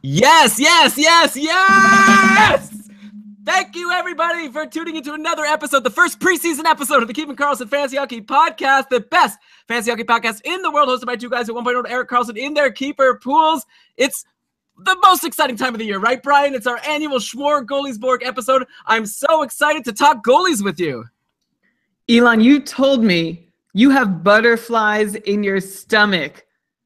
Yes, yes, yes, yes! Thank you, everybody, for tuning into another episode, the first preseason episode of the Keeping Karlsson Fantasy Hockey Podcast, the best fantasy hockey podcast in the world, hosted by two guys at 1.0 Eric Karlsson in their keeper pools. It's the most exciting time of the year, right, Brian? It's our annual Smörgoåliesbord episode. I'm so excited to talk goalies with you. Elon, you told me you have butterflies in your stomach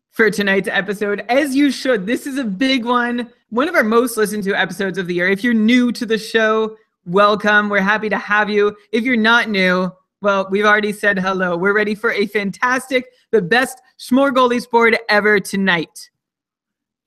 for tonight's episode, as you should. This is a big one of our most listened to episodes of the year. If you're new to the show, welcome. We're happy to have you. If you're not new, well, we've already said hello. We're ready for a fantastic, the best Smörgoåliesbord ever tonight.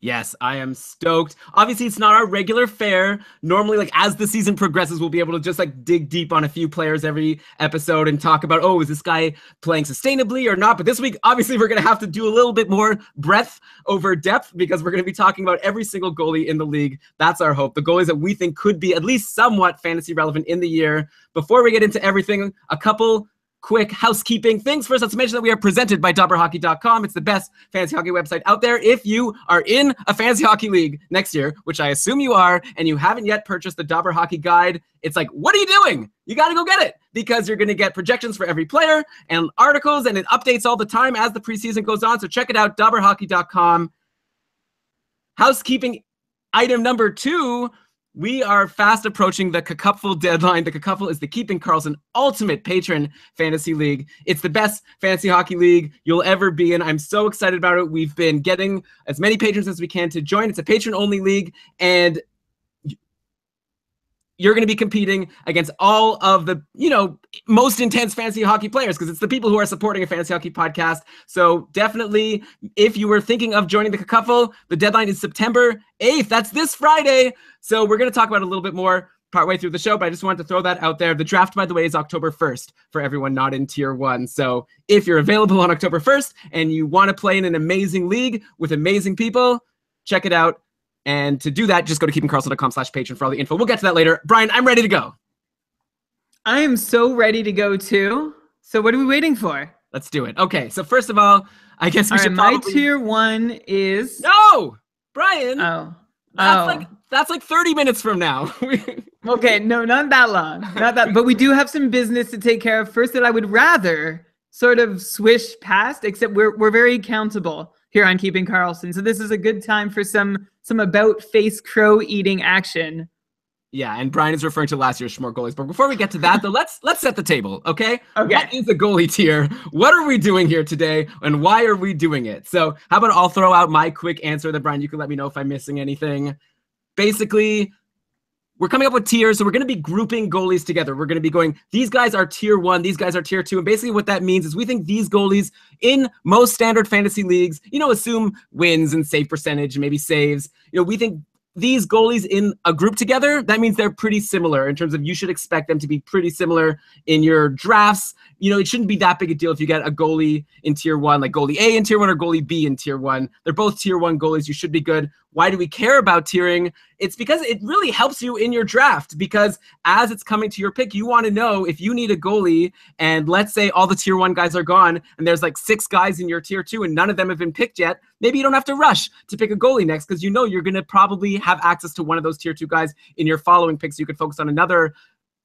Yes, I am stoked. Obviously, it's not our regular fare. Normally, like, as the season progresses, we'll be able to just, like, dig deep on a few players every episode and talk about, oh, is this guy playing sustainably or not? But this week, obviously, we're going to have to do a little bit more breadth over depth because we're going to be talking about every single goalie in the league. That's our hope. The goalies that we think could be at least somewhat fantasy relevant in the year. Before we get into everything, a couple quick housekeeping things. First, let's mention that we are presented by DobberHockey.com. It's the best fantasy hockey website out there. If you are in a fantasy hockey league next year, which I assume you are, and you haven't yet purchased the Dobber Hockey Guide, it's like, what are you doing? You got to go get it because you're going to get projections for every player and articles, and it updates all the time as the preseason goes on. So check it out, DobberHockey.com. Housekeeping item number 2. We are fast approaching the Cupful deadline. The Cupful is the Keeping Karlsson Ultimate Patron Fantasy League. It's the best fantasy hockey league you'll ever be in. I'm so excited about it. We've been getting as many patrons as we can to join. It's a patron-only league, and you're going to be competing against all of the, most intense fantasy hockey players because it's the people who are supporting a fantasy hockey podcast. So definitely, if you were thinking of joining the Cupful, the deadline is September 8th. That's this Friday. So we're going to talk about it a little bit more partway through the show, but I just wanted to throw that out there. The draft, by the way, is October 1st for everyone not in Tier 1. So if you're available on October 1st and you want to play in an amazing league with amazing people, check it out. And to do that, just go to keepingkarlsson.com/patron for all the info. We'll get to that later. Brian, I'm ready to go. I am so ready to go too. So what are we waiting for? Let's do it. Okay, so first of all, I guess we should probably... My Tier 1 is... No! Brian! That's like 30 minutes from now. Okay, no, not that long. Not that, but we do have some business to take care of first that I would rather sort of swish past, except we're very accountable here on Keeping Karlsson. So this is a good time for some about face crow eating action. Yeah, and Brian is referring to last year's Smörgoåliesbord. But before we get to that, though, let's set the table, okay? What is a goalie tier? What are we doing here today, and why are we doing it? So how about I'll throw out my quick answer, then Brian, you can let me know if I'm missing anything. Basically, we're coming up with tiers, so we're going to be grouping goalies together. We're going to be going, these guys are Tier 1, these guys are Tier 2, and basically what that means is we think these goalies in most standard fantasy leagues, assume wins and save percentage, maybe saves, we think these goalies in a group together, that means they're pretty similar in terms of you should expect them to be pretty similar in your drafts. It shouldn't be that big a deal if you get a goalie in Tier 1, like goalie A in Tier 1 or goalie B in Tier 1. They're both Tier 1 goalies. You should be good. Why do we care about tiering? It's because it really helps you in your draft, because as it's coming to your pick, you want to know if you need a goalie, and let's say all the Tier 1 guys are gone and there's like 6 guys in your Tier 2 and none of them have been picked yet. Maybe you don't have to rush to pick a goalie next because you're going to probably have access to one of those Tier 2 guys in your following picks. So you could focus on another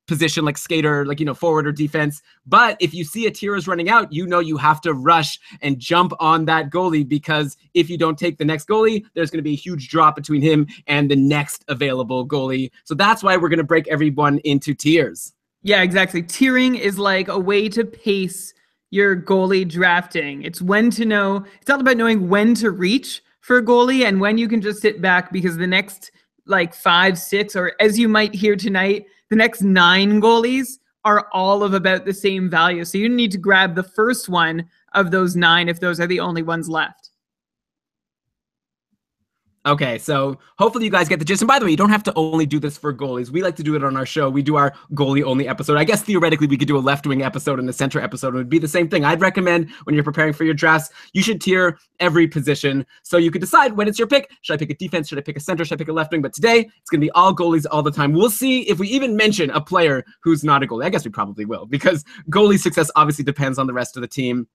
position like skater, like, forward or defense. But if you see a tier is running out, you have to rush and jump on that goalie, because if you don't take the next goalie, there's going to be a huge drop between him and the next available goalie. So that's why we're going to break everyone into tiers. Yeah, exactly. Tiering is like a way to pace your goalie drafting. It's all about knowing when to reach for a goalie and when you can just sit back, because the next like 5, 6, or as you might hear tonight, the next 9 goalies are all of about the same value. So you need to grab the first one of those 9 if those are the only ones left. Okay, so hopefully you guys get the gist. And by the way, you don't have to only do this for goalies. We like to do it on our show. We do our goalie-only episode. I guess theoretically we could do a left-wing episode and a center episode. It would be the same thing. I'd recommend when you're preparing for your drafts, you should tier every position so you could decide when it's your pick. Should I pick a defense? Should I pick a center? Should I pick a left wing? But today, it's going to be all goalies all the time. We'll see if we even mention a player who's not a goalie. I guess we probably will, because goalie success obviously depends on the rest of the team.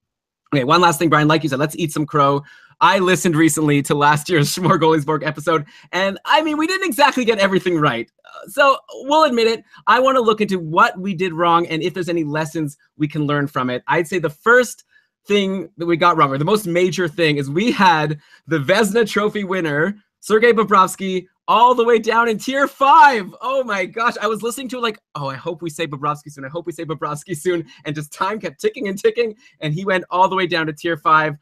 Okay, one last thing, Brian. Like you said, let's eat some crow. I listened recently to last year's Smörgoåliesbord episode, and I mean, we didn't exactly get everything right. So we'll admit it. I want to look into what we did wrong and if there's any lessons we can learn from it. I'd say the first thing that we got wrong, or the most major thing, is we had the Vezina Trophy winner, Sergei Bobrovsky, all the way down in tier 5. Oh my gosh. I was listening to it like, oh, I hope we say Bobrovsky soon. I hope we say Bobrovsky soon. And just time kept ticking and ticking. And he went all the way down to tier 5.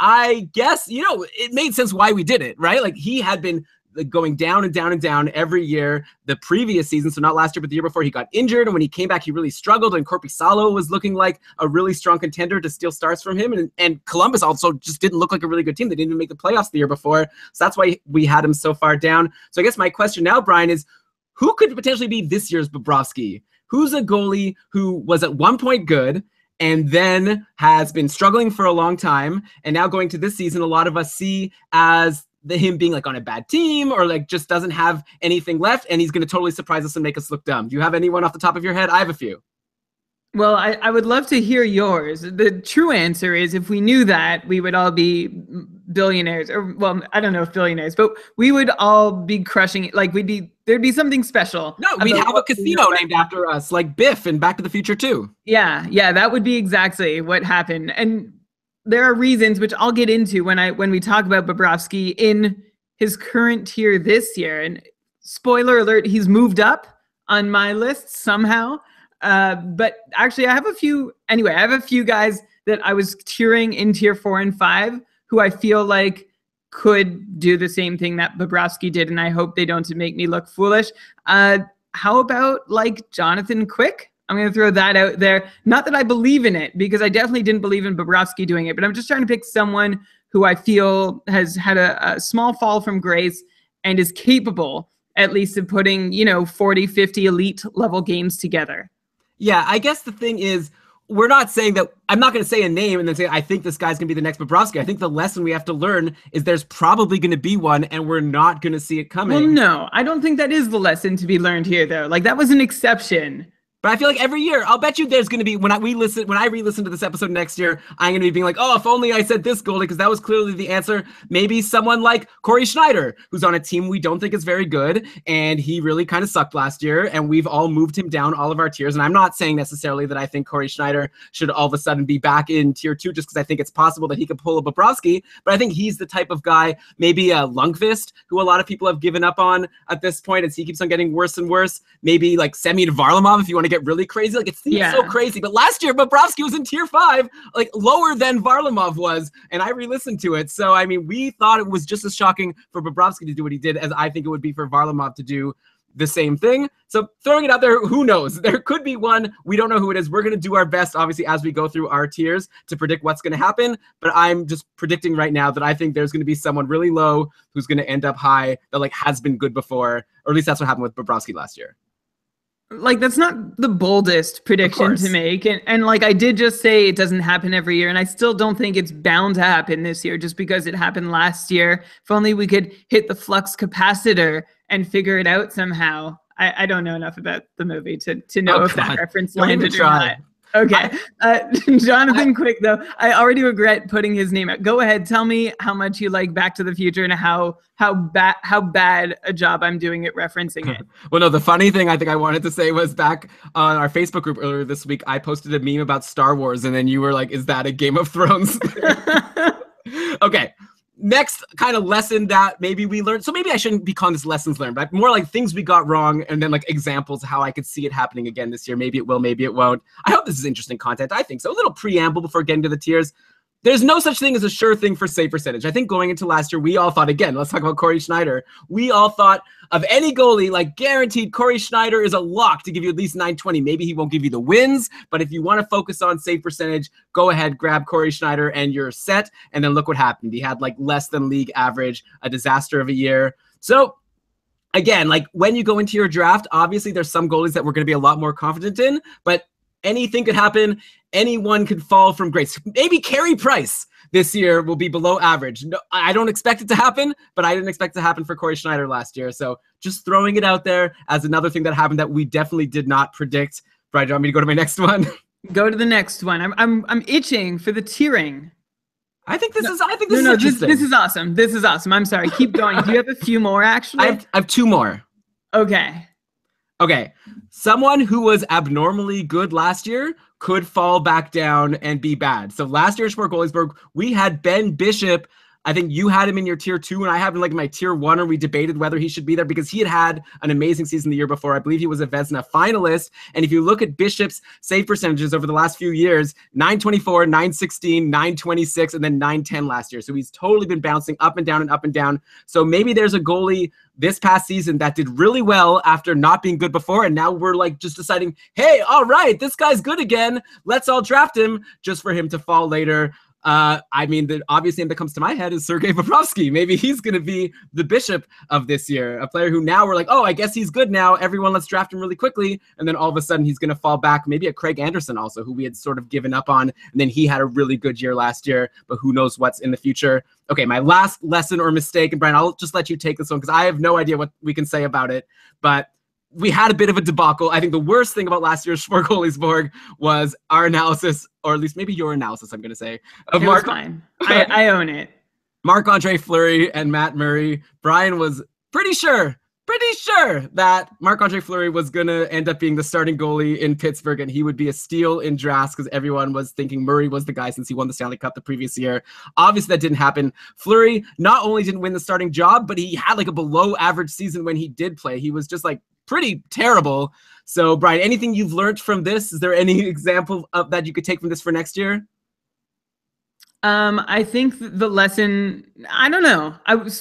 I guess, it made sense why we did it, right? Like he had been going down and down and down every year the previous season. So not last year, but the year before. He got injured. And when he came back, he really struggled. And Korpisalo was looking like a really strong contender to steal stars from him. And Columbus also just didn't look like a really good team. They didn't even make the playoffs the year before. So that's why we had him so far down. So I guess my question now, Brian, is who could potentially be this year's Bobrovsky? Who's a goalie who was at one point good and then has been struggling for a long time, and now going to this season, a lot of us see as him being like on a bad team or like just doesn't have anything left, and he's going to totally surprise us and make us look dumb. Do you have anyone off the top of your head? I have a few. Well, I would love to hear yours. The true answer is if we knew that, we would all be billionaires. Or, well, I don't know if billionaires, but we would all be crushing it. Like there'd be something special. No, we'd have a casino named after us, like Biff and Back to the Future 2. Yeah, that would be exactly what happened. And there are reasons, which I'll get into when we talk about Bobrovsky in his current tier this year. And spoiler alert, he's moved up on my list somehow. But actually, I have a few guys that I was tiering in tier 4 and 5 who I feel like could do the same thing that Bobrovsky did, and I hope they don't make me look foolish. How about like Jonathan Quick? I'm going to throw that out there. Not that I believe in it, because I definitely didn't believe in Bobrovsky doing it, but I'm just trying to pick someone who I feel has had a small fall from grace and is capable, at least, of putting, 40, 50 elite level games together. Yeah, I guess the thing is, we're not saying that I'm not going to say a name and then say, I think this guy's going to be the next Bobrovsky. I think the lesson we have to learn is there's probably going to be one and we're not going to see it coming. Well, no, I don't think that is the lesson to be learned here, though. Like, that was an exception. But I feel like every year, I'll bet you there's going to be, when I re-listen to this episode next year, I'm going to be being like, oh, if only I said this goalie, because that was clearly the answer. Maybe someone like Corey Schneider, who's on a team we don't think is very good, and he really kind of sucked last year, and we've all moved him down all of our tiers. And I'm not saying necessarily that I think Corey Schneider should all of a sudden be back in tier 2 just because I think it's possible that he could pull a Bobrovsky, but I think he's the type of guy, maybe a Lundqvist, who a lot of people have given up on at this point, as he keeps on getting worse and worse. Maybe like Semyon Varlamov, if you want to get really crazy. Like, it seems so crazy. But last year, Bobrovsky was in tier 5, like lower than Varlamov was, and I re-listened to it. So, I mean, we thought it was just as shocking for Bobrovsky to do what he did as I think it would be for Varlamov to do the same thing. So throwing it out there, who knows? There could be one. We don't know who it is. We're going to do our best, obviously, as we go through our tiers to predict what's going to happen. But I'm just predicting right now that I think there's going to be someone really low who's going to end up high that like has been good before, or at least that's what happened with Bobrovsky last year. Like, that's not the boldest prediction to make. And like I did just say, it doesn't happen every year. And I still don't think it's bound to happen this year just because it happened last year. If only we could hit the flux capacitor and figure it out somehow. I don't know enough about the movie to know if that reference landed or not. Okay. Jonathan Quick, though, I already regret putting his name out. Go ahead. Tell me how much you like Back to the Future and how bad a job I'm doing at referencing it. Well, no, the funny thing I think I wanted to say was back on our Facebook group earlier this week, I posted a meme about Star Wars, and then you were like, is that a Game of Thrones? Okay. Next kind of lesson that maybe we learned. So maybe I shouldn't be calling this lessons learned, but more like things we got wrong and then like examples of how I could see it happening again this year. Maybe it will, maybe it won't. I hope this is interesting content. I think so. A little preamble before getting to the tiers. There's no such thing as a sure thing for save percentage. I think going into last year, we all thought, again, let's talk about Corey Schneider. We all thought of any goalie, like guaranteed Corey Schneider is a lock to give you at least 920. Maybe he won't give you the wins, but if you want to focus on save percentage, go ahead, grab Corey Schneider and you're set. And then look what happened. He had like less than league average, a disaster of a year. So again, like when you go into your draft, obviously there's some goalies that we're going to be a lot more confident in, but anything could happen. Anyone could fall from grace. Maybe Carey Price this year will be below average. No, I don't expect it to happen, but I didn't expect it to happen for Corey Schneider last year. So just throwing it out there as another thing that happened that we definitely did not predict. Brian, do you want me to go to my next one? Go to the next one. I'm itching for the tiering. I think this is interesting. This is awesome. This is awesome. I'm sorry. Keep going. Do you have a few more, actually? I have two more. Okay. Someone who was abnormally good last year could fall back down and be bad. So last year at Smörgoåliesbord, we had Ben Bishop. I think you had him in your tier 2, and I have him like in my tier 1, or we debated whether he should be there because he had an amazing season the year before. I believe he was a Vezina finalist. And if you look at Bishop's save percentages over the last few years, 924, 916, 926, and then 910 last year. So he's totally been bouncing up and down and up and down. So maybe there's a goalie this past season that did really well after not being good before, and now we're like just deciding, hey, all right, this guy's good again. Let's all draft him just for him to fall later. I mean, the obvious name that comes to my head is Sergei Bobrovsky. Maybe he's going to be the Bishop of this year, a player who now we're like, oh, I guess he's good now. Everyone, let's draft him really quickly. And then all of a sudden he's going to fall back. Maybe a Craig Anderson also, who we had sort of given up on. And then he had a really good year last year, but who knows what's in the future. Okay, my last lesson or mistake, and Brian, I'll just let you take this one because I have no idea what we can say about it. But we had a bit of a debacle. I think the worst thing about last year's Smörgoåliesbord was our analysis, or at least maybe your analysis, I'm going to say. It was fine. I own it. Marc-Andre Fleury and Matt Murray. Brian was pretty sure that Marc-Andre Fleury was going to end up being the starting goalie in Pittsburgh, and he would be a steal in drafts because everyone was thinking Murray was the guy since he won the Stanley Cup the previous year. Obviously, that didn't happen. Fleury not only didn't win the starting job, but he had like a below average season when he did play. He was just like pretty terrible. So, Brian, anything you've learned from this? Is there any example of that you could take from this for next year? I think the lesson, I don't know.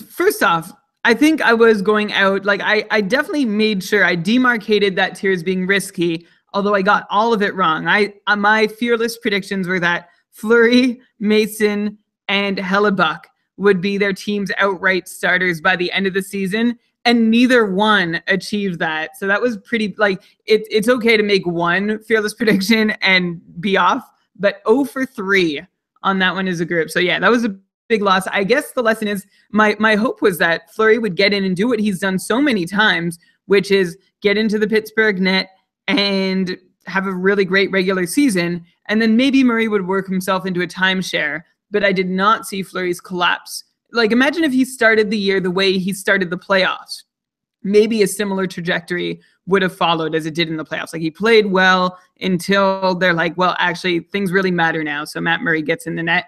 First off, I think I was going out, like I definitely made sure I demarcated that tier as being risky, although I got all of it wrong. My fearless predictions were that Fleury, Mason, and Hellebuck would be their team's outright starters by the end of the season, and neither one achieved that. So that was pretty, like, it's okay to make one fearless prediction and be off, but 0 for 3 on that one as a group. So yeah, that was a big loss. I guess the lesson is my hope was that Fleury would get in and do what he's done so many times, which is get into the Pittsburgh net and have a really great regular season. And then maybe Murray would work himself into a timeshare, but I did not see Fleury's collapse. Like, imagine if he started the year the way he started the playoffs. Maybe a similar trajectory would have followed as it did in the playoffs. Like, he played well until they're like, well, actually, things really matter now. So Matt Murray gets in the net.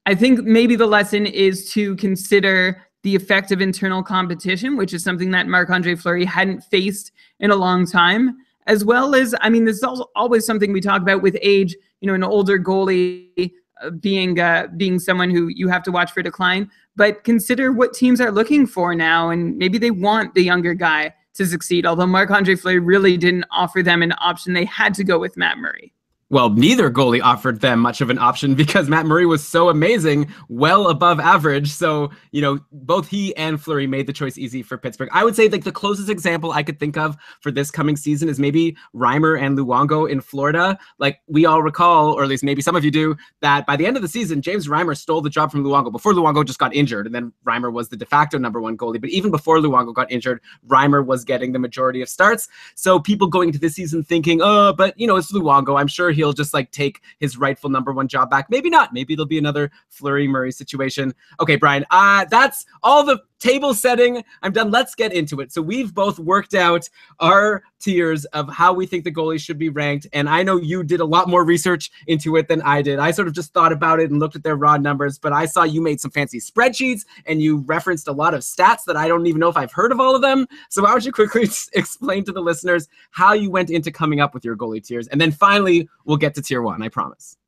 I think maybe the lesson is to consider the effect of internal competition, which is something that Marc-Andre Fleury hadn't faced in a long time, as well as, I mean, this is also always something we talk about with age, you know, an older goalie being someone who you have to watch for decline, but consider what teams are looking for now, and maybe they want the younger guy to succeed, although Marc-Andre Fleury really didn't offer them an option. They had to go with Matt Murray. Well, neither goalie offered them much of an option because Matt Murray was so amazing, well above average. So, you know, both he and Fleury made the choice easy for Pittsburgh. I would say like the closest example I could think of for this coming season is maybe Reimer and Luongo in Florida. Like, we all recall, or at least maybe some of you do, that by the end of the season, James Reimer stole the job from Luongo before Luongo just got injured. And then Reimer was the de facto #1 goalie. But even before Luongo got injured, Reimer was getting the majority of starts. So people going into this season thinking, oh, but, you know, it's Luongo. I'm sure he'll just like take his rightful #1 job back. Maybe not. Maybe it'll be another Fleury Murray situation. Okay, Brian, that's all the table setting. I'm done. Let's get into it. So we've both worked out our tiers of how we think the goalies should be ranked. And I know you did a lot more research into it than I did. I sort of just thought about it and looked at their raw numbers, but I saw you made some fancy spreadsheets and you referenced a lot of stats that I don't even know if I've heard of all of them. So why don't you quickly explain to the listeners how you went into coming up with your goalie tiers? And then finally, we'll get to tier 1, I promise.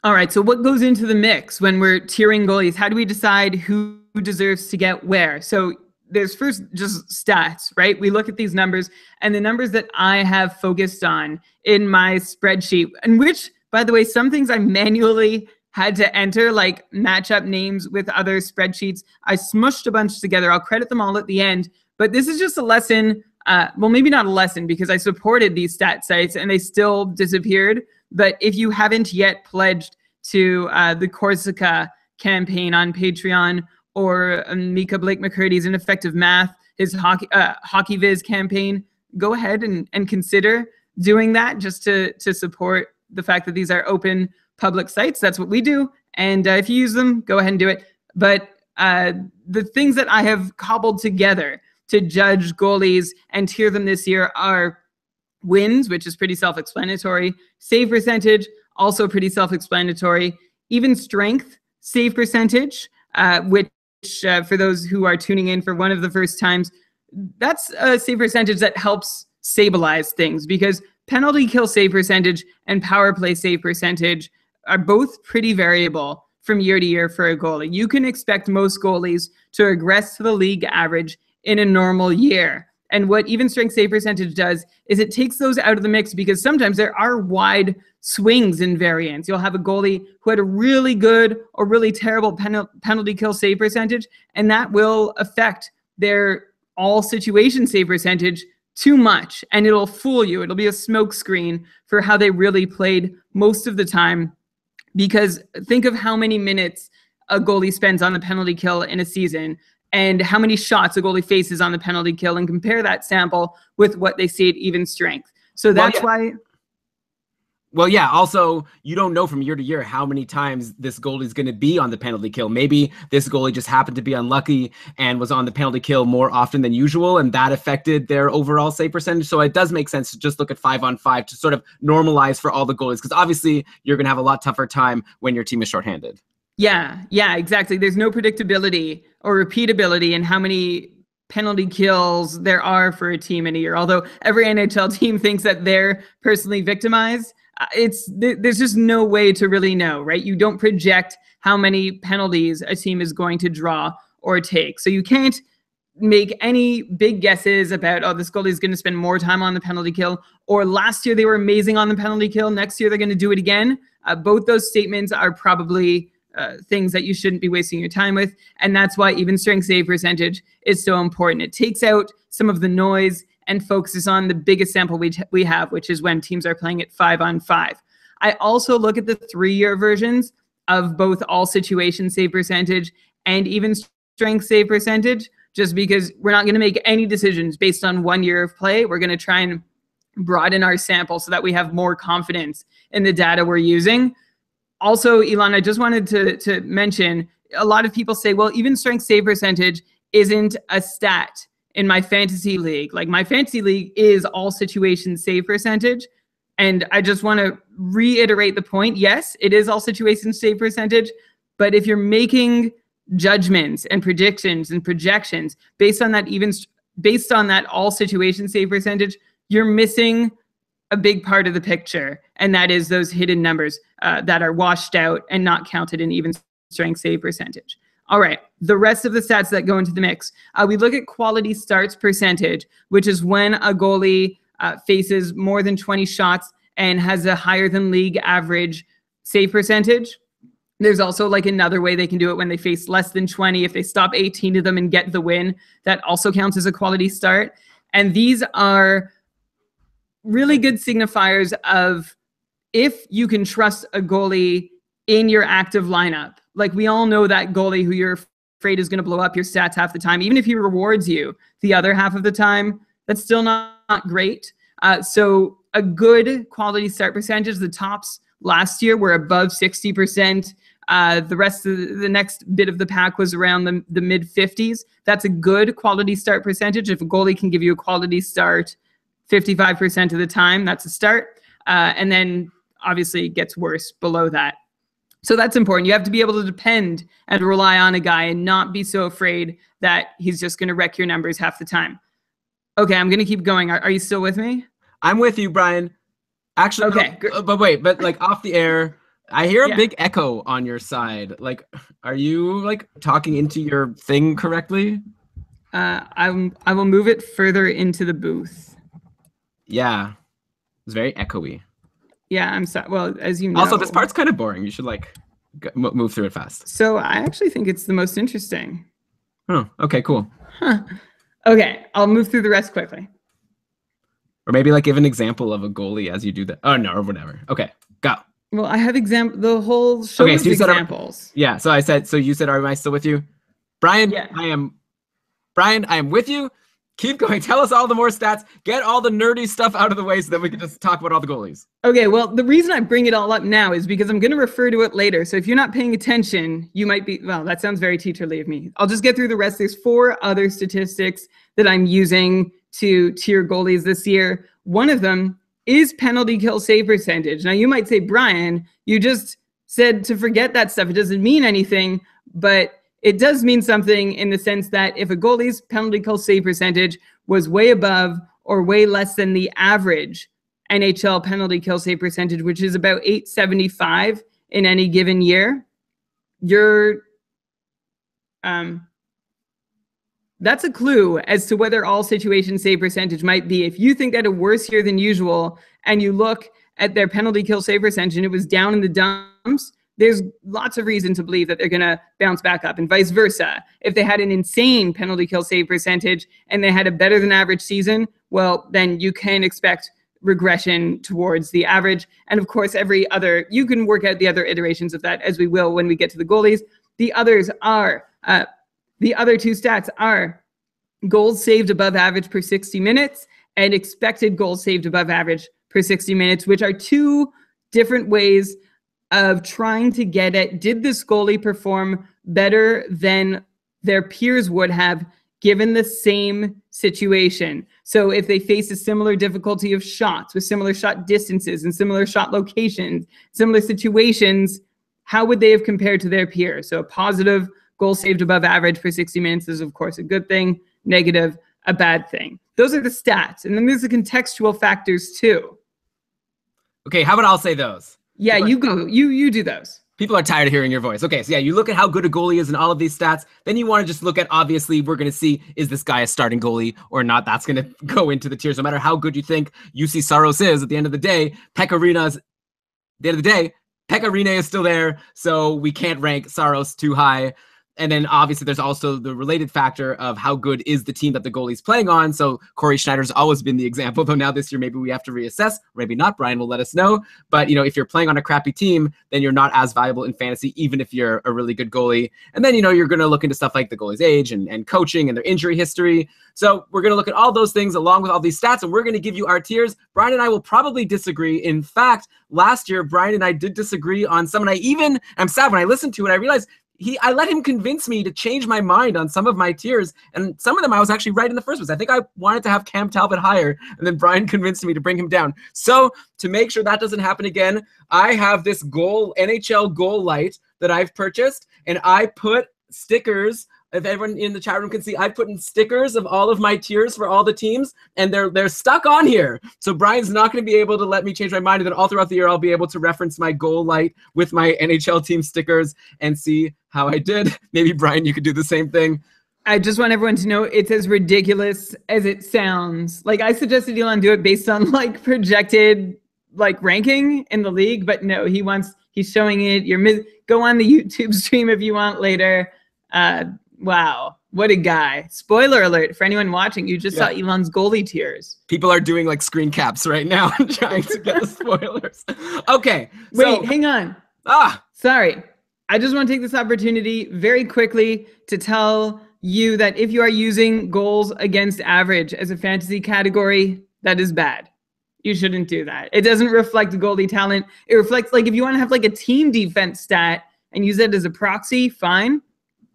All right, so what goes into the mix when we're tiering goalies? How do we decide who deserves to get where? So there's first just stats, right? We look at these numbers, and the numbers that I have focused on in my spreadsheet, and which, by the way, some things I manually had to enter, like matchup names with other spreadsheets. I smushed a bunch together. I'll credit them all at the end, but this is just a lesson. Well, maybe not a lesson because I supported these stat sites and they still disappeared. But if you haven't yet pledged to the Corsica campaign on Patreon, or Mika Blake McCurdy's Ineffective Math, his Hockey Viz campaign, go ahead and consider doing that just to support the fact that these are open public sites. That's what we do. And if you use them, go ahead and do it. But the things that I have cobbled together to judge goalies and tier them this year are wins, which is pretty self-explanatory, save percentage, also pretty self-explanatory, even strength, save percentage, which for those who are tuning in for one of the first times, that's a save percentage that helps stabilize things, because penalty kill save percentage and power play save percentage are both pretty variable from year to year for a goalie. You can expect most goalies to regress to the league average in a normal year. And what even strength save percentage does is it takes those out of the mix, because sometimes there are wide swings in variance. You'll have a goalie who had a really good or really terrible penalty kill save percentage, and that will affect their all situation save percentage too much, and it'll fool you. It'll be a smokescreen for how they really played most of the time, because think of how many minutes a goalie spends on the penalty kill in a season and how many shots a goalie faces on the penalty kill, and compare that sample with what they see at even strength. So that's why... Well, yeah, also, you don't know from year to year how many times this goalie is going to be on the penalty kill. Maybe this goalie just happened to be unlucky and was on the penalty kill more often than usual, and that affected their overall save percentage. So it does make sense to just look at 5-on-5 to sort of normalize for all the goalies, because obviously you're going to have a lot tougher time when your team is shorthanded. Yeah, exactly. There's no predictability or repeatability in how many penalty kills there are for a team in a year. Although every NHL team thinks that they're personally victimized, there's just no way to really know, right? You don't project how many penalties a team is going to draw or take. So you can't make any big guesses about, oh, this goalie is going to spend more time on the penalty kill, or last year they were amazing on the penalty kill, next year they're going to do it again. Both those statements are probably things that you shouldn't be wasting your time with. And that's why even strength save percentage is so important. It takes out some of the noise and focuses on the biggest sample we have, which is when teams are playing at 5-on-5. I also look at the 3-year versions of both all situation save percentage and even strength save percentage, just because we're not going to make any decisions based on 1 year of play. We're going to try and broaden our sample so that we have more confidence in the data we're using. Also, Elon, I just wanted to mention, a lot of people say, well, even strength save percentage isn't a stat in my fantasy league. Like, my fantasy league is all situation save percentage. And I just want to reiterate the point. Yes, it is all situation save percentage. But if you're making judgments and predictions and projections based on that all situation save percentage, you're missing a big part of the picture. And that is those hidden numbers that are washed out and not counted in even strength save percentage. All right, the rest of the stats that go into the mix. We look at quality starts percentage, which is when a goalie faces more than 20 shots and has a higher than league average save percentage. There's also like another way they can do it when they face less than 20. If they stop 18 of them and get the win, that also counts as a quality start. And these are really good signifiers of if you can trust a goalie in your active lineup. Like, we all know that goalie who you're afraid is going to blow up your stats half the time. Even if he rewards you the other half of the time, that's still not great. So a good quality start percentage, the tops last year were above 60%. The rest of the next bit of the pack was around the mid 50s. That's a good quality start percentage. If a goalie can give you a quality start 55% of the time, that's a start. And then obviously it gets worse below that. So that's important. You have to be able to depend and rely on a guy and not be so afraid that he's just going to wreck your numbers half the time. Okay, I'm going to keep going. Are you still with me? I'm with you, Brian. Actually, okay. No, but wait, like off the air, I hear a big echo on your side. Like, are you like talking into your thing correctly? I will move it further into the booth. Yeah, it's very echoey. Yeah, I'm sorry. Well, as you know. Also, this part's kind of boring. You should like move through it fast. So I actually think it's the most interesting. Oh, okay, cool. Huh. Okay, I'll move through the rest quickly. Or maybe like give an example of a goalie as you do that. Oh no, or whatever. Okay, go. Well, I have the whole show of examples. Yeah, so you said, am I still with you? Brian, yeah. Brian, I am with you. Keep going. Tell us all the more stats. Get all the nerdy stuff out of the way so that we can just talk about all the goalies. Okay, well, the reason I bring it all up now is because I'm going to refer to it later. So if you're not paying attention, you might be, well, that sounds very teacherly of me. I'll just get through the rest. There's 4 other statistics that I'm using to tier goalies this year. One of them is penalty kill save percentage. Now, you might say, Brian, you just said to forget that stuff. It doesn't mean anything, but it does mean something in the sense that if a goalie's penalty kill save percentage was way above or way less than the average NHL penalty kill save percentage, which is about .875 in any given year, that's a clue as to whether all situation save percentage might be. If you think that a worse year than usual and you look at their penalty kill save percentage and it was down in the dumps, there's lots of reason to believe that they're going to bounce back up, and vice versa. If they had an insane penalty kill save percentage and they had a better than average season, well, then you can expect regression towards the average. And of course, you can work out the other iterations of that, as we will when we get to the goalies. The other 2 stats are goals saved above average per 60 minutes and expected goals saved above average per 60 minutes, which are 2 different ways of trying to get at, did this goalie perform better than their peers would have given the same situation? So if they face a similar difficulty of shots with similar shot distances and similar shot locations, similar situations, how would they have compared to their peers? So a positive goal saved above average per 60 minutes is, of course, a good thing. Negative, a bad thing. Those are the stats. And then there's the contextual factors too. Okay, how about I'll say those? Yeah, you go. You do those. People are tired of hearing your voice. Okay, so yeah, you look at how good a goalie is in all of these stats. Then you want to just look at, obviously, we're going to see, is this guy a starting goalie or not? That's going to go into the tiers. No matter how good you think UC Saros is, at the end of the day, Pekka Rinne is still there, so we can't rank Saros too high. And then obviously there's also the related factor of how good is the team that the goalie's playing on. So Corey Schneider's always been the example, though now this year maybe we have to reassess, maybe not. Brian will let us know. But if you're playing on a crappy team, then you're not as valuable in fantasy, even if you're a really good goalie. And then you're going to look into stuff like the goalie's age and coaching and their injury history. So we're going to look at all those things along with all these stats, and we're going to give you our tiers. Brian and I will probably disagree. In fact, last year Brian and I did disagree on some, and I'm sad when I listened to it, I realized I let him convince me to change my mind on some of my tiers, and some of them I was actually right in the first place. I think I wanted to have Cam Talbot higher, and then Brian convinced me to bring him down. So to make sure that doesn't happen again, I have this NHL goal light that I've purchased, and I put stickers. If everyone in the chat room can see, I put in stickers of all of my tiers for all the teams, and they're stuck on here. So Brian's not going to be able to let me change my mind, and then all throughout the year, I'll be able to reference my goal light with my NHL team stickers and see how I did. Maybe Brian, you could do the same thing. I just want everyone to know it's as ridiculous as it sounds. Like, I suggested Elon do it based on projected ranking in the league, but no, he's showing it. Go on the YouTube stream if you want later. Wow, what a guy. Spoiler alert for anyone watching, you just saw Elon's goalie tiers. People are doing screen caps right now trying to get the spoilers. Okay. Wait, hang on. Sorry. I just want to take this opportunity very quickly to tell you that if you are using goals against average as a fantasy category, that is bad. You shouldn't do that. It doesn't reflect goalie talent. It reflects, if you want to have a team defense stat and use it as a proxy, fine.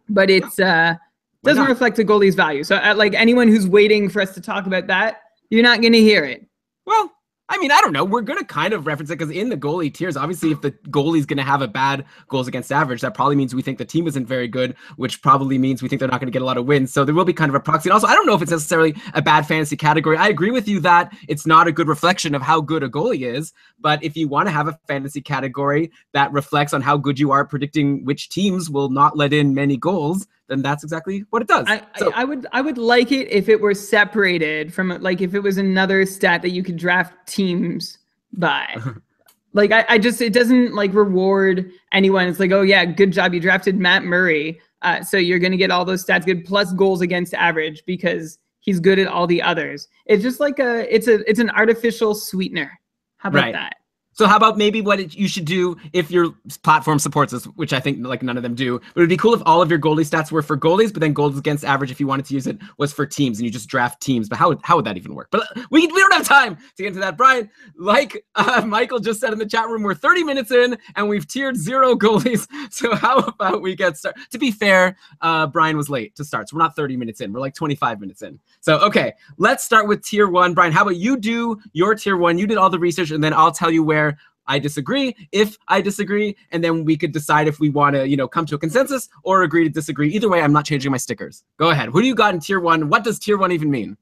But it doesn't reflect the goalie's value. So anyone who's waiting for us to talk about that, you're not going to hear it. Well, I don't know. We're going to kind of reference it because in the goalie tiers, obviously, if the goalie's going to have a bad goals against average, that probably means we think the team isn't very good, which probably means we think they're not going to get a lot of wins. So there will be kind of a proxy. And also, I don't know if it's necessarily a bad fantasy category. I agree with you that it's not a good reflection of how good a goalie is. But if you want to have a fantasy category that reflects on how good you are at predicting which teams will not let in many goals, then that's exactly what it does. I would like it if it were separated from if it was another stat that you could draft teams by. It doesn't reward anyone. It's oh yeah, good job, you drafted Matt Murray, so you're gonna get all those stats good plus goals against average because he's good at all the others. It's just it's an artificial sweetener. How about that? So how about maybe you should do if your platform supports this, which I think like none of them do, but it would be cool if all of your goalie stats were for goalies, but then goals against average, if you wanted to use it, was for teams and you just draft teams. But how would that even work? But we don't have time to get into that. Brian, like Michael just said in the chat room, we're 30 minutes in and we've tiered 0 goalies. So how about we get started? To be fair, Brian was late to start. So we're not 30 minutes in. We're like 25 minutes in. So, okay, let's start with tier 1. Brian, how about you do your tier 1? You did all the research and then I'll tell you where I disagree, if I disagree, and then we could decide if we want to, come to a consensus or agree to disagree. Either way, I'm not changing my stickers. Go ahead. Who do you got in tier 1? What does tier 1 even mean?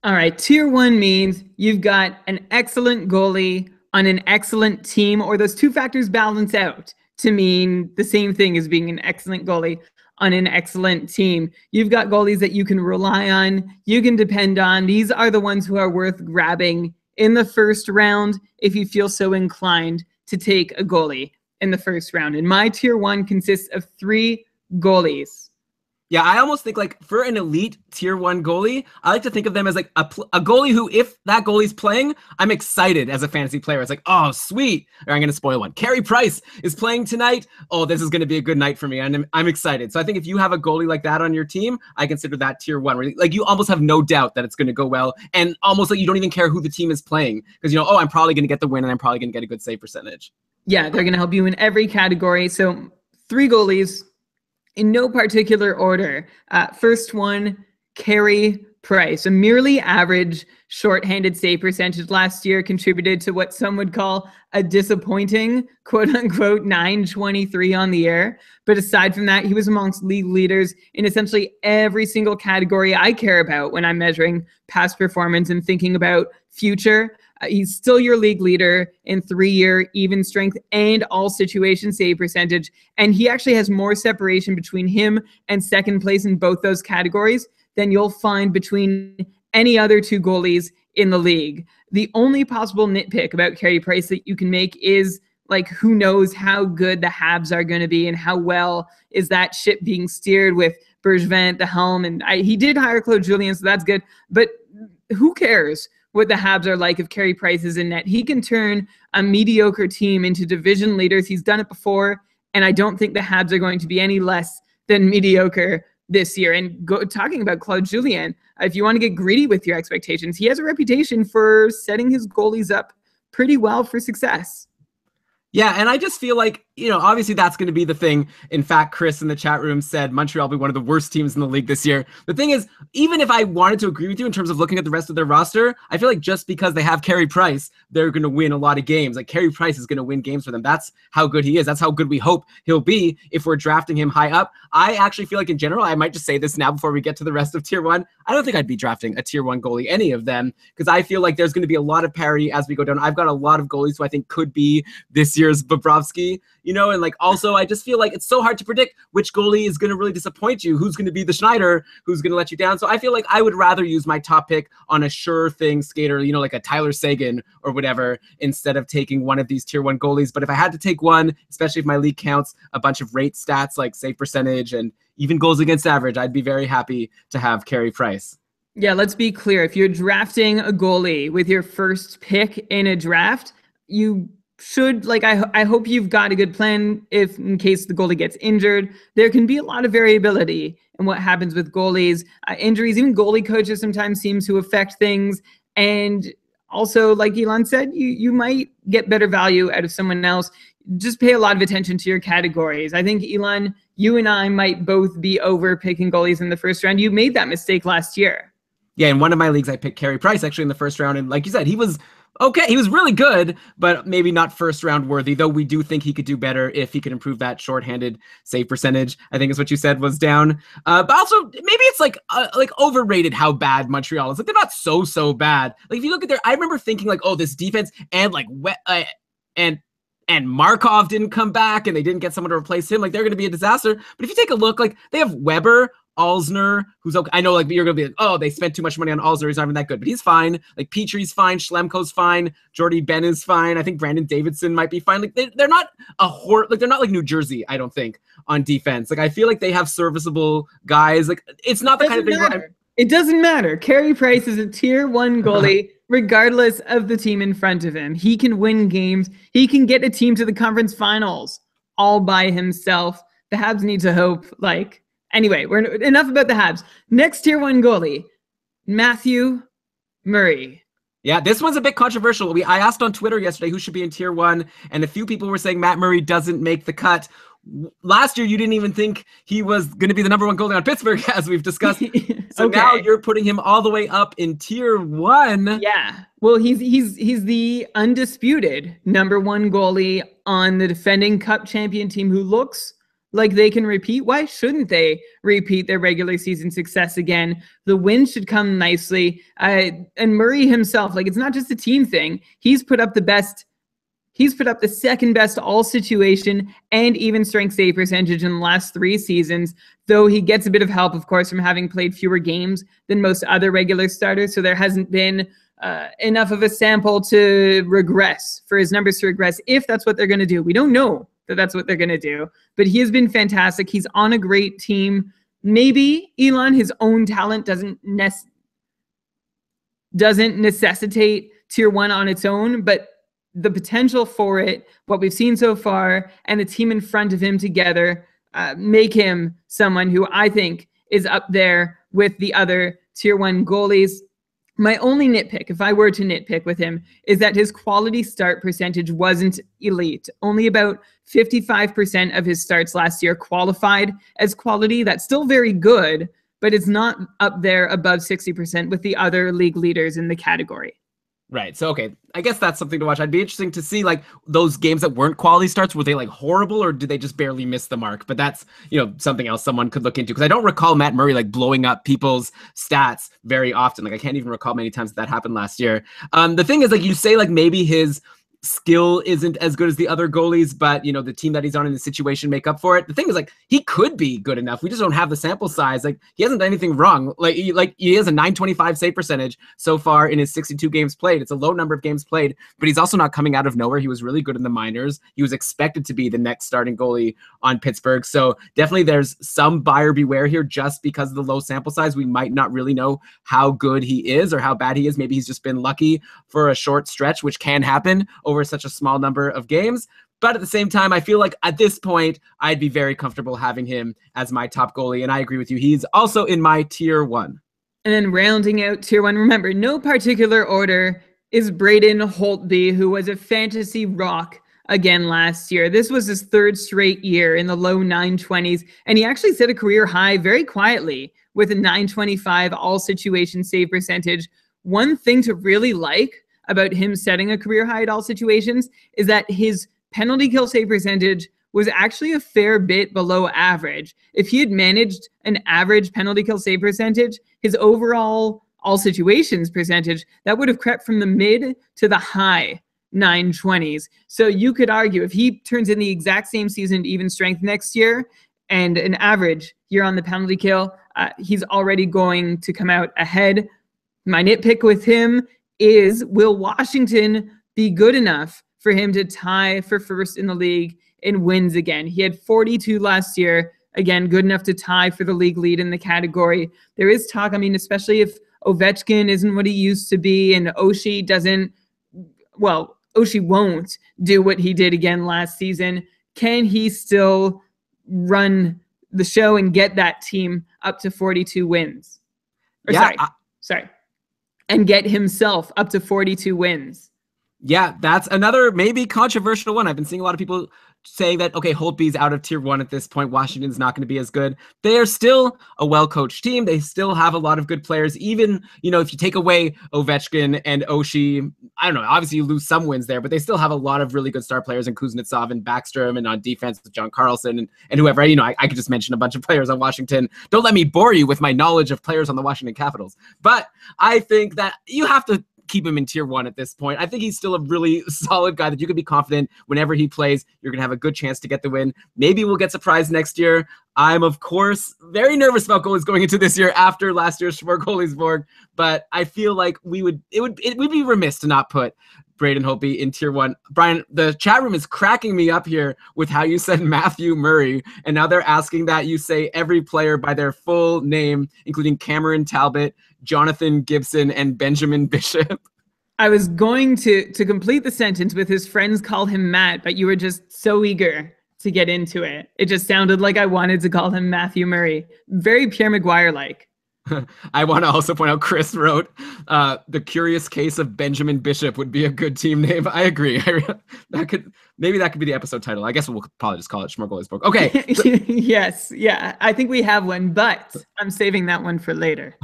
All right, tier 1 means you've got an excellent goalie on an excellent team, or those two factors balance out to mean the same thing as being an excellent goalie on an excellent team. You've got goalies that you can rely on, you can depend on. These are the ones who are worth grabbing in the first round if you feel so inclined to take a goalie in the first round. And my tier 1 consists of 3 goalies. Yeah, I almost think like for an elite tier 1 goalie, I like to think of them as like a goalie who, if that goalie's playing, I'm excited as a fantasy player. It's like, oh, sweet. Or I'm going to spoil one. Carey Price is playing tonight. Oh, this is going to be a good night for me. And I'm excited. So I think if you have a goalie like that on your team, I consider that tier 1. Where, like, you almost have no doubt that it's going to go well. And almost like you don't even care who the team is playing. Because, I'm probably going to get the win and I'm probably going to get a good save percentage. Yeah, they're going to help you in every category. So 3 goalies. In no particular order. First one, Carey Price. A merely average shorthanded save percentage last year contributed to what some would call a disappointing, quote-unquote, 923 on the year. But aside from that, he was amongst league leaders in essentially every single category I care about when I'm measuring past performance and thinking about future. He's still your league leader in 3-year even strength and all situation save percentage. And he actually has more separation between him and second place in both those categories than you'll find between any other 2 goalies in the league. The only possible nitpick about Carey Price that you can make is, like, who knows how good the Habs are going to be and how well is that ship being steered with Bergevin at the helm. And he did hire Claude Julien, so that's good. But who cares what the Habs are like if Carey Price is in net? He can turn a mediocre team into division leaders. He's done it before, and I don't think the Habs are going to be any less than mediocre this year. And talking about Claude Julien, if you want to get greedy with your expectations, he has a reputation for setting his goalies up pretty well for success. Yeah, and I just feel like, obviously that's going to be the thing. In fact, Chris in the chat room said Montreal will be one of the worst teams in the league this year. The thing is, even if I wanted to agree with you in terms of looking at the rest of their roster, I feel like just because they have Carey Price, they're going to win a lot of games. Like, Carey Price is going to win games for them. That's how good he is. That's how good we hope he'll be if we're drafting him high up. I actually feel like in general, I might just say this now before we get to the rest of tier 1. I don't think I'd be drafting a tier 1 goalie, any of them, because I feel like there's going to be a lot of parity as we go down. I've got a lot of goalies who I think could be this year's Bobrovsky, and like also I just feel like it's so hard to predict which goalie is going to really disappoint you, who's going to be the Schneider, who's going to let you down. So I feel like I would rather use my top pick on a sure thing skater, like a Tyler Seguin or whatever, instead of taking one of these tier 1 goalies. But if I had to take one, especially if my league counts a bunch of rate stats like save percentage and even goals against average, I'd be very happy to have Carey Price. Yeah, let's be clear. If you're drafting a goalie with your first pick in a draft, you should, I hope you've got a good plan if in case the goalie gets injured. There can be a lot of variability in what happens with goalies. Injuries, even goalie coaches sometimes seem to affect things. And also, like Elon said, you might get better value out of someone else. Just pay a lot of attention to your categories. I think, Elon, you and I might both be over picking goalies in the first round. You made that mistake last year. Yeah, in one of my leagues, I picked Carey Price actually in the first round. And like you said, he was okay. He was really good, but maybe not first round worthy, though we do think he could do better if he could improve that shorthanded save percentage, I think is what you said was down. But also maybe it's like overrated how bad Montreal is. Like, they're not so bad. Like, if you look at I remember thinking like, oh, this defense and like and Markov didn't come back and they didn't get someone to replace him. Like, they're going to be a disaster. But if you take a look, like, they have Weber, Alzner, who's okay. I know, like, you're going to be like, oh, they spent too much money on Alzner. He's not even that good, but he's fine. Like, Petrie's fine. Schlemko's fine. Jordy Ben is fine. I think Brandon Davidson might be fine. Like, they're not they're not like New Jersey, I don't think, on defense. Like, I feel like they have serviceable guys. Like, it's not the kind of thing where it doesn't matter. Carey Price is a tier 1 goalie regardless of the team in front of him. He can win games. He can get a team to the conference finals all by himself. The Habs need to hope. Anyway, enough about the Habs. Next tier 1 goalie, Matthew Murray. Yeah, this one's a bit controversial. I asked on Twitter yesterday who should be in tier 1, and a few people were saying Matt Murray doesn't make the cut. Last year, you didn't even think he was going to be the number 1 goalie on Pittsburgh, as we've discussed. So Okay. Now you're putting him all the way up in tier 1. Yeah. Well, he's the undisputed number 1 goalie on the defending Cup champion team who looks like they can repeat. Why shouldn't they repeat their regular season success again? The win should come nicely. And Murray himself, it's not just a team thing. He's put up the second best all situation and even strength save percentage in the last 3 seasons, though he gets a bit of help, of course, from having played fewer games than most other regular starters. So there hasn't been enough of a sample to regress, for his numbers to regress, if that's what they're going to do. We don't know that that's what they're going to do, but he has been fantastic. He's on a great team. Maybe Elon, his own talent doesn't necessitate tier 1 on its own, but the potential for it, what we've seen so far, and the team in front of him together make him someone who I think is up there with the other tier 1 goalies. My only nitpick, if I were to nitpick with him, is that his quality start percentage wasn't elite. Only about 55% of his starts last year qualified as quality. That's still very good, but it's not up there above 60% with the other league leaders in the category. Right. So, okay, I guess that's something to watch. I'd be interesting to see those games that weren't quality starts. Were they horrible, or did they just barely miss the mark? But that's, something else someone could look into, because I don't recall Matt Murray blowing up people's stats very often. I can't even recall many times that happened last year. The thing is, you say maybe his skill isn't as good as the other goalies, but the team that he's on in the situation make up for it. The thing is, he could be good enough. We just don't have the sample size. He hasn't done anything wrong. He has a 925 save percentage so far in his 62 games played. It's a low number of games played, but he's also not coming out of nowhere. He was really good in the minors. He was expected to be the next starting goalie on Pittsburgh. So definitely there's some buyer beware here. Just because of the low sample size, we might not really know how good he is or how bad he is. Maybe he's just been lucky for a short stretch, which can happen over such a small number of games. But at the same time, I feel at this point, I'd be very comfortable having him as my top goalie. And I agree with you. He's also in my tier 1. And then rounding out tier 1, remember, no particular order, is Braden Holtby, who was a fantasy rock again last year. This was his 3rd straight year in the low 920s. And he actually set a career high very quietly with a 925 all situation save percentage. One thing to really like about him setting a career high at all situations is that his penalty kill save percentage was actually a fair bit below average. If he had managed an average penalty kill save percentage, his overall all situations percentage, that would have crept from the mid to the high 920s. So you could argue if he turns in the exact same season to even strength next year and an average year on the penalty kill, he's already going to come out ahead. My nitpick with him is, will Washington be good enough for him to tie for first in the league in wins again? He had 42 last year. Again, good enough to tie for the league lead in the category. There is talk, especially if Ovechkin isn't what he used to be and Oshie won't do what he did again last season. Can he still run the show and get that team up to 42 wins? And get himself up to 42 wins. Yeah, that's another maybe controversial one. I've been seeing a lot of people saying that, okay, Holtby's out of tier 1 at this point. Washington's not going to be as good. They are still a well-coached team. They still have a lot of good players. Even, if you take away Ovechkin and Oshie, I don't know, obviously you lose some wins there, but they still have a lot of really good star players in Kuznetsov and Backstrom, and on defense with John Karlsson and whoever. I could just mention a bunch of players on Washington. Don't let me bore you with my knowledge of players on the Washington Capitals. But I think that you have to keep him in tier 1 at this point. I think he's still a really solid guy that you can be confident whenever he plays, you're going to have a good chance to get the win. Maybe we'll get surprised next year. I'm, of course, very nervous about goalies going into this year after last year's Smörgoåliesbord, but I feel like we'd be remiss to not put Braden Holtby in tier 1. Brian, the chat room is cracking me up here with how you said Matthew Murray, and now they're asking that you say every player by their full name, including Cameron Talbot, Jonathan Gibson, and Benjamin Bishop. I was going to complete the sentence with his friends call him Matt, but you were just so eager to get into it. It just sounded like I wanted to call him Matthew Murray. Very Pierre Maguire-like. I want to also point out Chris wrote The Curious Case of Benjamin Bishop would be a good team name. I agree. Maybe that could be the episode title. I guess we'll probably just call it Smörgoåliesbord. Okay. Yes. Yeah. I think we have one, but I'm saving that one for later.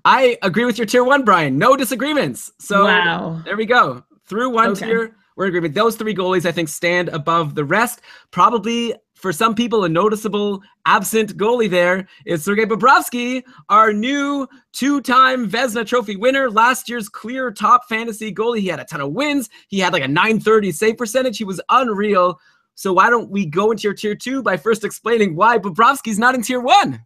I agree with your tier 1, Brian. No disagreements. So wow. There we go. Through one tier, we're in agreement. Those 3 goalies, I think, stand above the rest. Probably for some people, a noticeable absent goalie there is Sergei Bobrovsky, our new 2-time Vezina Trophy winner, last year's clear top fantasy goalie. He had a ton of wins. He had like a .930 save percentage. He was unreal. So why don't we go into your tier 2 by first explaining why Bobrovsky's not in tier 1?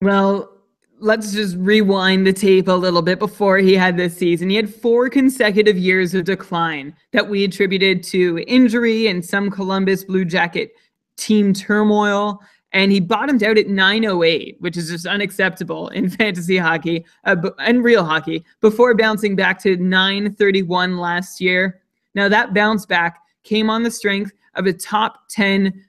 Well, let's just rewind the tape a little bit before he had this season. He had 4 consecutive years of decline that we attributed to injury and some Columbus Blue Jacket team turmoil, and he bottomed out at 908, which is just unacceptable in fantasy hockey and real hockey, before bouncing back to 931 last year. Now that bounce back came on the strength of a top 10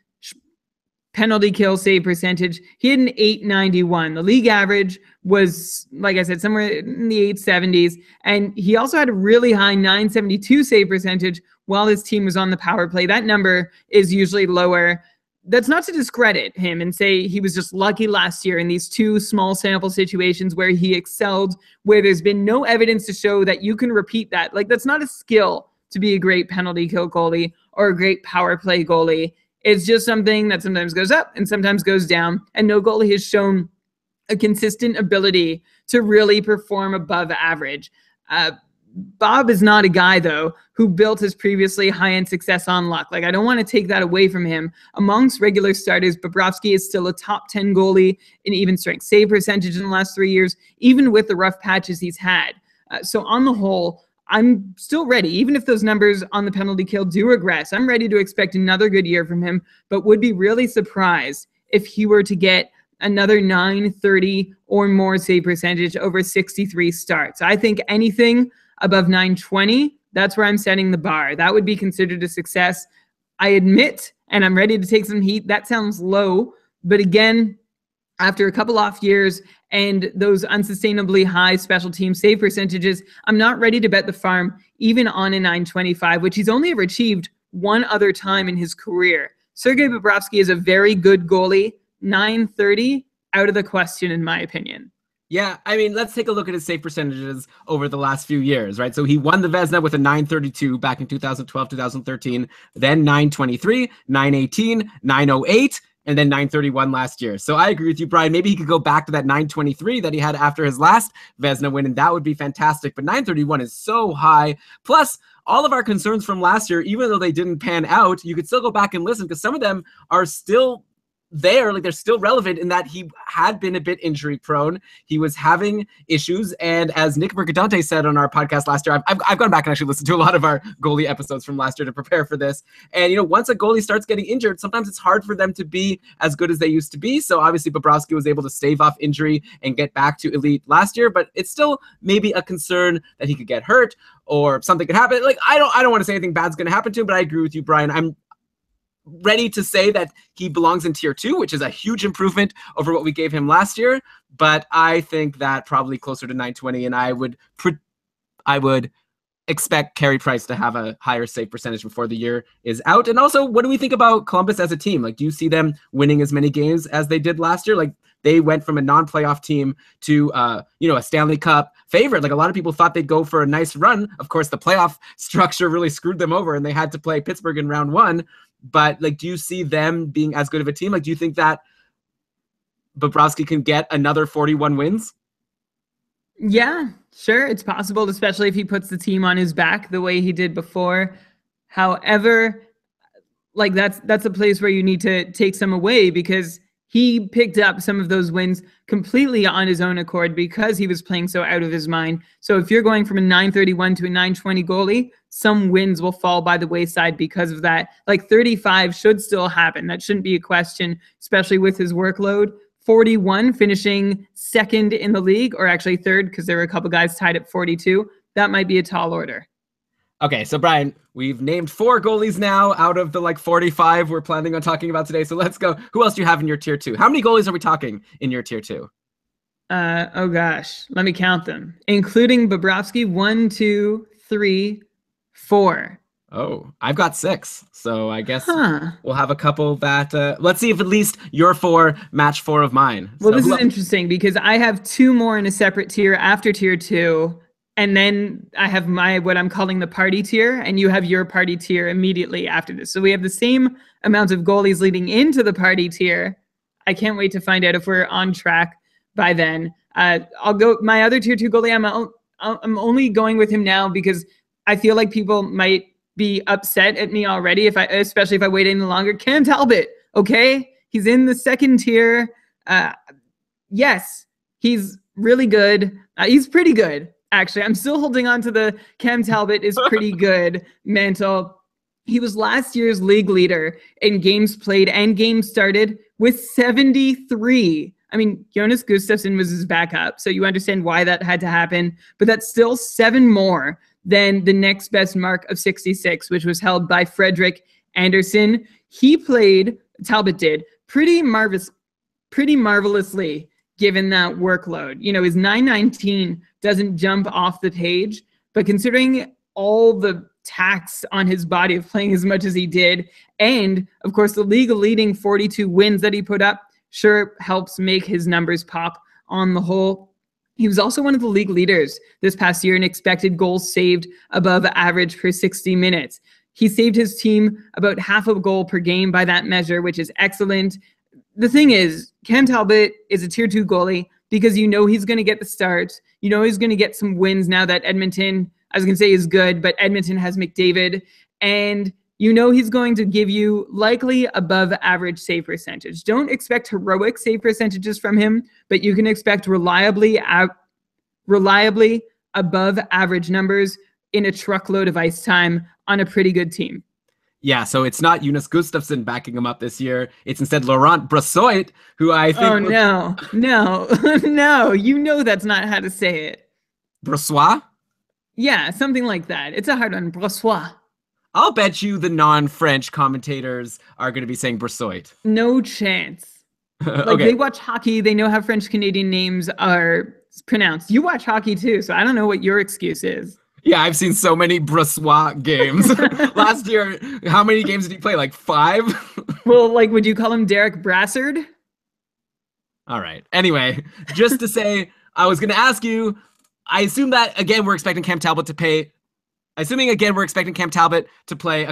penalty kill save percentage. He had an 891. The league average was, like I said, somewhere in the 870s, and he also had a really high 972 save percentage while his team was on the power play. That number is usually lower. That's not to discredit him and say he was just lucky last year in these 2 small sample situations where he excelled, where there's been no evidence to show that you can repeat that. Like, that's not a skill to be a great penalty kill goalie or a great power play goalie. It's just something that sometimes goes up and sometimes goes down. And no goalie has shown a consistent ability to really perform above average. Bob is not a guy, though, who built his previously high-end success on luck. Like, I don't want to take that away from him. Amongst regular starters, Bobrovsky is still a top 10 goalie in even strength save percentage in the last 3 years, even with the rough patches he's had. So on the whole, I'm still ready. Even if those numbers on the penalty kill do regress, I'm ready to expect another good year from him, but would be really surprised if he were to get another 930 or more save percentage over 63 starts. I think anything above 920, that's where I'm setting the bar. That would be considered a success. I admit, and I'm ready to take some heat, that sounds low. But again, after a couple off years and those unsustainably high special team save percentages, I'm not ready to bet the farm even on a 925, which he's only ever achieved one other time in his career. Sergei Bobrovsky is a very good goalie. 930, out of the question, in my opinion. Yeah, I mean, let's take a look at his save percentages over the last few years, right? So he won the Vezina with a 932 back in 2012, 2013, then 923, 918, 908, and then 931 last year. So I agree with you, Brian. Maybe he could go back to that 923 that he had after his last Vezina win, and that would be fantastic. But 931 is so high. Plus, all of our concerns from last year, even though they didn't pan out, you could still go back and listen because some of them are still there, like they're still relevant in that he had been a bit injury prone. He was having issues. And as Nick Mercadante said on our podcast last year, I've gone back and actually listened to a lot of our goalie episodes from last year to prepare for this. And, you know, once a goalie starts getting injured, sometimes it's hard for them to be as good as they used to be. So obviously Bobrovsky was able to stave off injury and get back to elite last year, but it's still maybe a concern that he could get hurt or something could happen. Like, I don't want to say anything bad's going to happen to him, but I agree with you, Brian. I'm ready to say that he belongs in tier 2, which is a huge improvement over what we gave him last year. But I think that probably closer to 920, and I would expect Carey Price to have a higher save percentage before the year is out. And also, what do we think about Columbus as a team? Like, do you see them winning as many games as they did last year? Like, they went from a non-playoff team to, a Stanley Cup favorite. Like, a lot of people thought they'd go for a nice run. Of course, the playoff structure really screwed them over, and they had to play Pittsburgh in round 1. But, like, do you see them being as good of a team? Like, do you think that Bobrovsky can get another 41 wins? Yeah, sure. It's possible, especially if he puts the team on his back the way he did before. However, like, that's a place where you need to take some away because he picked up some of those wins completely on his own accord because he was playing so out of his mind. So if you're going from a 931 to a 920 goalie, some wins will fall by the wayside because of that. Like 35 should still happen. That shouldn't be a question, especially with his workload. 41 finishing second in the league, or actually third because there were a couple guys tied at 42. That might be a tall order. Okay, so Brian, we've named 4 goalies now out of the like 45 we're planning on talking about today. So let's go. Who else do you have in your tier 2? How many goalies are we talking in your tier 2? Oh gosh, let me count them, including Bobrovsky. 1, 2, 3, 4. Oh, I've got 6. So I guess Huh. we'll have a couple that, let's see if at least your 4 match 4 of mine. Well, So this is interesting because I have 2 more in a separate tier after tier 2. And then I have what I'm calling the party tier, and you have your party tier immediately after this. So we have the same amount of goalies leading into the party tier. I can't wait to find out if we're on track by then. I'll go my other tier 2 goalie. I'm only going with him now because I feel like people might be upset at me already especially if I wait any longer. Cam Talbot, okay? He's in the second tier. Yes, he's really good. He's pretty good. Actually, I'm still holding on to the Cam Talbot is pretty good mantle. He was last year's league leader in games played and games started with 73. I mean, Jonas Gustafsson was his backup, so you understand why that had to happen. But that's still 7 more than the next best mark of 66, which was held by Fredrik Anderson. He played, Talbot did, pretty marvelously given that workload. You know, his 919 doesn't jump off the page, but considering all the tax on his body of playing as much as he did, and of course the league leading 42 wins that he put up, sure helps make his numbers pop on the whole. He was also one of the league leaders this past year in expected goals saved above average per 60 minutes. He saved his team about half a goal per game by that measure, which is excellent. The thing is, Cam Talbot is a tier 2 goalie because you know he's going to get the start. You know he's going to get some wins now that Edmonton, I was going to say is good, but Edmonton has McDavid. And you know he's going to give you likely above average save percentage. Don't expect heroic save percentages from him, but you can expect reliably above average numbers in a truckload of ice time on a pretty good team. Yeah, so it's not Jonas Gustafsson backing him up this year. It's instead Laurent Brossoit, who I think... Oh, no. No. You know that's not how to say it. Brossoit? Yeah, something like that. It's a hard one. Brossoit. I'll bet you the non-French commentators are going to be saying Brossoit. No chance. Like, okay. They watch hockey. They know how French-Canadian names are pronounced. You watch hockey, too, so I don't know what your excuse is. Yeah, I've seen so many Brossoit games. Last year, how many games did he play? Like 5? Well, like, would you call him Derek Brassard? All right. Anyway, just to say, I was going to ask you, I assume that, again, we're expecting Cam Talbot to play a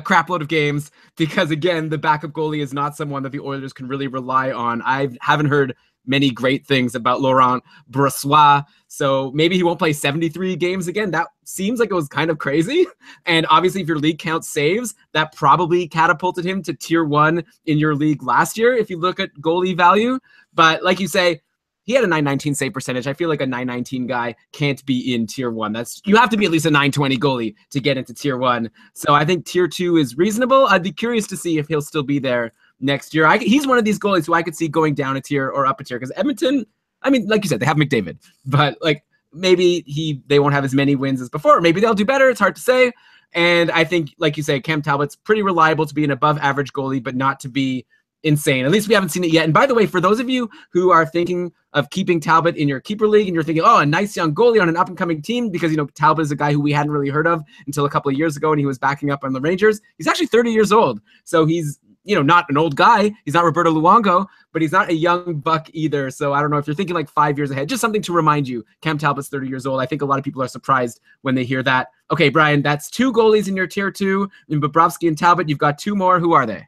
crap load of games because, again, the backup goalie is not someone that the Oilers can really rely on. I haven't heard many great things about Laurent Brossoit, so maybe he won't play 73 games again. That seems like it was kind of crazy. And obviously, if your league count saves, that probably catapulted him to tier 1 in your league last year, if you look at goalie value. But like you say, he had a 919 save percentage. I feel like a 919 guy can't be in tier 1. You have to be at least a 920 goalie to get into tier 1. So I think tier 2 is reasonable. I'd be curious to see if he'll still be there next year. He's one of these goalies who I could see going down a tier or up a tier because Edmonton, I mean, like you said, they have McDavid, but like maybe they won't have as many wins as before. Maybe they'll do better. It's hard to say. And I think, like you say, Cam Talbot's pretty reliable to be an above average goalie, but not to be insane. At least we haven't seen it yet. And by the way, for those of you who are thinking of keeping Talbot in your keeper league and you're thinking, oh, a nice young goalie on an up and coming team, because, you know, Talbot is a guy who we hadn't really heard of until a couple of years ago and he was backing up on the Rangers. He's actually 30 years old. So he's, you know, not an old guy. He's not Roberto Luongo, but he's not a young buck either. So I don't know if you're thinking like 5 years ahead, just something to remind you, Cam Talbot's 30 years old. I think a lot of people are surprised when they hear that. Okay, Brian, that's 2 goalies in your tier 2 in Bobrovsky and Talbot. You've got 2 more. Who are they?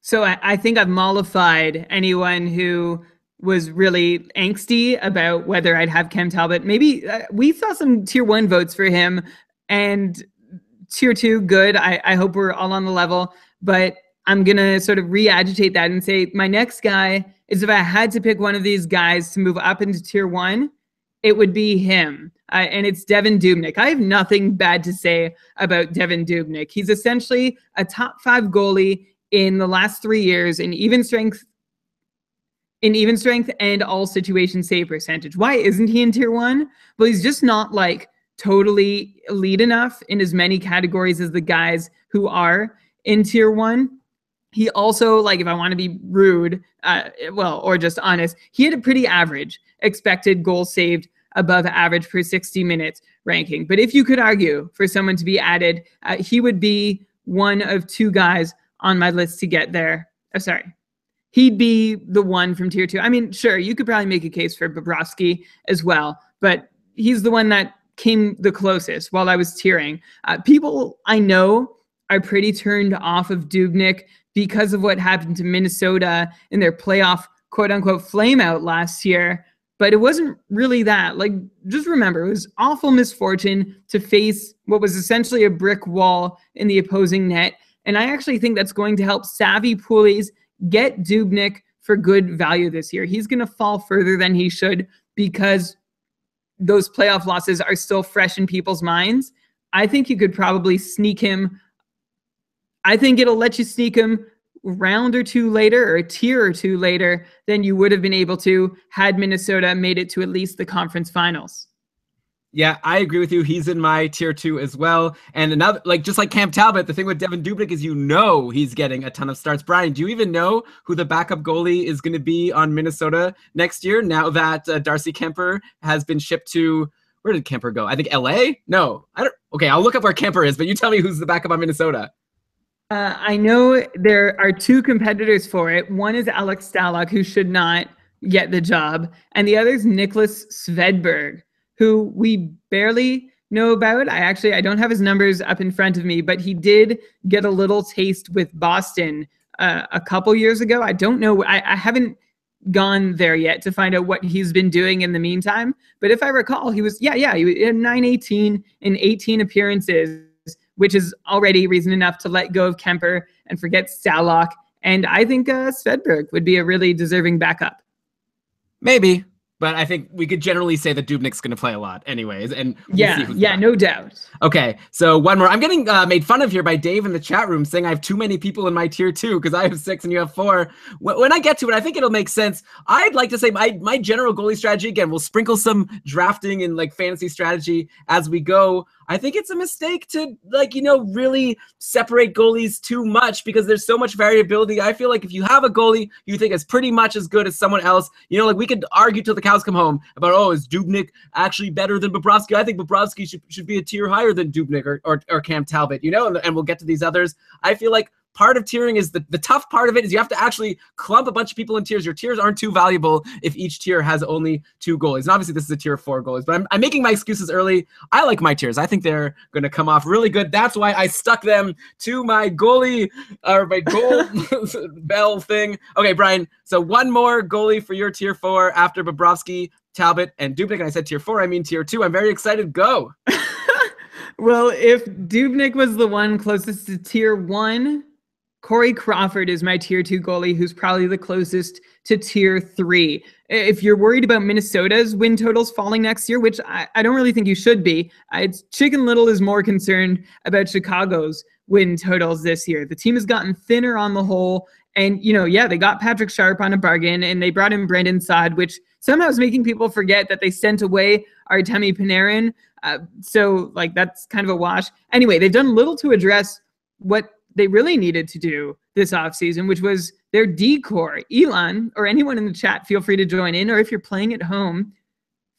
So I think I've mollified anyone who was really angsty about whether I'd have Cam Talbot. Maybe we saw some tier 1 votes for him and tier 2, good. I hope we're all on the level, but I'm going to sort of re-agitate that and say my next guy is, if I had to pick one of these guys to move up into tier 1, it would be him. And it's Devan Dubnyk. I have nothing bad to say about Devan Dubnyk. He's essentially a top 5 goalie in the last 3 years in even strength and all situation save percentage. Why isn't he in tier 1? Well, he's just not like totally elite enough in as many categories as the guys who are in tier 1. He also, like, if I want to be rude, or just honest, he had a pretty average expected goals saved above average per 60 minutes ranking. But if you could argue for someone to be added, he would be one of 2 guys on my list to get there. He'd be the one from tier 2. I mean, sure, you could probably make a case for Bobrovsky as well, but he's the one that came the closest while I was tiering. People I know are pretty turned off of Dubnyk because of what happened to Minnesota in their playoff quote-unquote flameout last year. But it wasn't really that. Like, just remember, it was awful misfortune to face what was essentially a brick wall in the opposing net. And I actually think that's going to help savvy poolies get Dubnyk for good value this year. He's going to fall further than he should because those playoff losses are still fresh in people's minds. I think you could probably sneak him. I think it'll let you sneak him a round or 2 later, or a tier or 2 later, than you would have been able to had Minnesota made it to at least the conference finals. Yeah, I agree with you. He's in my tier 2 as well. And another, like, just like Cam Talbot, the thing with Devin Dubnyk is he's getting a ton of starts. Brian, do you even know who the backup goalie is going to be on Minnesota next year now that Darcy Kemper has been shipped to, where did Kemper go? I think LA? No, I don't. Okay, I'll look up where Kemper is, but you tell me who's the backup on Minnesota. I know there are 2 competitors for it. One is Alex Stalock, who should not get the job, and the other is Nicholas Svedberg, who we barely know about. I don't have his numbers up in front of me, but he did get a little taste with Boston a couple years ago. I don't know. I haven't gone there yet to find out what he's been doing in the meantime. But if I recall, he was he was in 918 in 18 appearances, which is already reason enough to let go of Kemper and forget Stalock. And I think Svedberg would be a really deserving backup. Maybe. But I think we could generally say that Dubnyk's going to play a lot anyways. And no doubt. Okay, so one more. I'm getting made fun of here by Dave in the chat room saying I have too many people in my tier 2 because I have 6 and you have 4. When I get to it, I think it'll make sense. I'd like to say my general goalie strategy, again, we'll sprinkle some drafting and like fantasy strategy as we go. I think it's a mistake to really separate goalies too much because there's so much variability. I feel like if you have a goalie you think is pretty much as good as someone else, we could argue till the cows come home about, is Dubnyk actually better than Bobrovsky? I think Bobrovsky should be a tier higher than Dubnyk or Cam Talbot, and we'll get to these others. I feel like part of tiering is the tough part of it is you have to actually clump a bunch of people in tiers. Your tiers aren't too valuable if each tier has only 2 goalies. And obviously this is a tier 4 goalies, but I'm making my excuses early. I like my tiers. I think they're going to come off really good. That's why I stuck them to my goalie or my goal bell thing. Okay, Brian. So one more goalie for your tier 4 after Bobrovsky, Talbot, and Dubnyk. And I said tier 4, I mean tier 2. I'm very excited. Go. Well, if Dubnyk was the one closest to tier 1, Corey Crawford is my tier 2 goalie, who's probably the closest to tier 3. If you're worried about Minnesota's win totals falling next year, which I don't really think you should be, Chicken Little is more concerned about Chicago's win totals this year. The team has gotten thinner on the whole. And, they got Patrick Sharp on a bargain, and they brought in Brendan Saad, which somehow is making people forget that they sent away Artemi Panarin. So, that's kind of a wash. Anyway, they've done little to address what they really needed to do this offseason, which was their D-core. Elon, or anyone in the chat, feel free to join in, or if you're playing at home,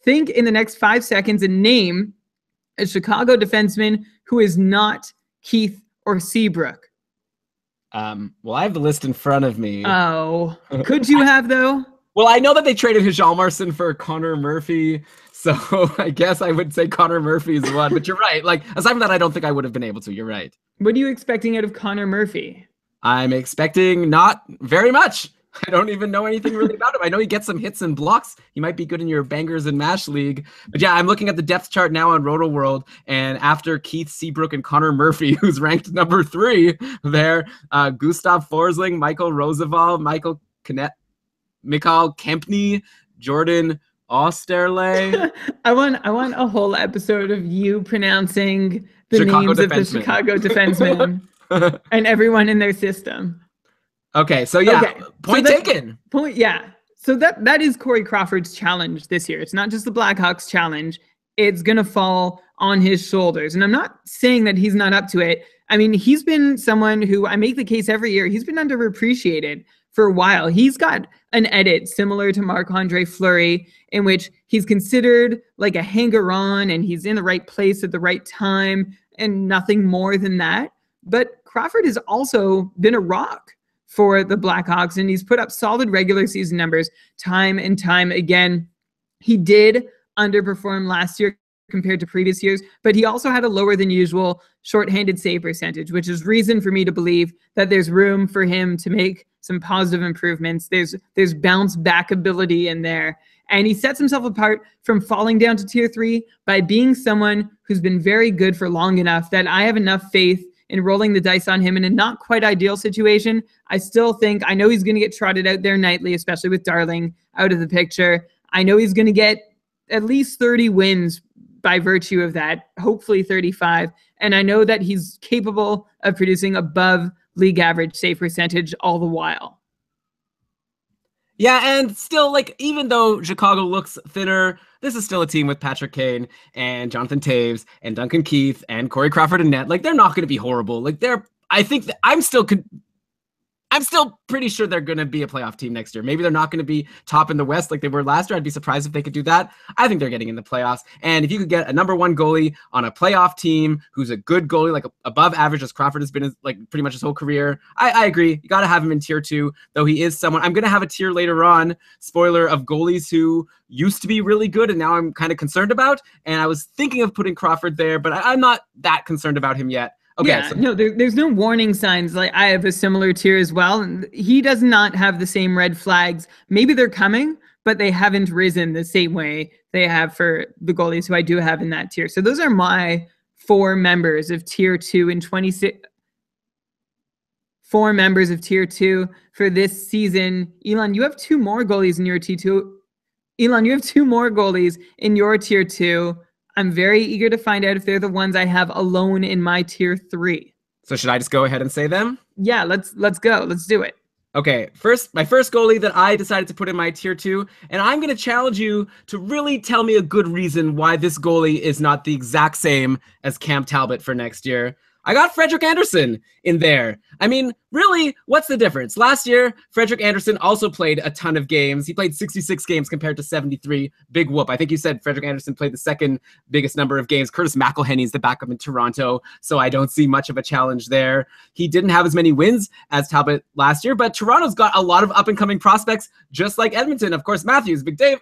think in the next 5 seconds and name a Chicago defenseman who is not Keith or Seabrook. Well, I have the list in front of me. Oh, could you have, though? Well, I know that they traded Hjalmarsson for Connor Murphy, so I guess I would say Connor Murphy is one. But you're right. Aside from that, I don't think I would have been able to. You're right. What are you expecting out of Connor Murphy? I'm expecting not very much. I don't even know anything really about him. I know he gets some hits and blocks. He might be good in your bangers and mash league. But yeah, I'm looking at the depth chart now on Roto World, and after Keith Seabrook and Connor Murphy, who's ranked number 3 there, Gustav Forsling, Michael Roosevelt, Michael Kempney, Jordan Osterley. I want a whole episode of you pronouncing the names of the Chicago defensemen and everyone in their system. Okay, so yeah, point taken. So that is Corey Crawford's challenge this year. It's not just the Blackhawks challenge. it's going to fall on his shoulders. And I'm not saying that he's not up to it. I mean, he's been someone who, I make the case every year, he's been underappreciated for a while. He's got an edit similar to Marc-Andre Fleury, in which he's considered like a hanger-on and he's in the right place at the right time and nothing more than that. But Crawford has also been a rock for the Blackhawks, and he's put up solid regular season numbers time and time again. He did underperform last year compared to previous years, but he also had a lower than usual shorthanded save percentage, which is reason for me to believe that there's room for him to make some positive improvements. There's bounce back ability in there. And he sets himself apart from falling down to tier 3 by being someone who's been very good for long enough that I have enough faith in rolling the dice on him in a not quite ideal situation. I still think, I know he's going to get trotted out there nightly, especially with Darling out of the picture. I know he's going to get at least 30 wins by virtue of that, hopefully 35. And I know that he's capable of producing above league average save percentage all the while. Yeah, and still, like, even though Chicago looks thinner, this is still a team with Patrick Kane and Jonathan Toews and Duncan Keith and Corey Crawford and net. Like, they're not going to be horrible. Like, I think that I'm still pretty sure they're going to be a playoff team next year. Maybe they're not going to be top in the West like they were last year. I'd be surprised if they could do that. I think they're getting in the playoffs. And if you could get a number 1 goalie on a playoff team who's a good goalie, like above average, as Crawford has been like pretty much his whole career, I agree. You got to have him in tier 2, though he is someone. I'm going to have a tier later on, spoiler, of goalies who used to be really good and now I'm kind of concerned about. And I was thinking of putting Crawford there, but I'm not that concerned about him yet. Okay, yeah, so no, there's no warning signs. Like, I have a similar tier as well. And he does not have the same red flags. Maybe they're coming, but they haven't risen the same way they have for the goalies who I do have in that tier. So those are my 4 members of tier 2 in 26. 4 members of tier 2 for this season. Elon, you have 2 more goalies in your tier 2. Elon, you have 2 more goalies in your tier 2. I'm very eager to find out if they're the ones I have alone in my tier 3. So should I just go ahead and say them? Yeah, let's go. Let's do it. Okay, my first goalie that I decided to put in my tier 2, and I'm going to challenge you to really tell me a good reason why this goalie is not the exact same as Cam Talbot for next year. I got Frederik Andersen in there. I mean, really, what's the difference? Last year, Frederik Andersen also played a ton of games. He played 66 games compared to 73. Big whoop. I think you said Frederik Andersen played the second biggest number of games. Curtis McElhinney's the backup in Toronto, so I don't see much of a challenge there. He didn't have as many wins as Talbot last year, but Toronto's got a lot of up-and-coming prospects, just like Edmonton. Of course, Matthews, McDavid...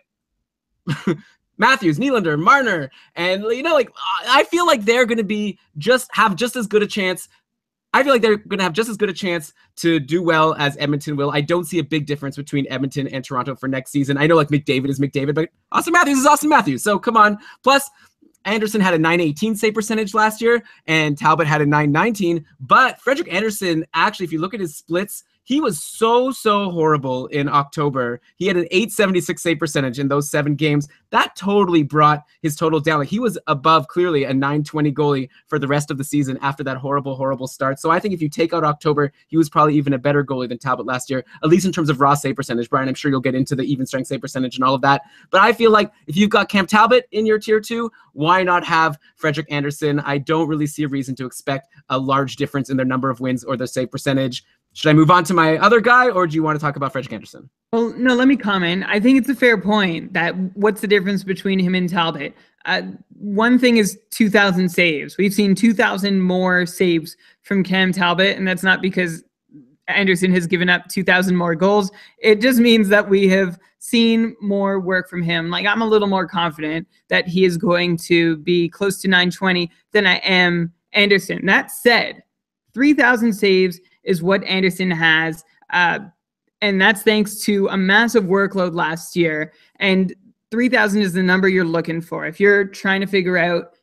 Matthews, Nylander, Marner, and like I feel like they're going to have just as good a chance. I feel like they're going to have just as good a chance to do well as Edmonton will. I don't see a big difference between Edmonton and Toronto for next season. I know like McDavid is McDavid, but Austin Matthews is Austin Matthews. So come on. Plus, Anderson had a .918 save percentage last year, and Talbot had a .919. But Frederik Andersen, actually, if you look at his splits, he was so horrible in October. He had an .876 save percentage in those 7 games. That totally brought his total down. Like, he was above clearly a .920 goalie for the rest of the season after that horrible start. So I think if you take out October, he was probably even a better goalie than Talbot last year, at least in terms of raw save percentage. Brian, I'm sure you'll get into the even strength save percentage and all of that. But I feel like if you've got Cam Talbot in your tier 2, why not have Frederik Andersen? I don't really see a reason to expect a large difference in their number of wins or their save percentage. Should I move on to my other guy, or do you want to talk about Frederik Andersen? Well, no, let me comment. I think it's a fair point that what's the difference between him and Talbot? One thing is 2,000 saves. We've seen 2,000 more saves from Cam Talbot, and that's not because Andersen has given up 2,000 more goals. It just means that we have seen more work from him. Like, I'm a little more confident that he is going to be close to 920 than I am Andersen. That said, 3,000 saves is what Andersen has, and that's thanks to a massive workload last year. And 3,000 is the number you're looking for. If you're trying to figure out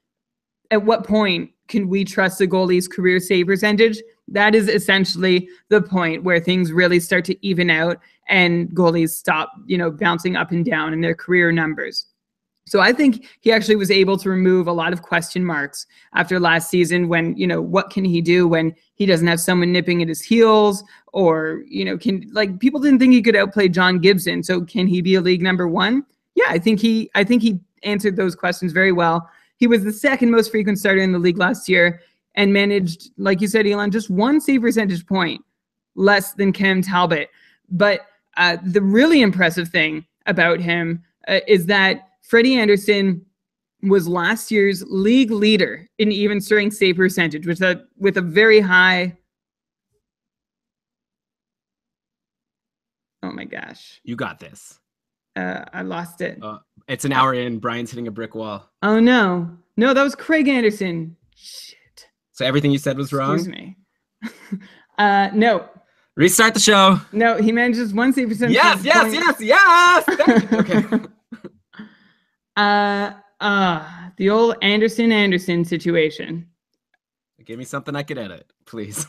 at what point can we trust a goalie's career save percentage, that is essentially the point where things really start to even out and goalies stop, bouncing up and down in their career numbers. So I think he actually was able to remove a lot of question marks after last season when, what can he do when he doesn't have someone nipping at his heels, or, people didn't think he could outplay John Gibson. So can he be a league number 1? Yeah, I think he answered those questions very well. He was the second most frequent starter in the league last year and managed, like you said, Elon, just 1 save percentage point less than Cam Talbot. But the really impressive thing about him is that Freddie Anderson was last year's league leader in even strength save percentage, with a very high. Oh my gosh! You got this. I lost it. It's an hour in. Brian's hitting a brick wall. Oh no! No, that was Craig Anderson. Shit. So everything you said was wrong? Excuse me. No. Restart the show. No, he manages 1 save percentage. Yes. Okay. The old Anderson situation. Give me something I could edit, please.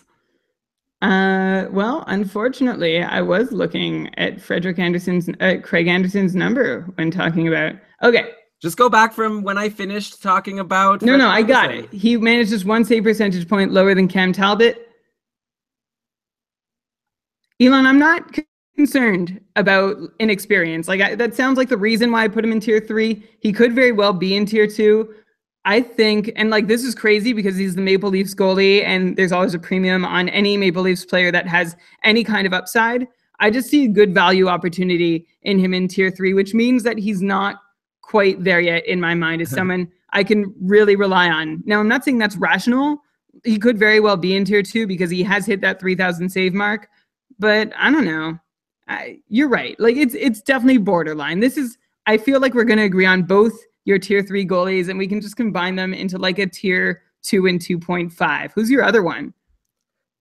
Well, unfortunately, I was looking at Craig Anderson's number when talking about. Okay. Just go back from when I finished talking about. No, I got it. He manages 1 save percentage point lower than Cam Talbot. Elon, I'm not concerned about inexperience. That sounds like the reason why I put him in tier 3. He could very well be in tier 2. I think, and this is crazy because he's the Maple Leafs goalie and there's always a premium on any Maple Leafs player that has any kind of upside. I just see a good value opportunity in him in tier 3, which means that he's not quite there yet in my mind as someone I can really rely on. Now, I'm not saying that's rational. He could very well be in tier 2 because he has hit that 3,000 save mark. But I don't know. You're right. It's definitely borderline. I feel like we're going to agree on both your tier 3 goalies, and we can just combine them into a tier 2 and 2.5. Who's your other one?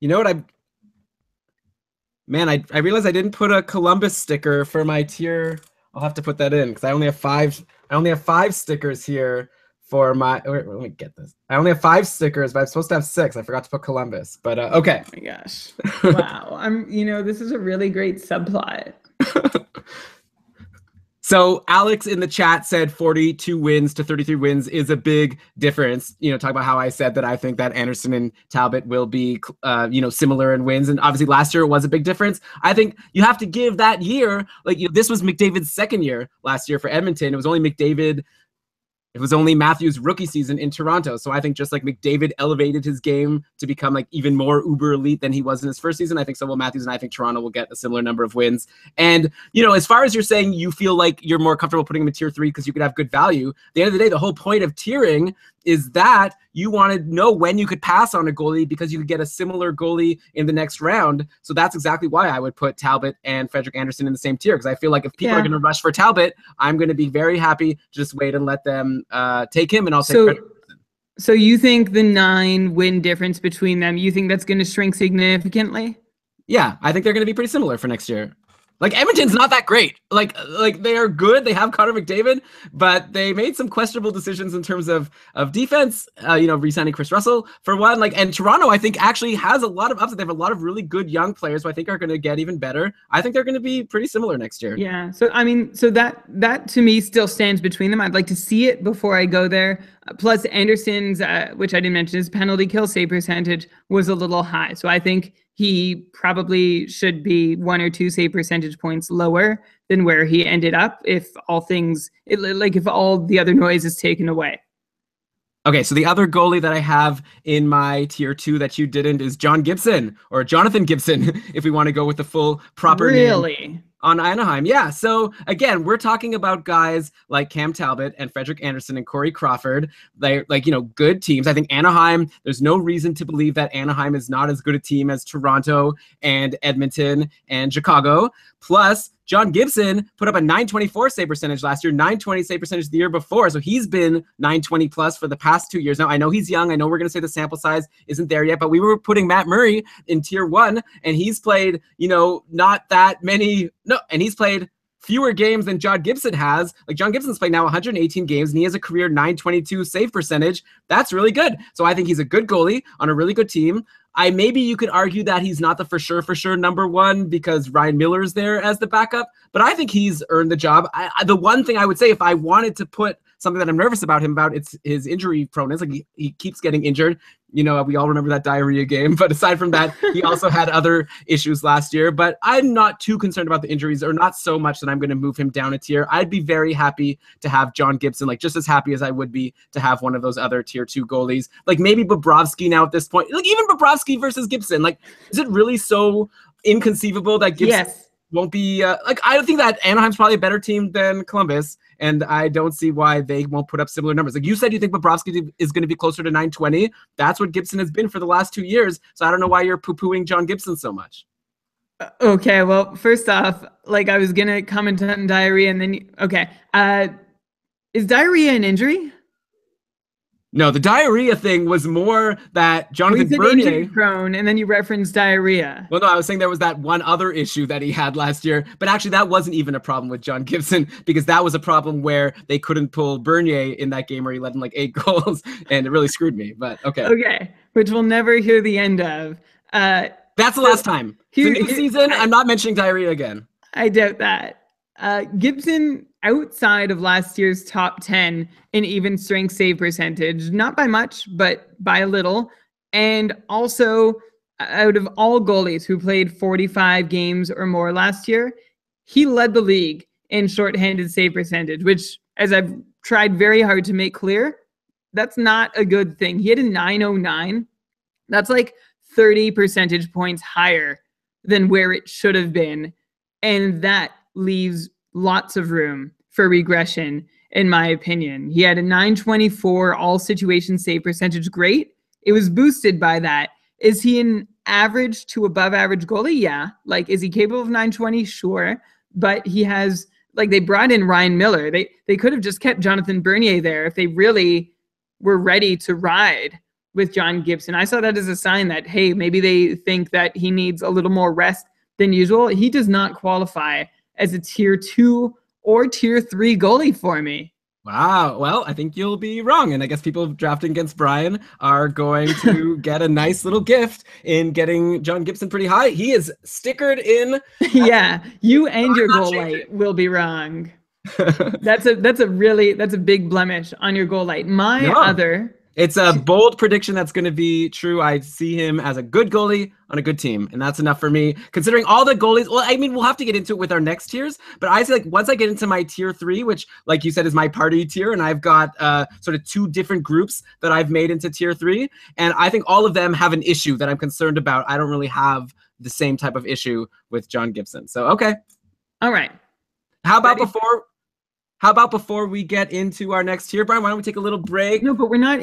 You know what? I realized I didn't put a Columbus sticker for my tier. I'll have to put that in because I only have 5. I only have 5 stickers here for my. Wait, let me get this. I only have 5 stickers, but I'm supposed to have 6. I forgot to put Columbus, but okay. Oh my gosh! Wow, this is a really great subplot. So Alex in the chat said 42 wins to 33 wins is a big difference. Talk about how I said that I think that Anderson and Talbot will be, similar in wins. And obviously last year it was a big difference. I think you have to give that year, this was McDavid's second year last year for Edmonton. It was only McDavid. It was only Matthews' rookie season in Toronto. So I think just like McDavid elevated his game to become even more uber elite than he was in his first season, I think so will Matthews, and I think Toronto will get a similar number of wins. And, as far as you're saying you feel like you're more comfortable putting him in tier 3 because you could have good value, at the end of the day, the whole point of tiering is that you want to know when you could pass on a goalie because you could get a similar goalie in the next round. So that's exactly why I would put Talbot and Frederik Andersen in the same tier, because I feel like if people are going to rush for Talbot, I'm going to be very happy to just wait and let them take him, and I'll take Frederik Andersen. So you think the 9 win difference between them, you think that's going to shrink significantly? Yeah, I think they're going to be pretty similar for next year. Edmonton's not that great. They are good. They have Connor McDavid, but they made some questionable decisions in terms of defense, re-signing Chris Russell for one. And Toronto, I think, actually has a lot of upside. They have a lot of really good young players who I think are going to get even better. I think they're going to be pretty similar next year. Yeah. So, that to me still stands between them. I'd like to see it before I go there. Plus Anderson's, which I didn't mention, his penalty kill save percentage was a little high. So I think he probably should be 1 or 2 save percentage points lower than where he ended up if all the other noise is taken away. Okay, so the other goalie that I have in my tier 2 that you didn't is John Gibson, or Jonathan Gibson, if we want to go with the full proper name. On Anaheim, yeah. So again, we're talking about guys like Cam Talbot and Frederik Andersen and Corey Crawford. They're good teams. I think Anaheim, there's no reason to believe that Anaheim is not as good a team as Toronto and Edmonton and Chicago. Plus, John Gibson put up a 924 save percentage last year, 920 save percentage the year before. So he's been 920 plus for the past 2 years. Now, I know he's young. I know we're going to say the sample size isn't there yet, but we were putting Matt Murray in tier 1, and he's played, not that many. No, and he's played fewer games than John Gibson has. John Gibson's played now 118 games, and he has a career 922 save percentage. That's really good. So I think he's a good goalie on a really good team. Maybe you could argue that he's not the for sure number 1 because Ryan Miller's there as the backup, but I think he's earned the job. The one thing I would say, if I wanted to put something that I'm nervous about him about. It's his injury proneness. Like he keeps getting injured. You know, we all remember that diarrhea game. But aside from that, he also had other issues last year. But I'm not too concerned about the injuries, or not so much that I'm going to move him down a tier. I'd be very happy to have John Gibson, like just as happy as I would be to have one of those other tier 2 goalies. Like maybe Bobrovsky now at this point. Like even Bobrovsky versus Gibson. Like, is it really so inconceivable that Gibson won't be like, I don't think that Anaheim's probably a better team than Columbus, and I don't see why they won't put up similar numbers. Like you said, you think Bobrovsky is going to be closer to 920. That's what Gibson has been for the last 2 years. So I don't know why you're poo-pooing John Gibson so much. Okay, well, first off, like I was going to comment on diarrhea and then, is diarrhea an injury? No, the diarrhea thing was more that Jonathan Bernier injury prone, and then you referenced diarrhea. Well, no, I was saying there was that one other issue that he had last year, but actually that wasn't even a problem with John Gibson, because that was a problem where they couldn't pull Bernier in that game where he led in like 8 goals, and it really screwed me. But okay. Okay, which we'll never hear the end of. That's the last time. The new season, I'm not mentioning diarrhea again. I doubt that. Gibson, outside of last year's top 10 in even strength save percentage, not by much, but by a little. And also, out of all goalies who played 45 games or more last year, he led the league in shorthanded save percentage, which, as I've tried very hard to make clear, that's not a good thing. He had a 909. That's like 30 percentage points higher than where it should have been. And that leaves lots of room for regression, in my opinion. He had a 924 all situation save percentage. Great. It was boosted by that. Is he an average to above average goalie? Yeah. Like, is he capable of 920? Sure. But he has, like, they brought in Ryan Miller. They could have just kept Jonathan Bernier there if they really were ready to ride with John Gibson. I saw that as a sign that, hey, maybe they think that he needs a little more rest than usual. He does not qualify as a tier 2 or tier 3 goalie for me. Wow. Well, I think you'll be wrong. And I guess people drafting against Brian are going to get a nice little gift in getting John Gibson pretty high. He is stickered in. Yeah, you and your goal light will be wrong. That's a big blemish on your goal light. It's a bold prediction that's going to be true. I see him as a good goalie on a good team, and that's enough for me. Considering all the goalies, well, I mean, we'll have to get into it with our next tiers, but I feel like once I get into my tier 3, which, like you said, is my party tier, and I've got sort of 2 different groups that I've made into tier 3, and I think all of them have an issue that I'm concerned about. I don't really have the same type of issue with John Gibson. So, okay. All right. How about before we get into our next tier, Brian, why don't we take a little break? No, but we're not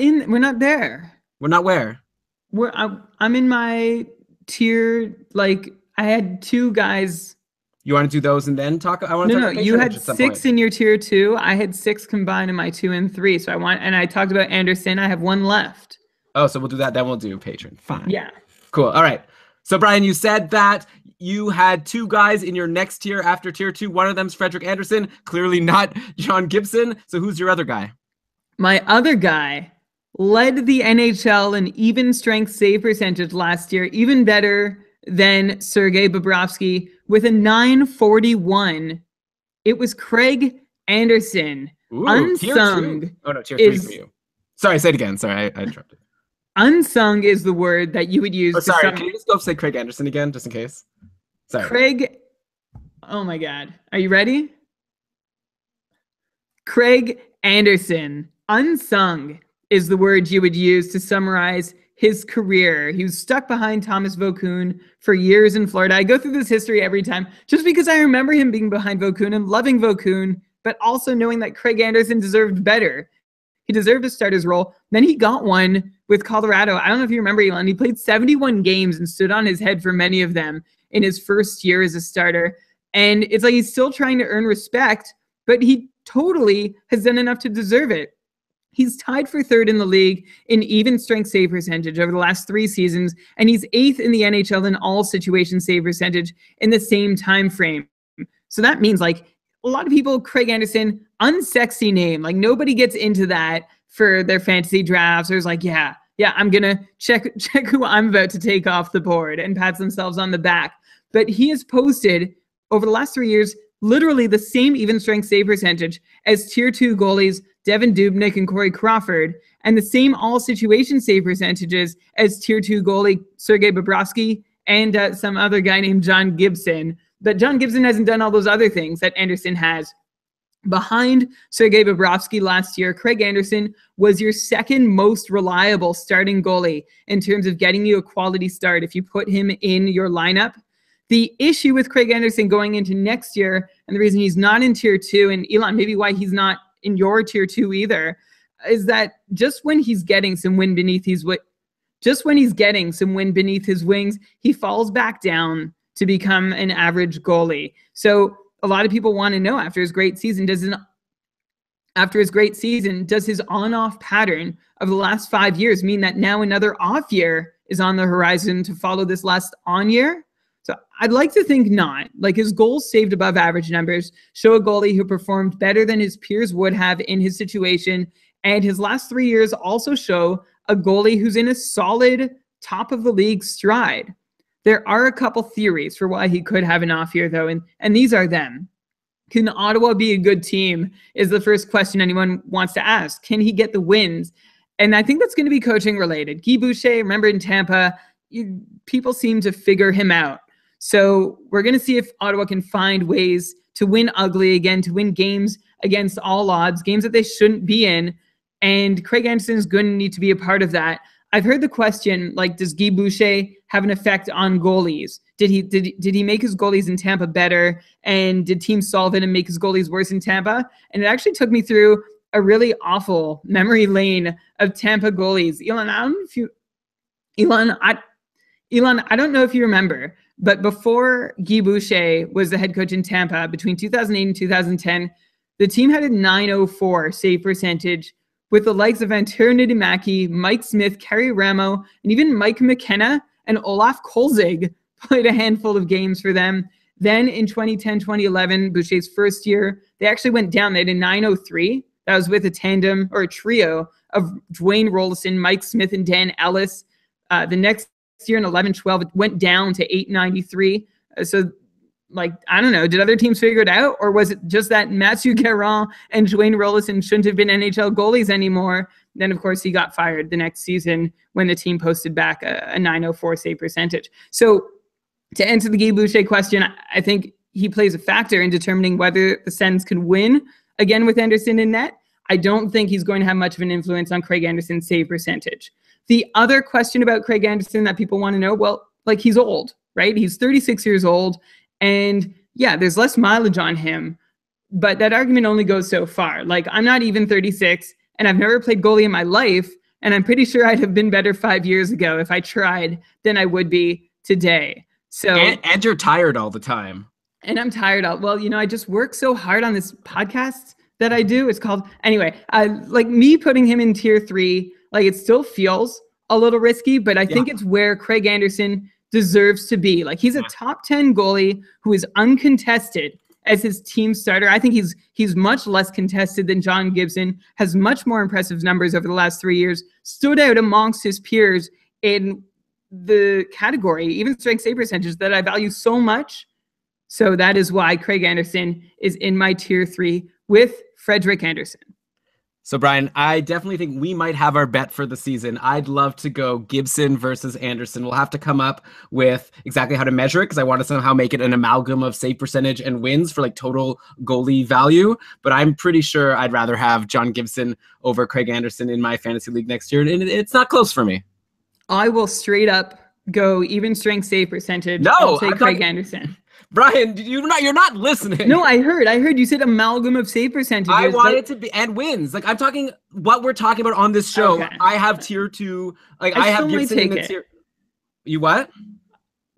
there. We're not where? I'm in my tier, like, I had 2 guys. You want to do those and then talk? I want to talk about you had 6 in your tier 2. I had 6 combined in my 2 and 3. So I talked about Anderson. I have 1 left. Oh, so we'll do that. Then we'll do Patron. Fine. Yeah. Cool. All right. So, Brian, you said that you had 2 guys in your next tier after tier 2. One of them's Frederik Andersen, clearly not John Gibson. So who's your other guy? My other guy led the NHL in even strength save percentage last year, even better than Sergei Bobrovsky with a 941. It was Craig Anderson. Ooh, unsung. Tier 2. Oh, no, tier 3 for you. Sorry, say it again. Sorry, I interrupted. Unsung is the word that you would use. Can you just go say Craig Anderson again, just in case? Sorry. Craig. Oh my God. Are you ready? Craig Anderson. Unsung is the word you would use to summarize his career. He was stuck behind Thomas Vokoun for years in Florida. I go through this history every time just because I remember him being behind Vokoun and loving Vokoun, but also knowing that Craig Anderson deserved better. He deserved a starter's role. Then he got one with Colorado. I don't know if you remember, Elon. He played 71 games and stood on his head for many of them in his first year as a starter. And it's like he's still trying to earn respect, but he totally has done enough to deserve it. He's tied for 3rd in the league in even strength save percentage over the last 3 seasons, and he's 8th in the NHL in all situation save percentage in the same time frame. So that means, like, a lot of people, Craig Anderson, unsexy name. Like, nobody gets into that for their fantasy drafts. There's like, yeah, I'm going to check who I'm about to take off the board and pats themselves on the back. But he has posted over the last 3 years literally the same even strength save percentage as tier 2 goalies Devin Dubnyk and Corey Crawford, and the same all-situation save percentages as Tier 2 goalie Sergei Bobrovsky and some other guy named John Gibson. But John Gibson hasn't done all those other things that Anderson has. Behind Sergei Bobrovsky last year, Craig Anderson was your second most reliable starting goalie in terms of getting you a quality start if you put him in your lineup. The issue with Craig Anderson going into next year, and the reason he's not in Tier 2, and Elon, maybe why he's not in your Tier 2 either, is that just when he's getting some wind beneath his wings, he falls back down to become an average goalie. So a lot of people want to know after his great season, does his on-off pattern of the last 5 years mean that now another off year is on the horizon to follow this last on year? So I'd like to think not. Like, his goals saved above average numbers show a goalie who performed better than his peers would have in his situation. And his last 3 years also show a goalie who's in a solid top of the league stride. There are a couple theories for why he could have an off year, though, and these are them. Can Ottawa be a good team is the first question anyone wants to ask. Can he get the wins? And I think that's going to be coaching related. Guy Boucher, remember in Tampa, people seem to figure him out. So we're going to see if Ottawa can find ways to win ugly again, to win games against all odds, games that they shouldn't be in. And Craig Anderson is going to need to be a part of that. I've heard the question, like, does Guy Boucher have an effect on goalies? Did he make his goalies in Tampa better? And did teams solve it and make his goalies worse in Tampa? And it actually took me through a really awful memory lane of Tampa goalies. Elon, I don't know if you remember, but before Guy Boucher was the head coach in Tampa, between 2008 and 2010, the team had a .904 save percentage with the likes of Antteri Niittymaki, Mike Smith, Kerry Ramo, and even Mike McKenna and Olaf Kolzig played a handful of games for them. Then in 2010-2011, Boucher's first year, they actually went down. They had a .903. That was with a tandem or a trio of Dwayne Rolison, Mike Smith, and Dan Ellis. The next year in 11-12, it went down to .893. So, like, I don't know, did other teams figure it out? Or was it just that Mathieu Guérin and Dwayne Rolison shouldn't have been NHL goalies anymore? Then, of course, he got fired the next season when the team posted back a .904 save percentage. So to answer the Guy Boucher question, I think he plays a factor in determining whether the Sens can win again with Anderson in net. I don't think he's going to have much of an influence on Craig Anderson's save percentage. The other question about Craig Anderson that people want to know, well, like, he's old, right? He's 36 years old. And yeah, there's less mileage on him, but that argument only goes so far. Like, I'm not even 36 and I've never played goalie in my life. And I'm pretty sure I'd have been better 5 years ago if I tried than I would be today. So, and you're tired all the time. And I'm tired. Well, I just work so hard on this podcast that I do. It's called, anyway, like, me putting him in Tier 3, like, it still feels a little risky, but I think it's where Craig Anderson deserves to be. Like, he's a top 10 goalie who is uncontested as his team starter. I think he's much less contested than John Gibson, has much more impressive numbers over the last 3 years, stood out amongst his peers in the category, even strength save percentages, that I value so much. So that is why Craig Anderson is in my Tier 3 with Frederik Andersen. So, Brian, I definitely think we might have our bet for the season. I'd love to go Gibson versus Anderson. We'll have to come up with exactly how to measure it, because I want to somehow make it an amalgam of save percentage and wins for, like, total goalie value. But I'm pretty sure I'd rather have John Gibson over Craig Anderson in my fantasy league next year. And it's not close for me. I will straight up go even strength save percentage. No, I'll take Craig Anderson. Brian, you're not listening. No, I heard you said amalgam of save percentages. I want it to be and wins. Like, I'm talking what we're talking about on this show. Okay. I have Tier 2. Like, I have Gibson in the tier. You what?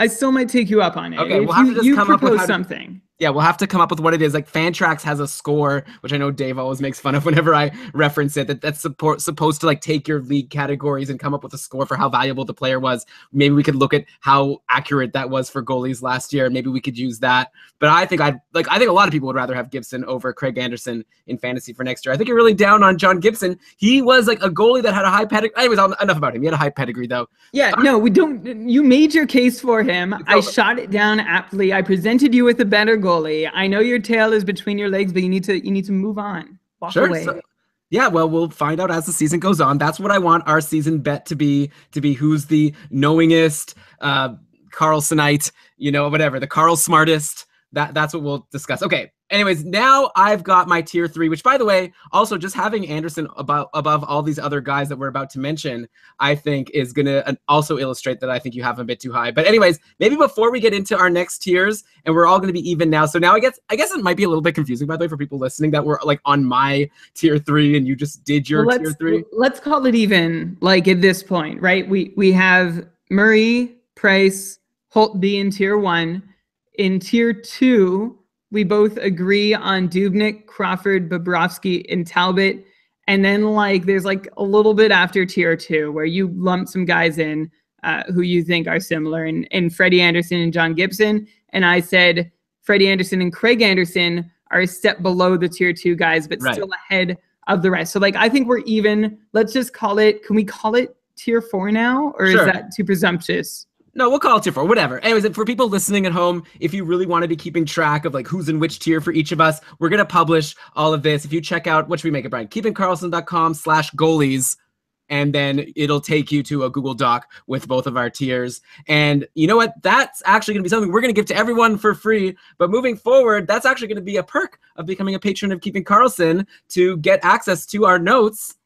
I still might take you up on it. Okay, we'll have to just come up with something. Yeah, we'll have to come up with what it is. Like, Fantrax has a score, which I know Dave always makes fun of whenever I reference it, that's supposed to, like, take your league categories and come up with a score for how valuable the player was. Maybe we could look at how accurate that was for goalies last year. Maybe we could use that. But I think I think a lot of people would rather have Gibson over Craig Anderson in fantasy for next year. I think you're really down on John Gibson. He was, like, a goalie that had a high pedigree. Anyways, enough about him. He had a high pedigree, though. Yeah, no, we don't. You made your case for him. I shot it down aptly. I presented you with a better goalie. I know your tail is between your legs, but you need to move on. Walk away. Yeah, well, we'll find out as the season goes on. That's what I want our season bet to be who's the knowingest, Karlssonite, whatever, the Karl smartest. That's what we'll discuss. Okay. Anyways, now I've got my tier 3, which, by the way, also just having Anderson above all these other guys that we're about to mention, I think is going to also illustrate that I think you have a bit too high. But anyways, maybe before we get into our next tiers, and we're all going to be even now. So now I guess it might be a little bit confusing, by the way, for people listening that we're like on my tier 3 and you just did your tier 3. Let's call it even, like at this point, right? We have Murray, Price, Holtby in tier 1. In tier 2, we both agree on Dubnyk, Crawford, Bobrovsky, and Talbot. And then there's a little bit after tier 2 where you lump some guys in who you think are similar, and Freddie Anderson and John Gibson. And I said Freddie Anderson and Craig Anderson are a step below the tier 2 guys, but still ahead of the rest. So I think we're even. Let's just call it. Can we call it tier 4 now, or is that too presumptuous? No, we'll call it tier 4, whatever. Anyways, for people listening at home, if you really want to be keeping track of who's in which tier for each of us, we're going to publish all of this. If you check out, what should we make it, Brian? keepingkarlsson.com/goalies, and then it'll take you to a Google Doc with both of our tiers. And you know what? That's actually going to be something we're going to give to everyone for free. But moving forward, that's actually going to be a perk of becoming a patron of Keeping Karlsson, to get access to our notes.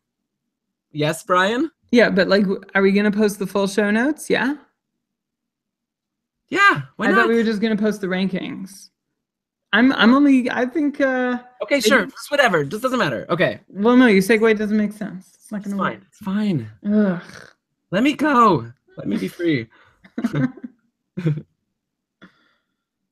Yes, Brian? Yeah, but are we going to post the full show notes? Yeah? Yeah, why not? I thought we were just gonna post the rankings. I think. Okay, sure, just whatever. Just doesn't matter. Okay. Well, no, your segue doesn't make sense. It's not gonna work. It's fine. Ugh. Let me go. Let me be free.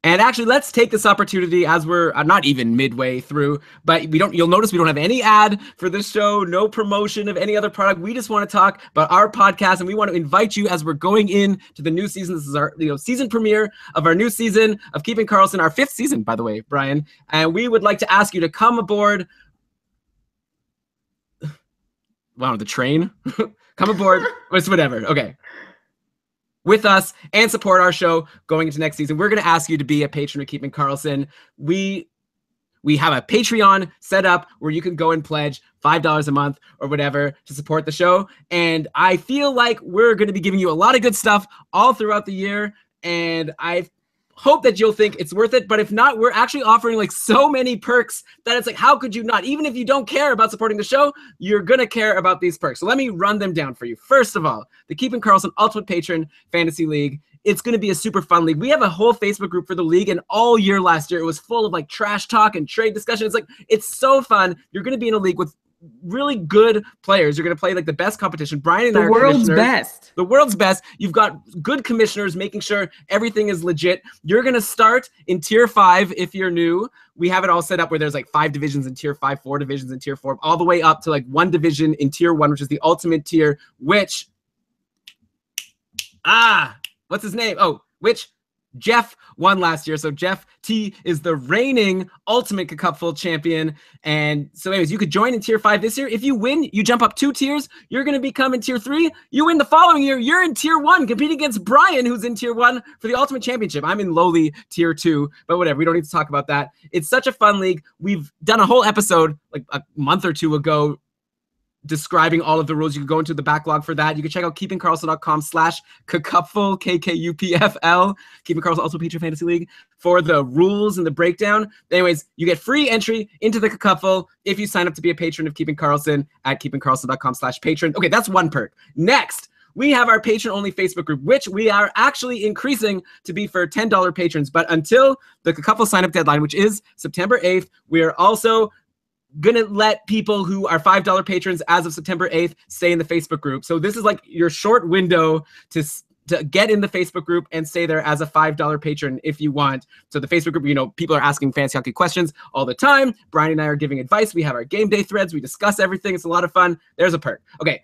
And actually, let's take this opportunity as we're not even midway through, but you'll notice we don't have any ad for this show, no promotion of any other product. We just want to talk about our podcast, and we want to invite you as we're going into the new season. This is our season premiere of our new season of Keeping Karlsson, our 5th season, by the way, Brian. And we would like to ask you to come aboard. Wow, the train? Come aboard. It's whatever. Okay. With us and support our show going into next season. We're going to ask you to be a patron of Keeping Karlsson. We have a Patreon set up where you can go and pledge $5 a month or whatever to support the show. And I feel like we're going to be giving you a lot of good stuff all throughout the year. And I hope that you'll think it's worth it. But if not, we're actually offering so many perks that it's how could you not? Even if you don't care about supporting the show, you're going to care about these perks. So let me run them down for you. First of all, the Keeping Karlsson Ultimate Patron Fantasy League. It's going to be a super fun league. We have a whole Facebook group for the league, and all year last year, it was full of trash talk and trade discussion. It's so fun. You're going to be in a league with really good players. You're going to play the best competition. Brian and I are commissioners. The world's best. You've got good commissioners making sure everything is legit. You're going to start in tier 5 if you're new. We have it all set up where there's 5 divisions in tier 5, 4 divisions in tier 4, all the way up to 1 division in tier 1, which is the ultimate tier, which what's his name? Which Jeff won last year. So Jeff T is the reigning Ultimate Cupful champion. And so anyways, you could join in tier 5 this year. If you win, you jump up 2 tiers. You're going to become in tier 3. You win the following year, you're in tier 1, competing against Brian, who's in tier 1 for the Ultimate Championship. I'm in lowly tier 2, but whatever. We don't need to talk about that. It's such a fun league. We've done a whole episode a month or 2 ago describing all of the rules. You can go into the backlog for that. You can check out keepingkarlsson.com/Cupful, KKUPFL, Keeping Karlsson also Patron Fantasy League, for the rules and the breakdown. Anyways, you get free entry into the Cupful if you sign up to be a patron of Keeping Karlsson at keepingkarlsson.com/patron. Okay, that's one perk. Next, we have our patron-only Facebook group, which we are actually increasing to be for $10 patrons. But until the Cupful sign-up deadline, which is September 8th, we are also gonna let people who are $5 patrons as of September 8th stay in the Facebook group. So this is your short window to get in the Facebook group and stay there as a $5 patron if you want. So the Facebook group, people are asking fancy hockey questions all the time. Brian and I are giving advice. We have our game day threads. We discuss everything. It's a lot of fun. There's a perk. Okay.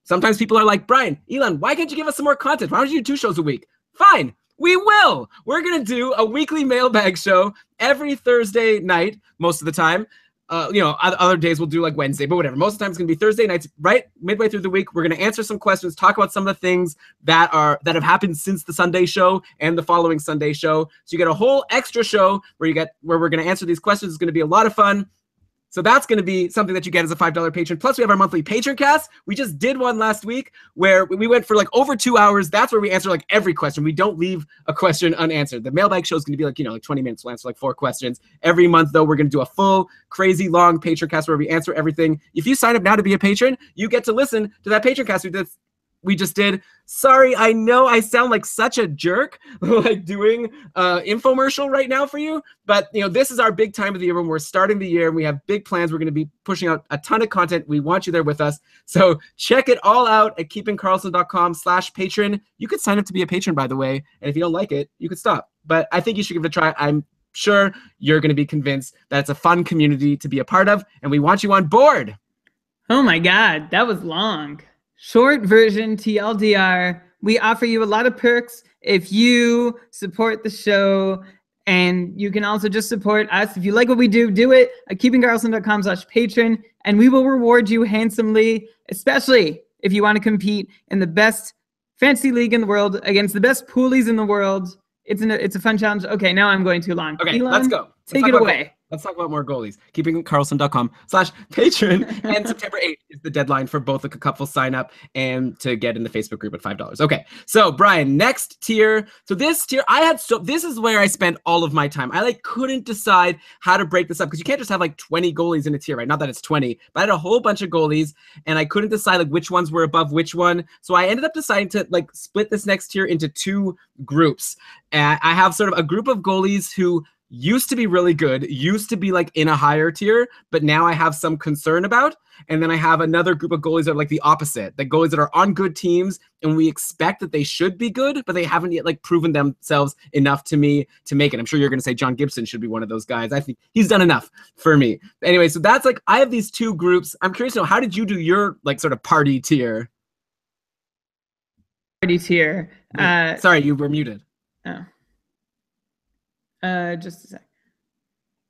Sometimes people are like, Brian, Elon, why can't you give us some more content? Why don't you do 2 shows a week? Fine. We will. We're going to do a weekly mailbag show every Thursday night most of the time. Other days we'll do Wednesday, but whatever. Most of the time it's going to be Thursday nights, right midway through the week. We're going to answer some questions, talk about some of the things that have happened since the Sunday show and the following Sunday show. So you get a whole extra show where we're going to answer these questions. It's going to be a lot of fun. So that's going to be something that you get as a $5 patron. Plus, we have our monthly patron cast. We just did one last week where we went for like over 2 hours. That's where we answer like every question. We don't leave a question unanswered. The mailbag show is going to be like, like 20 minutes. We'll answer like 4 questions. Every month, though, we're going to do a full, crazy long patron cast where we answer everything. If you sign up now to be a patron, you get to listen to that patron cast we just did. Sorry, I know I sound like such a jerk, like doing infomercial right now for you, but this is our big time of the year when we're starting the year and we have big plans. We're going to be pushing out a ton of content. We want you there with us. So check it all out at keepingkarlsson.com/patron. You could sign up to be a patron, by the way, and if you don't like it, you could stop. But I think you should give it a try. I'm sure you're going to be convinced that it's a fun community to be a part of, and we want you on board. Oh my God, that was long. Short version, TLDR, we offer you a lot of perks if you support the show, and you can also just support us. If you like what we do, do it at keepingkarlsson.com/patron, and we will reward you handsomely, especially if you want to compete in the best fantasy league in the world against the best poolies in the world. It's a fun challenge. Okay, now I'm going too long. Okay, Elon, let's go. Take it away. Let's talk about more goalies. keepingkarlsson.com/patron. And September 8th is the deadline for both the Cupful sign up and to get in the Facebook group at $5. Okay, so Brian, next tier. So this tier, this is where I spent all of my time. I couldn't decide how to break this up because you can't just have 20 goalies in a tier, right? Not that it's 20, but I had a whole bunch of goalies and I couldn't decide which ones were above which one. So I ended up deciding to split this next tier into 2 groups. And I have sort of a group of goalies who used to be really good, used to be in a higher tier, but now I have some concern about. And then I have another group of goalies that are the opposite, the goalies that are on good teams and we expect that they should be good, but they haven't yet proven themselves enough to me to make it. I'm sure you're going to say John Gibson should be one of those guys. I think he's done enough for me. Anyway, so that's I have these 2 groups. I'm curious to know, how did you do your sort of party tier? Party tier. Sorry, you were muted. Oh. Just a sec.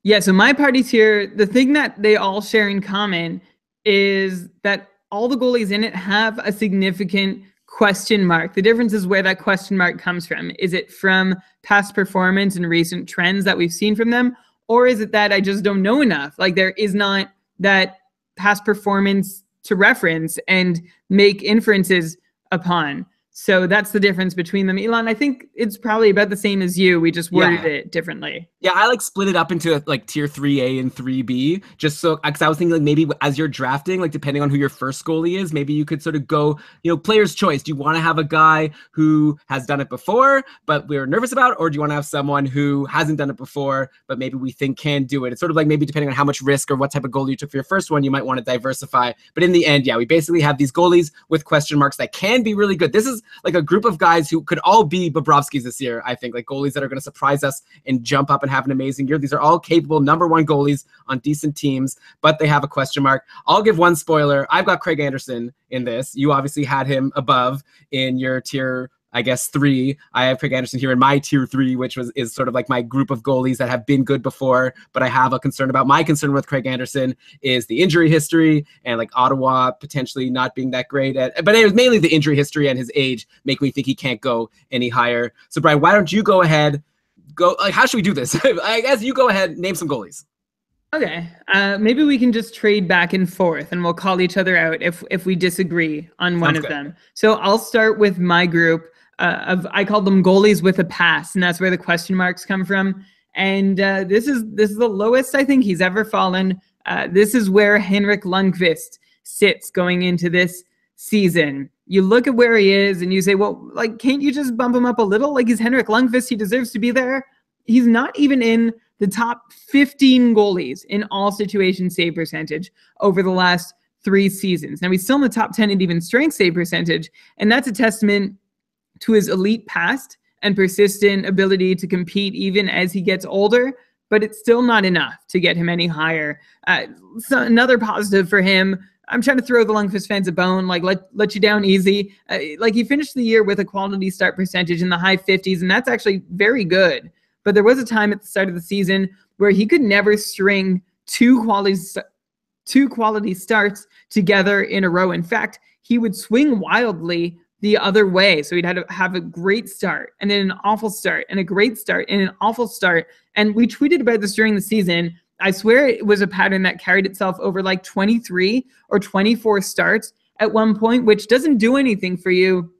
Yeah, so my party tier, the thing that they all share in common is that all the goalies in it have a significant question mark. The difference is where that question mark comes from. Is it from past performance and recent trends that we've seen from them? Or is it that I just don't know enough? There is not that past performance to reference and make inferences upon. So that's the difference between them. Elon, I think it's probably about the same as you. We just worded it differently. Yeah, I split it up into tier 3A and 3B, just so, because I was thinking maybe as you're drafting, depending on who your first goalie is, maybe you could sort of go, player's choice. Do you want to have a guy who has done it before, but we're nervous about, or do you want to have someone who hasn't done it before, but maybe we think can do it? It's sort of maybe depending on how much risk or what type of goalie you took for your first one, you might want to diversify. But in the end, yeah, we basically have these goalies with question marks that can be really good. This is a group of guys who could all be Bobrovskis this year, I think, goalies that are going to surprise us and jump up and have an amazing year. These are all capable #1 goalies on decent teams, but they have a question mark. I'll give one spoiler. I've got Craig Anderson in this. You obviously had him above in your tier, I guess, 3. I have Craig Anderson here in my tier 3, which is sort of my group of goalies that have been good before, but I have a concern about. My concern with Craig Anderson is the injury history and Ottawa potentially not being that great but it was mainly the injury history and his age make me think he can't go any higher. So Brian, why don't you go ahead, how should we do this? I guess you go ahead, name some goalies. Okay, maybe we can just trade back and forth and we'll call each other out if we disagree on one of them. So I'll start with my group. I call them goalies with a pass, and that's where the question marks come from. And this is the lowest I think he's ever fallen. This is where Henrik Lundqvist sits going into this season. You look at where he is and you say, well, can't you just bump him up a little? He's Henrik Lundqvist. He deserves to be there. He's not even in the top 15 goalies in all situation save percentage over the last 3 seasons. Now, he's still in the top 10 in even strength save percentage, and that's a testament to his elite past and persistent ability to compete even as he gets older, but it's still not enough to get him any higher. So another positive for him, I'm trying to throw the Lundqvist fans a bone, let you down easy. He finished the year with a quality start percentage in the high 50s, and that's actually very good. But there was a time at the start of the season where he could never string 2 quality starts together in a row. In fact, he would swing wildly the other way. So he'd had to have a great start and then an awful start and a great start and an awful start. And we tweeted about this during the season. I swear it was a pattern that carried itself over like 23 or 24 starts at one point, which doesn't do anything for you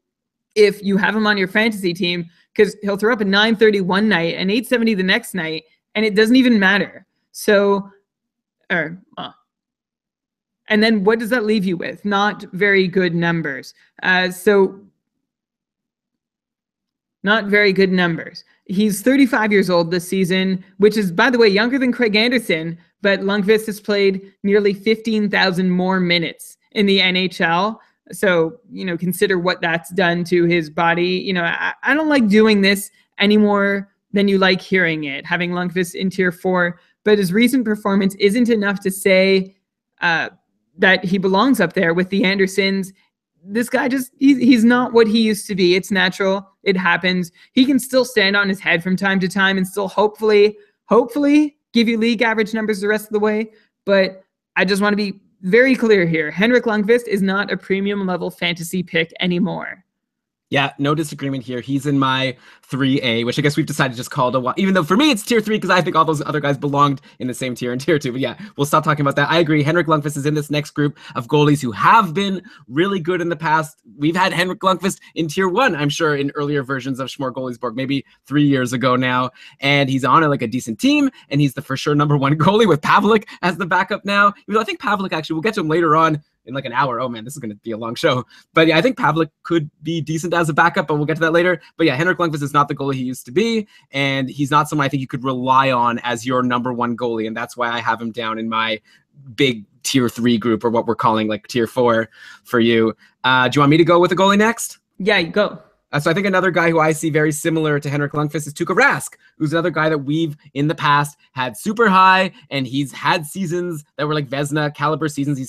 if you have him on your fantasy team, because he'll throw up a 930 one night and 870 the next night, and it doesn't even matter. So, and then what does that leave you with? Not very good numbers. Not very good numbers. He's 35 years old this season, which is, by the way, younger than Craig Anderson, but Lundqvist has played nearly 15,000 more minutes in the NHL. So, consider what that's done to his body. I don't like doing this any more than you like hearing it, having Lundqvist in tier 4, but his recent performance isn't enough to say that he belongs up there with the Andersons. This guy he's not what he used to be. It's natural. It happens. He can still stand on his head from time to time and still hopefully give you league average numbers the rest of the way. But I just want to be very clear here. Henrik Lundqvist is not a premium level fantasy pick anymore. Yeah, no disagreement here. He's in my 3A, which I guess we've decided to just call it a while. Even though for me it's tier 3 because I think all those other guys belonged in the same tier in tier 2. But yeah, we'll stop talking about that. I agree. Henrik Lundqvist is in this next group of goalies who have been really good in the past. We've had Henrik Lundqvist in tier 1, I'm sure, in earlier versions of Smörgoåliesbord, maybe 3 years ago now. And he's on a decent team, and he's the for sure number 1 goalie with Pavelec as the backup now. Even though I think Pavelec, actually, we'll get to him later on in like an hour. Oh man, this is going to be a long show. But yeah, I think Pavelec could be decent as a backup, but we'll get to that later. But yeah, Henrik Lundqvist is not the goalie he used to be, and he's not someone I think you could rely on as your number 1 goalie, and that's why I have him down in my big tier 3 group, or what we're calling like tier 4 for you. Do you want me to go with the goalie next? Yeah, you go. So I think another guy who I see very similar to Henrik Lundqvist is Tuukka Rask, who's another guy that we've in the past had super high, and he's had seasons that were like Vezina caliber seasons. He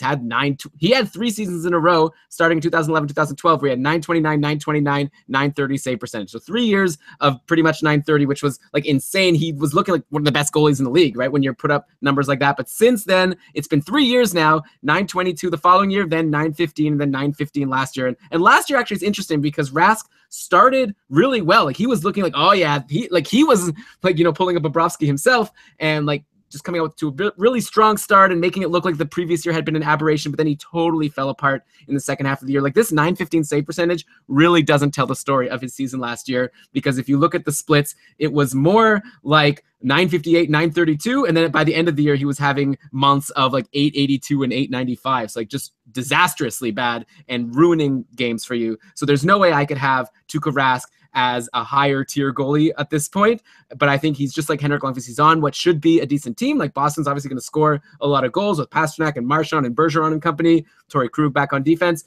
had 3 seasons in a row starting in 2011, 2012, where he had 929, 929, 930 save percentage. So 3 years of pretty much 930, which was like insane. He was looking like one of the best goalies in the league, right? When you put up numbers like that. But since then, it's been 3 years now, 922 the following year, then 915, and then 915 last year. And last year actually is interesting because Rask started really well. Like he was looking like, oh yeah, he was like, pulling up Bobrovsky himself, and like just coming out to a really strong start and making it look like the previous year had been an aberration, but then he totally fell apart in the second half of the year. Like this 915 save percentage really doesn't tell the story of his season last year, because if you look at the splits, it was more like 958, 932, and then by the end of the year, he was having months of like 882 and 895. So like just disastrously bad and ruining games for you. So there's no way I could have Tuukka Rask as a higher tier goalie at this point. But I think he's just like Henrik Lundqvist. He's on what should be a decent team. Like Boston's obviously going to score a lot of goals with Pastrnak and Marchand and Bergeron and company, Torrey Krug back on defense.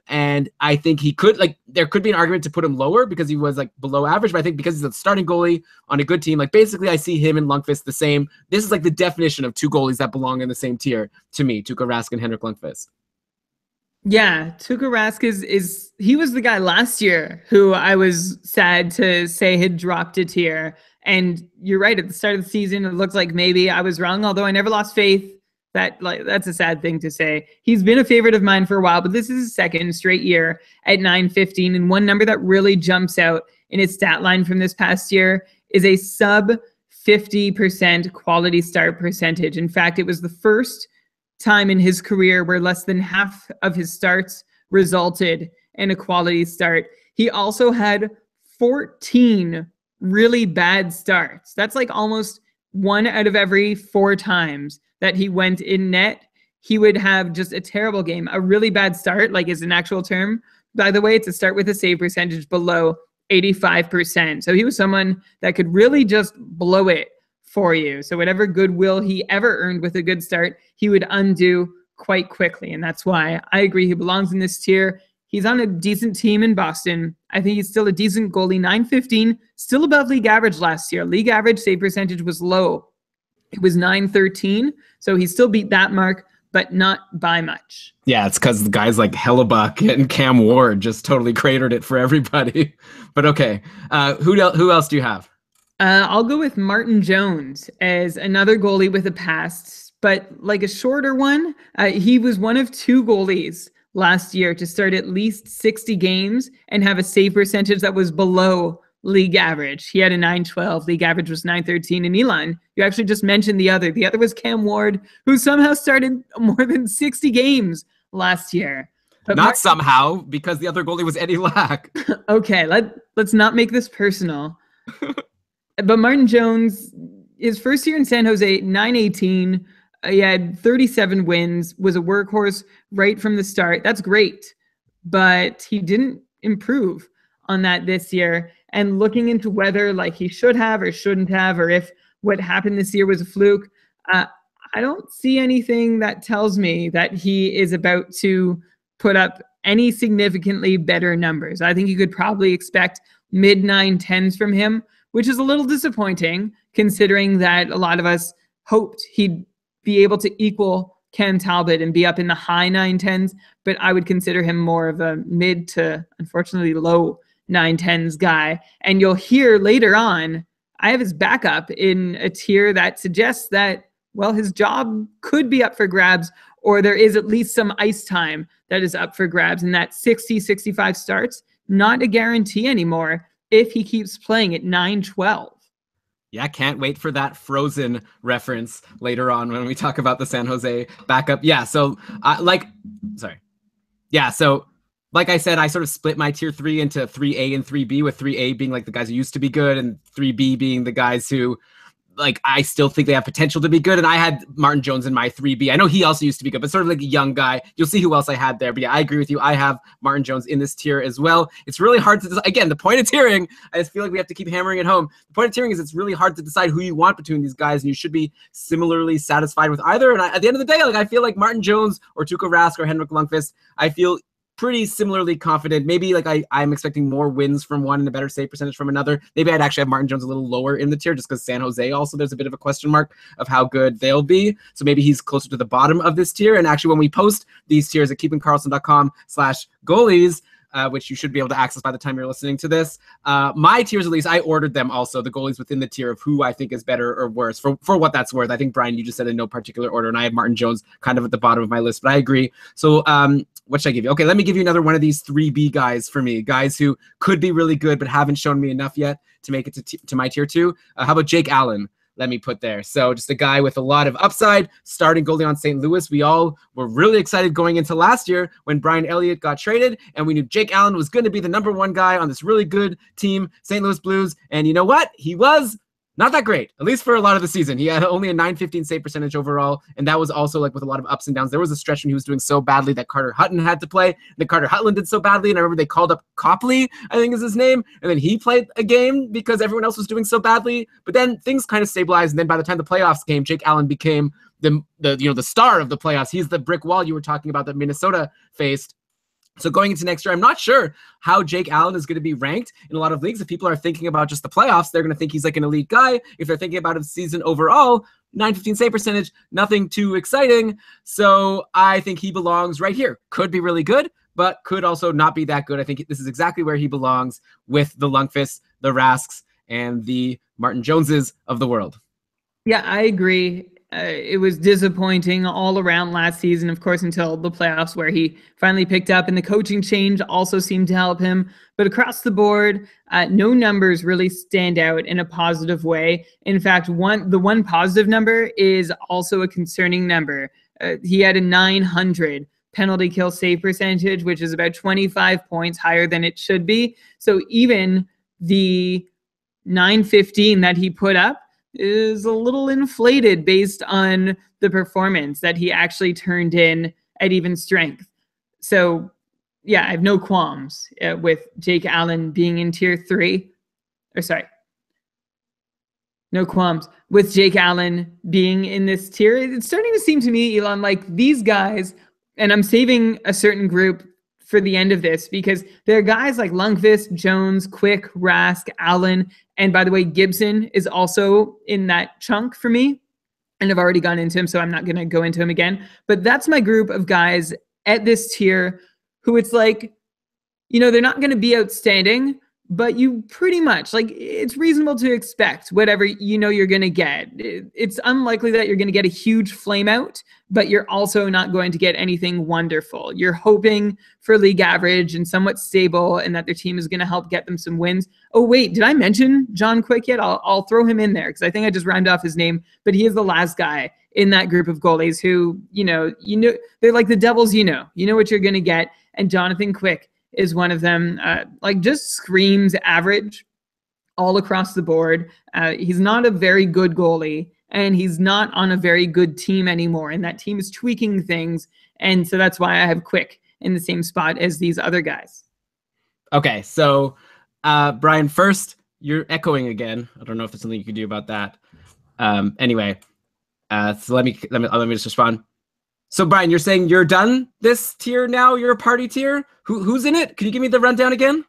And I think he could, there could be an argument to put him lower because he was like below average, but I think because he's a starting goalie on a good team, like basically I see him and Lundqvist the same. This is like the definition of 2 goalies that belong in the same tier to me, Tuukka Rask and Henrik Lundqvist. Yeah, Tuukka Rask he was the guy last year who I was sad to say had dropped a tier. And you're right, at the start of the season, it looked like maybe I was wrong, although I never lost faith. That's a sad thing to say. He's been a favorite of mine for a while, but this is his second straight year at 915. And one number that really jumps out in his stat line from this past year is a sub 50% quality start percentage. In fact, it was the first time in his career where less than half of his starts resulted in a quality start. He also had 14 really bad starts. That's like almost 1 out of every 4 times that he went in net, he would have just a terrible game. A really bad start, like is an actual term, by the way, to start with a save percentage below 85%. So he was someone that could really just blow it for you. So whatever goodwill he ever earned with a good start, he would undo quite quickly. And that's why I agree he belongs in this tier. He's on a decent team in Boston. I think he's still a decent goalie. 915, still above league average last year. League average save percentage was low. It was 913. So he still beat that mark, but not by much. Yeah, it's because the guys like Hellebuck and Cam Ward just totally cratered it for everybody. But okay, who else do you have? I'll go with Martin Jones as another goalie with a past, but like a shorter one. He was one of 2 goalies last year to start at least 60 games and have a save percentage that was below league average. He had a 912. League average was 913. And Elon, you actually just mentioned the other. The other was Cam Ward, who somehow started more than 60 games last year. But Not somehow, because the other goalie was Eddie Lack. Okay, let's not make this personal. But Martin Jones, his first year in San Jose, 918. He had 37 wins, was a workhorse right from the start. That's great. But he didn't improve on that this year. And looking into whether like he should have or shouldn't have, or if what happened this year was a fluke, I don't see anything that tells me that he is about to put up any significantly better numbers. I think you could probably expect mid 910s from him, which is a little disappointing considering that a lot of us hoped he'd be able to equal Ken Talbot and be up in the high 910s, but I would consider him more of a mid to, unfortunately, low 910s guy. And you'll hear later on, I have his backup in a tier that suggests that, well, his job could be up for grabs, or there is at least some ice time that is up for grabs, and that 60, 65 starts, not a guarantee anymore if he keeps playing at 912. Yeah, can't wait for that Frozen reference later on when we talk about the San Jose backup. Yeah, so like I said, I sort of split my tier 3 into 3A and 3B, with 3A being like the guys who used to be good and 3B being the guys who, like, I still think they have potential to be good. And I had Martin Jones in my 3B. I know he also used to be good, but sort of like a young guy. You'll see who else I had there. But yeah, I agree with you. I have Martin Jones in this tier as well. It's really hard to decide. Again, the point of tiering, I just feel like we have to keep hammering it home. The point of tiering is it's really hard to decide who you want between these guys, and you should be similarly satisfied with either. And at the end of the day, like, I feel like Martin Jones or Tuukka Rask or Henrik Lundqvist, I feel pretty similarly confident. Maybe like I'm expecting more wins from one and a better save percentage from another. Maybe I'd actually have Martin Jones a little lower in the tier just because San Jose also, there's a bit of a question mark of how good they'll be. So maybe he's closer to the bottom of this tier. And actually when we post these tiers at keepingkarlsson.com/goalies, which you should be able to access by the time you're listening to this, my tiers, at least, I ordered them also, the goalies within the tier of who I think is better or worse, for what that's worth. I think, Brian, you just said in no particular order, and I have Martin Jones kind of at the bottom of my list, but I agree. So what should I give you? Okay, let me give you another one of these 3B guys for me, guys who could be really good but haven't shown me enough yet to make it to my tier 2. How about Jake Allen? Let me put there. So just a guy with a lot of upside, starting goalie on St. Louis. We all were really excited going into last year when Brian Elliott got traded, and we knew Jake Allen was going to be the #1 guy on this really good team, St. Louis Blues. And you know what? He was not that great, at least for a lot of the season. He had only a 915 save percentage overall, and that was also like with a lot of ups and downs. There was a stretch when he was doing so badly that Carter Hutton had to play. That Carter Hutton did so badly, and I remember they called up Copley, I think is his name, and then he played a game because everyone else was doing so badly. But then things kind of stabilized, and then by the time the playoffs came, Jake Allen became the star of the playoffs. He's the brick wall you were talking about that Minnesota faced. So going into next year, I'm not sure how Jake Allen is going to be ranked in a lot of leagues. If people are thinking about just the playoffs, they're going to think he's like an elite guy. If they're thinking about his season overall, 915 save percentage, nothing too exciting. So I think he belongs right here. Could be really good, but could also not be that good. I think this is exactly where he belongs with the Lundqvists, the Rasks, and the Martin Joneses of the world. Yeah, I agree. It was disappointing all around last season, of course, until the playoffs where he finally picked up, and the coaching change also seemed to help him. But across the board, no numbers really stand out in a positive way. In fact, the one positive number is also a concerning number. He had a 900 penalty kill save percentage, which is about 25 points higher than it should be. So even the 915 that he put up is a little inflated based on the performance that he actually turned in at even strength. So yeah, I have no qualms with Jake Allen being in tier 3. No qualms with Jake Allen being in this tier. It's starting to seem to me, Elon, like these guys, and I'm saving a certain group for the end of this, because there are guys like Lundqvist, Jones, Quick, Rask, Allen, and by the way, Gibson is also in that chunk for me, and I've already gone into him, so I'm not going to go into him again. But that's my group of guys at this tier who it's like, they're not going to be outstanding, but you pretty much, like, it's reasonable to expect whatever you know you're going to get. It's unlikely that you're going to get a huge flame out, but you're also not going to get anything wonderful. You're hoping for league average and somewhat stable, and that their team is going to help get them some wins. Oh, wait, did I mention John Quick yet? I'll throw him in there because I think I just rhymed off his name, but he is the last guy in that group of goalies who, they're like the devils, you know what you're going to get. And Jonathan Quick is one of them. Just screams average all across the board. He's not a very good goalie, and he's not on a very good team anymore. And that team is tweaking things. And so that's why I have Quick in the same spot as these other guys. Okay, so Brian, first, you're echoing again. I don't know if there's something you can do about that. Anyway, so let me just respond. So Brian, you're saying you're done this tier now? You're a party tier? Who's in it? Can you give me the rundown again?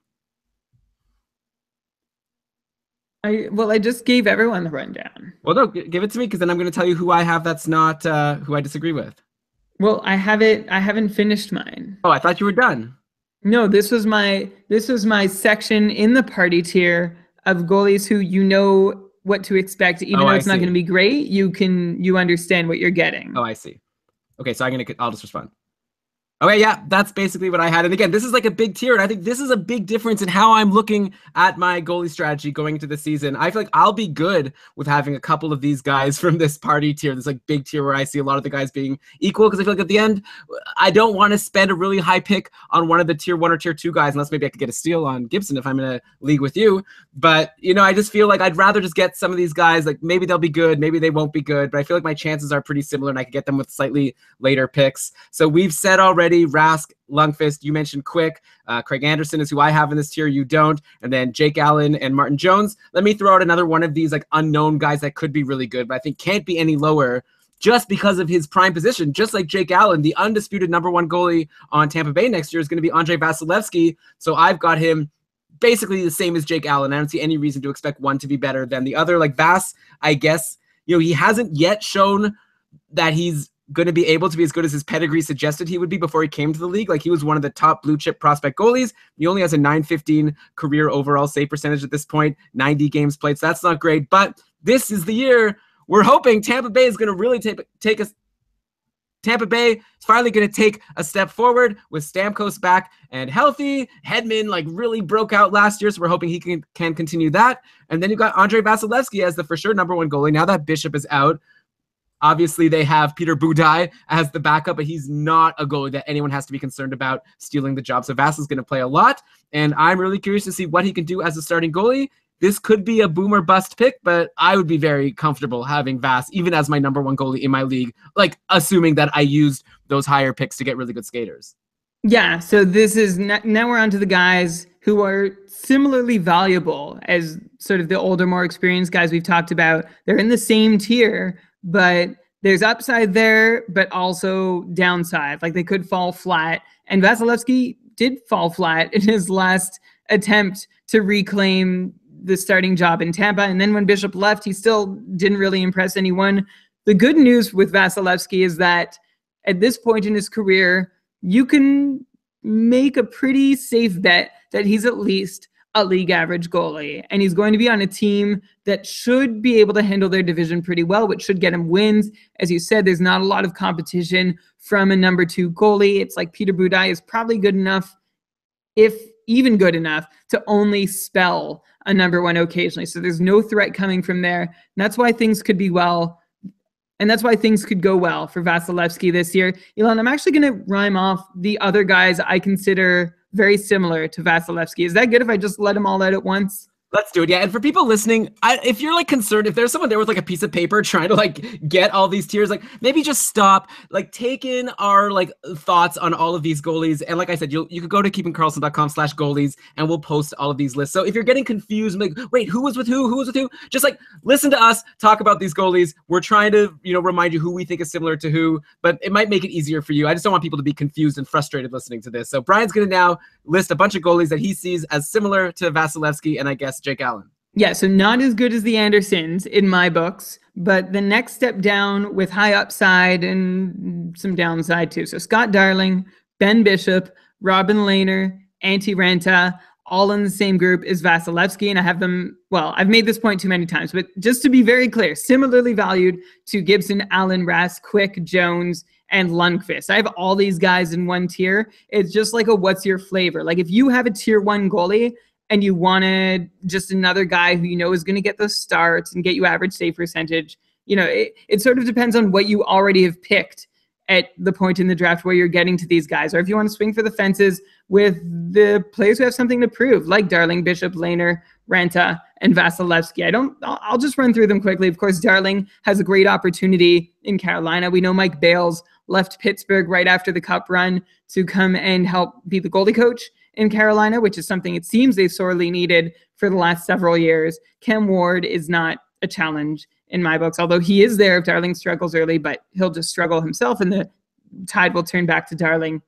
I just gave everyone the rundown. Well, no, give it to me, because then I'm going to tell you who I have that's not who I disagree with. Well, I haven't finished mine. Oh, I thought you were done. No, this was my section in the party tier of goalies who you know what to expect, even though it's not going to be great. You understand what you're getting. Oh, I see. Okay, so I'll just respond. Okay, yeah, that's basically what I had. And again, this is like a big tier, and I think this is a big difference in how I'm looking at my goalie strategy going into the season. I feel like I'll be good with having a couple of these guys from this party tier, this like big tier where I see a lot of the guys being equal, because I feel like at the end, I don't want to spend a really high pick on one of the tier 1 or tier 2 guys, unless maybe I could get a steal on Gibson if I'm in a league with you. But, I just feel like I'd rather just get some of these guys, like maybe they'll be good, maybe they won't be good, but I feel like my chances are pretty similar, and I could get them with slightly later picks. So we've said already, Rask, Lundqvist, you mentioned Quick. Craig Anderson is who I have in this tier. You don't. And then Jake Allen and Martin Jones. Let me throw out another one of these like unknown guys that could be really good, but I think can't be any lower just because of his prime position. Just like Jake Allen, the undisputed #1 goalie on Tampa Bay next year is going to be Andrei Vasilevsky. So I've got him basically the same as Jake Allen. I don't see any reason to expect one to be better than the other. Like Vas, I guess, he hasn't yet shown that he's going to be able to be as good as his pedigree suggested he would be before he came to the league. Like, he was one of the top blue chip prospect goalies. He only has a .915 career overall save percentage at this point, 90 games played. So that's not great, but this is the year we're hoping Tampa Bay is going to really take us. Tampa Bay is finally going to take a step forward with Stamkos back and healthy. Hedman really broke out last year, so we're hoping he can continue that. And then you've got Andrei Vasilevsky as the for sure #1 goalie. Now that Bishop is out, obviously, they have Peter Budaj as the backup, but he's not a goalie that anyone has to be concerned about stealing the job. So Vass is going to play a lot, and I'm really curious to see what he can do as a starting goalie. This could be a boom or bust pick, but I would be very comfortable having Vass even as my #1 goalie in my league, assuming that I used those higher picks to get really good skaters. Yeah, so this is now we're on to the guys who are similarly valuable as sort of the older, more experienced guys we've talked about. They're in the same tier, but there's upside there, but also downside. They could fall flat. And Vasilevsky did fall flat in his last attempt to reclaim the starting job in Tampa. And then when Bishop left, he still didn't really impress anyone. The good news with Vasilevsky is that at this point in his career, you can make a pretty safe bet that he's at least a league average goalie, and he's going to be on a team that should be able to handle their division pretty well, which should get him wins. As you said, there's not a lot of competition from a #2 goalie. It's like Peter Budaj is probably good enough, if even good enough, to only spell a #1 occasionally. So there's no threat coming from there. And that's why things could be well. And that's why things could go well for Vasilevsky this year. Elon, I'm actually going to rhyme off the other guys I consider very similar to Vasilevsky. Is that good if I just let them all out at once? Let's do it. Yeah. And for people listening, if you're concerned, if there's someone there with a piece of paper trying to get all these tiers, maybe just stop, take in our thoughts on all of these goalies. And like I said, you could go to keepingkarlsson.com/goalies and we'll post all of these lists. So if you're getting confused, wait, who was with who? Who was with who? Just listen to us talk about these goalies. We're trying to, remind you who we think is similar to who, but it might make it easier for you. I just don't want people to be confused and frustrated listening to this. So Brian's going to now list a bunch of goalies that he sees as similar to Vasilevsky and I guess Jake Allen. Yeah, so not as good as the Andersons in my books, but the next step down with high upside and some downside too. So Scott Darling, Ben Bishop, Robin Lehner, Antti Ranta, all in the same group is Vasilevsky, and I have them, well, I've made this point too many times, but just to be very clear, similarly valued to Gibson, Allen, Rask, Quick, Jones, and Lundqvist. I have all these guys in one tier. It's just like a what's your flavor. Like if you have a tier 1 goalie and you wanted just another guy who you know is going to get those starts and get you average save percentage, it sort of depends on what you already have picked at the point in the draft where you're getting to these guys. Or if you want to swing for the fences with the players who have something to prove, like Darling, Bishop, Lehner, Renta, and Vasilevsky. I'll just run through them quickly. Of course, Darling has a great opportunity in Carolina. We know Mike Bales left Pittsburgh right after the Cup run to come and help be the goalie coach in Carolina, which is something it seems they've sorely needed for the last several years. Cam Ward is not a challenge in my books, although he is there if Darling struggles early, but he'll just struggle himself and the tide will turn back to Darling.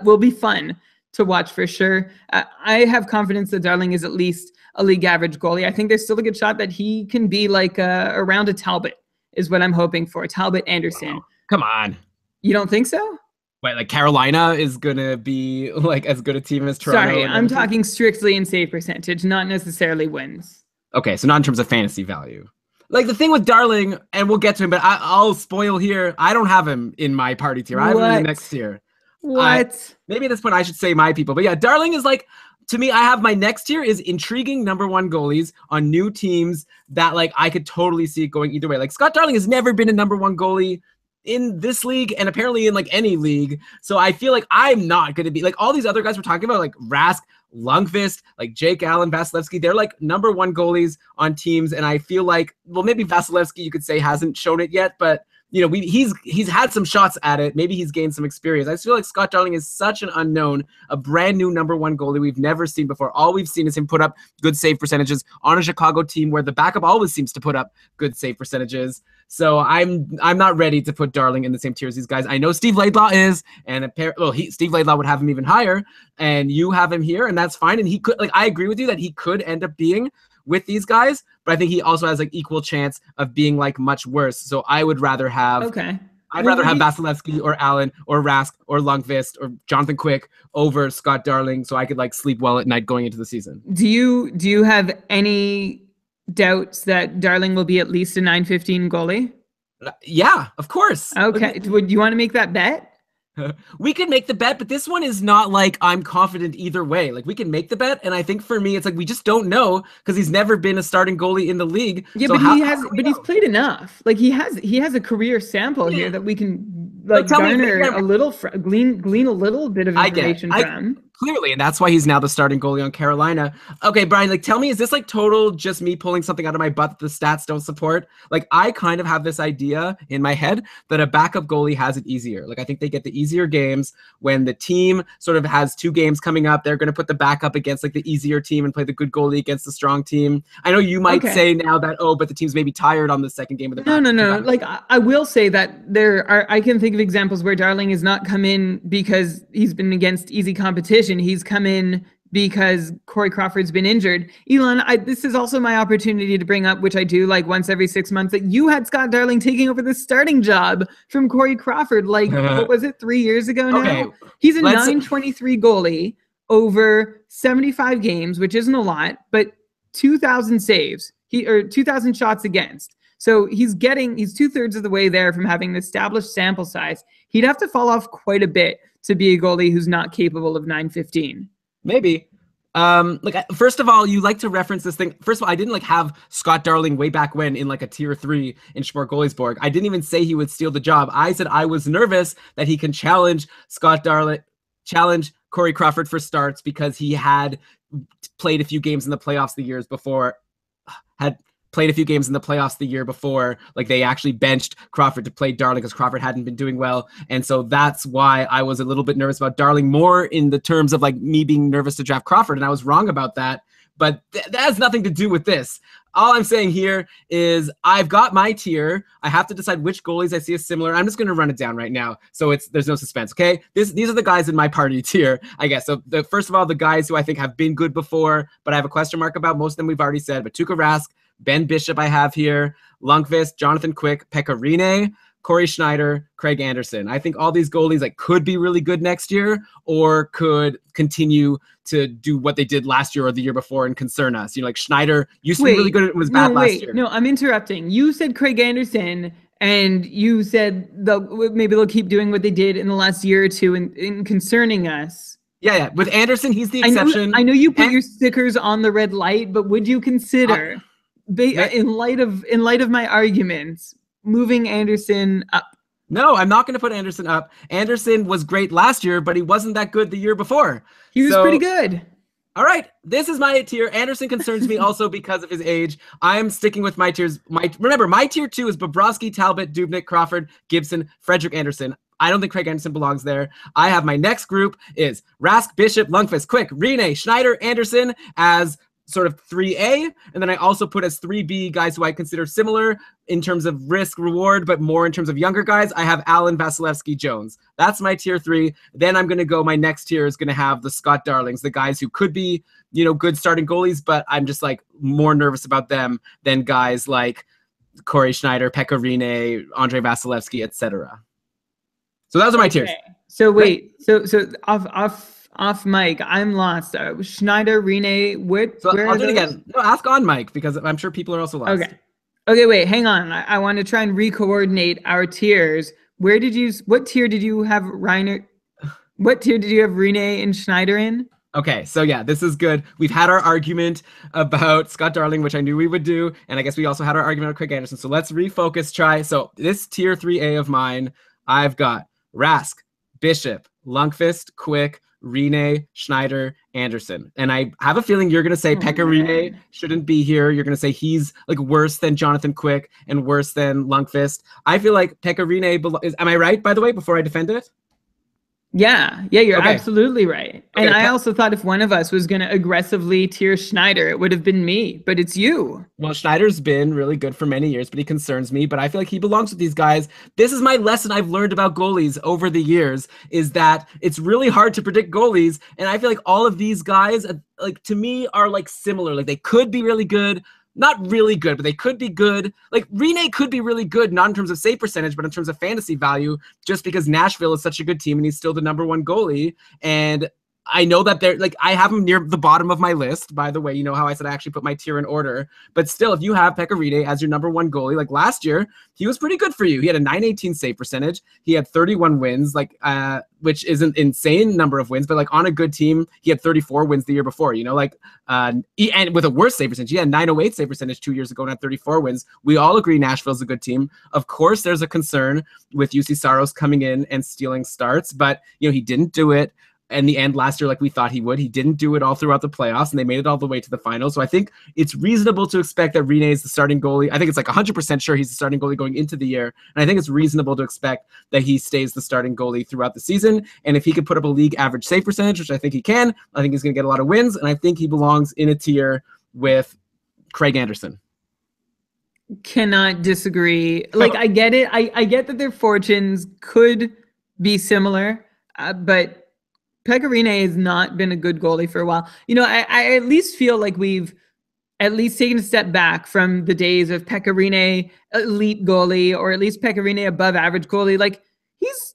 Will be fun to watch for sure. I have confidence that Darling is at least a league average goalie. I think there's still a good shot that he can be like around a Talbot is what I'm hoping for. Talbot Anderson. Wow. Come on. You don't think so? Wait, like Carolina is going to be like as good a team as Toronto? Sorry, I'm talking strictly in save percentage, not necessarily wins. Okay, so not in terms of fantasy value. Like the thing with Darling, and we'll get to him, but I'll spoil here. I don't have him in my party tier. I have him in the next tier. What? Maybe at this point I should say my people. But yeah, Darling is like, to me, I have my next tier is intriguing number 1 goalies on new teams that like I could totally see it going either way. Like Scott Darling has never been a number 1 goalie in this league and apparently in like any league. So I feel like I'm not going to be like all these other guys we're talking about, like Rask, Lundqvist, like Jake Allen, Vasilevsky. They're like number 1 goalies on teams. And I feel like, well, maybe Vasilevsky, you could say hasn't shown it yet, but he's had some shots at it. Maybe he's gained some experience. I just feel like Scott Darling is such an unknown, a brand new number 1 goalie we've never seen before. All we've seen is him put up good save percentages on a Chicago team where the backup always seems to put up good save percentages. So I'm not ready to put Darling in the same tier as these guys. I know Steve Laidlaw is, and Steve Laidlaw would have him even higher, and you have him here, and that's fine. And he could, like, I agree with you that he could end up being with these guys, but I think he also has like equal chance of being like much worse. So I would rather have I'd rather have Vasilevsky or Allen or Rask or Lundqvist or Jonathan Quick over Scott Darling, so I could like sleep well at night going into the season. Do you have any doubts that Darling will be at least a 915 goalie? Yeah, of course. Okay. Would you want to make that bet? We could make the bet, but this one is not like I'm confident either way. Like we can make the bet, and I think for me, it's like we just don't know because he's never been a starting goalie in the league. Yeah, so but he's played enough. Like he has a career sample here that we can like garner a little, glean a little bit of information from. Clearly, and that's why he's now the starting goalie on Carolina. Okay, Brian, like tell me, is this like total just me pulling something out of my butt that the stats don't support? Like I kind of have this idea in my head that a backup goalie has it easier. Like I think they get the easier games when the team sort of has 2 games coming up. They're going to put the backup against like the easier team and play the good goalie against the strong team. I know you might say now that, but the team's maybe tired on the second game of the backup. No. Like I will say that I can think of examples where Darling has not come in because he's been against easy competition. He's come in because Corey Crawford's been injured. Elon, this is also my opportunity to bring up, which I do like once every 6 months, that you had Scott Darling taking over the starting job from Corey Crawford. Like, what was it, 3 years ago now? Okay. He's a 923 goalie over 75 games, which isn't a lot, but 2,000 saves, 2,000 shots against. So he's 2/3 of the way there from having an established sample size. He'd have to fall off quite a bit to be a goalie who's not capable of 915. Maybe. First of all, you like to reference this thing. First of all, I didn't like have Scott Darling way back when in like a tier 3 in Smörgoåliesbord. I didn't even say he would steal the job. I said I was nervous that he can challenge Corey Crawford for starts because he had played a few games in the playoffs the year before, like they actually benched Crawford to play Darling because Crawford hadn't been doing well. And so that's why I was a little bit nervous about Darling, more in the terms of like me being nervous to draft Crawford. And I was wrong about that, but that has nothing to do with this. All I'm saying here is I've got my tier. I have to decide which goalies I see as similar. I'm just going to run it down right now. So there's no suspense. Okay. These are the guys in my party tier, I guess. So first of all, the guys who I think have been good before, but I have a question mark about. Most of them we've already said, but Tuukka Rask, Ben Bishop I have here, Lundqvist, Jonathan Quick, Pekka Rinne, Corey Schneider, Craig Anderson. I think all these goalies like could be really good next year or could continue to do what they did last year or the year before and concern us. You know, like Schneider used to be really good, it was bad last year. No, I'm interrupting. You said Craig Anderson, and you said maybe they'll keep doing what they did in the last year or two in concerning us. Yeah. With Anderson, he's the exception. I know you put your stickers on the red light, but would you consider, in light of my arguments, moving Anderson up? No, I'm not going to put Anderson up. Anderson was great last year, but he wasn't that good the year before. He was pretty good. All right, this is my tier. Anderson concerns me also because of his age. I'm sticking with my tiers. Remember, my tier 2 is Bobrovsky, Talbot, Dubnyk, Crawford, Gibson, Frederick Anderson. I don't think Craig Anderson belongs there. I have my next group is Rask, Bishop, Lundqvist, Quick, Rene, Schneider, Anderson as sort of 3A, and then I also put as 3B guys who I consider similar in terms of risk reward, but more in terms of younger guys. I have Allen, Vasilevsky, Jones. That's my tier 3. Then I'm going to go, my next tier is going to have the Scott Darlings, the guys who could be, you know, good starting goalies, but I'm just like more nervous about them than guys like Corey Schneider, Pekka Rinne, Andre Vasilevsky, etc. So those are my tiers. So wait, so off mic, I'm lost. Schneider, Rinne, where I'll do it again. No, ask on mic because I'm sure people are also lost. Okay, wait, hang on. I want to try and re-coordinate our tiers. What tier did you have Rinne and Schneider in? Okay, so yeah, this is good. We've had our argument about Scott Darling, which I knew we would do, and I guess we also had our argument with Craig Anderson. So let's refocus, So this tier 3A of mine, I've got Rask, Bishop, Lundqvist, Quick, Rinne, Schneider, Anderson. And I have a feeling you're going to say Pekka Rinne shouldn't be here. You're going to say he's like worse than Jonathan Quick and worse than Lundqvist. I feel like Pekka Rinne am I right, by the way, before I defend it? Yeah, you're absolutely right. And I also thought if one of us was going to aggressively tier Schneider, it would have been me, but it's you. Well, Schneider's been really good for many years, but he concerns me, but I feel like he belongs with these guys. This is my lesson I've learned about goalies over the years, is that it's really hard to predict goalies, and I feel like all of these guys, like, to me, are like similar. Like, they could be really good, not really good, but they could be good. Like, Rinne could be really good, not in terms of save percentage, but in terms of fantasy value, just because Nashville is such a good team and he's still the #1 goalie. And I know that they're like, I have him near the bottom of my list, by the way. You know how I said I actually put my tier in order. But still, if you have Pekka Rinne as your #1 goalie, like last year, he was pretty good for you. He had a .918 save percentage. He had 31 wins, like which is an insane number of wins. But like on a good team, he had 34 wins the year before. You know, like and with a worse save percentage, he had 908 save percentage 2 years ago and had 34 wins. We all agree Nashville's a good team. Of course, there's a concern with UC Saros coming in and stealing starts, but you know he didn't do it. In the end last year like we thought he would. He didn't do it all throughout the playoffs, and they made it all the way to the finals. So I think it's reasonable to expect that Rinne is the starting goalie. I think it's like 100% sure he's the starting goalie going into the year, and I think it's reasonable to expect that he stays the starting goalie throughout the season. And if he could put up a league average save percentage, which I think he can, I think he's going to get a lot of wins, and I think he belongs in a tier with Craig Anderson. Cannot disagree. Like, I get it. I get that their fortunes could be similar, but Pekka Rinne has not been a good goalie for a while. You know, I at least feel like we've at least taken a step back from the days of Pekka Rinne elite goalie, or at least Pekka Rinne above average goalie. Like, he's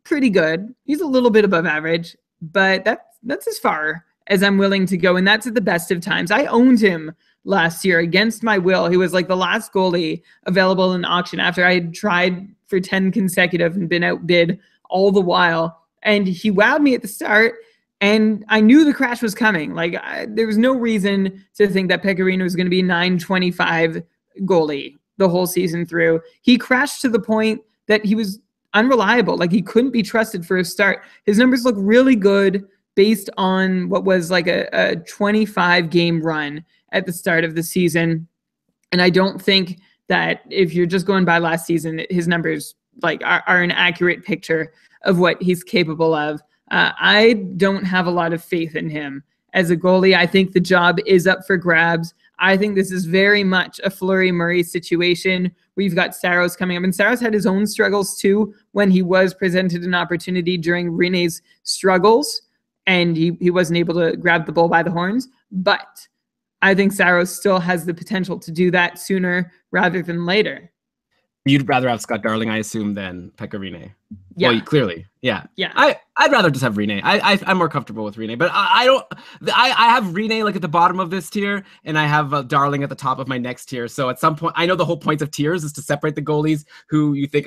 pretty good. He's a little bit above average, but that's as far as I'm willing to go, and that's at the best of times. I owned him last year against my will. He was like the last goalie available in auction after I had tried for 10 consecutive and been outbid all the while. And he wowed me at the start, and I knew the crash was coming. Like, there was no reason to think that Pekka Rinne was going to be 925 goalie the whole season through. He crashed to the point that he was unreliable. Like, he couldn't be trusted for a start. His numbers look really good based on what was like a 25-game run at the start of the season. And I don't think that if you're just going by last season, his numbers like are an accurate picture of what he's capable of. I don't have a lot of faith in him as a goalie. I think the job is up for grabs. I think this is very much a Fleury-Murray situation where you've got Saros coming up. And Saros had his own struggles too when he was presented an opportunity during Rinne's struggles, and he wasn't able to grab the bull by the horns. But I think Saros still has the potential to do that sooner rather than later. You'd rather have Scott Darling, I assume, than Pekka Rinne. Yeah. Well, clearly. Yeah. Yeah. I'd rather just have Rinne. I'm more comfortable with Rinne, but I don't. I have Rinne like at the bottom of this tier, and I have Darling at the top of my next tier. So at some point, I know the whole point of tiers is to separate the goalies who you think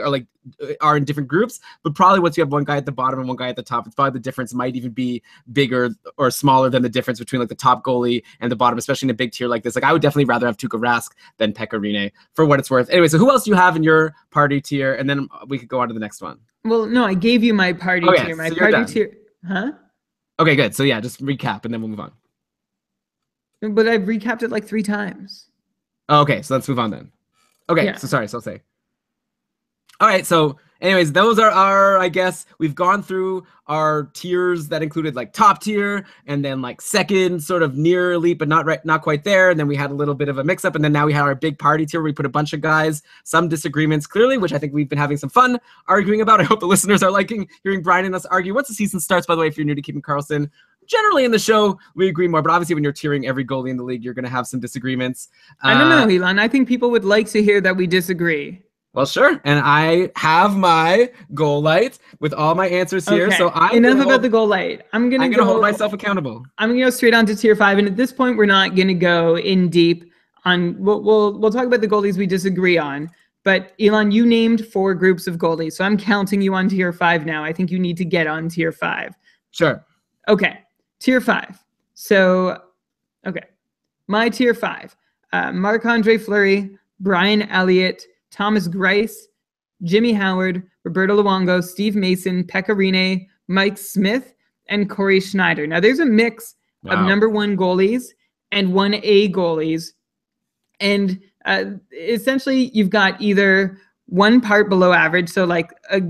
are in different groups. But probably once you have one guy at the bottom and one guy at the top, it's probably the difference might even be bigger or smaller than the difference between like the top goalie and the bottom, especially in a big tier like this. Like I would definitely rather have Tuukka Rask than Pekka Rinne for what it's worth. Anyway, so who else do you have in your party tier, and then we could go on to the next one. Well, no, I gave you my party tier. My party tier. Huh? Okay, good. So yeah, just recap and then we'll move on. But I've recapped it like 3 times. Okay, so let's move on then. Okay, yeah. So sorry, so I'll say. All right, so anyways, those are our, I guess, we've gone through our tiers that included like top tier and then like second, sort of near elite, but not quite there. And then we had a little bit of a mix up. And then now we had our big party tier where we put a bunch of guys, some disagreements clearly, which I think we've been having some fun arguing about. I hope the listeners are liking hearing Brian and us argue. Once the season starts, by the way, if you're new to Keeping Karlsson, generally in the show, we agree more, but obviously when you're tiering every goalie in the league, you're going to have some disagreements. I don't know, Elon. I think people would like to hear that we disagree. Well, sure. And I have my goal light with all my answers here. Okay. So enough about the goal light. I'm gonna hold myself accountable. I'm gonna go straight on to tier 5. And at this point, we're not gonna go in deep on. We'll talk about the goalies we disagree on. But Elon, you named 4 groups of goalies, so I'm counting you on tier 5 now. I think you need to get on tier 5. Sure. Okay, tier 5. So, okay, my tier 5: Marc-Andre Fleury, Brian Elliott, Thomas Greiss, Jimmy Howard, Roberto Luongo, Steve Mason, Pekka Rinne, Mike Smith, and Corey Schneider. Now, there's a mix of number 1 goalies and 1A goalies. And essentially, you've got either one part below average, so like a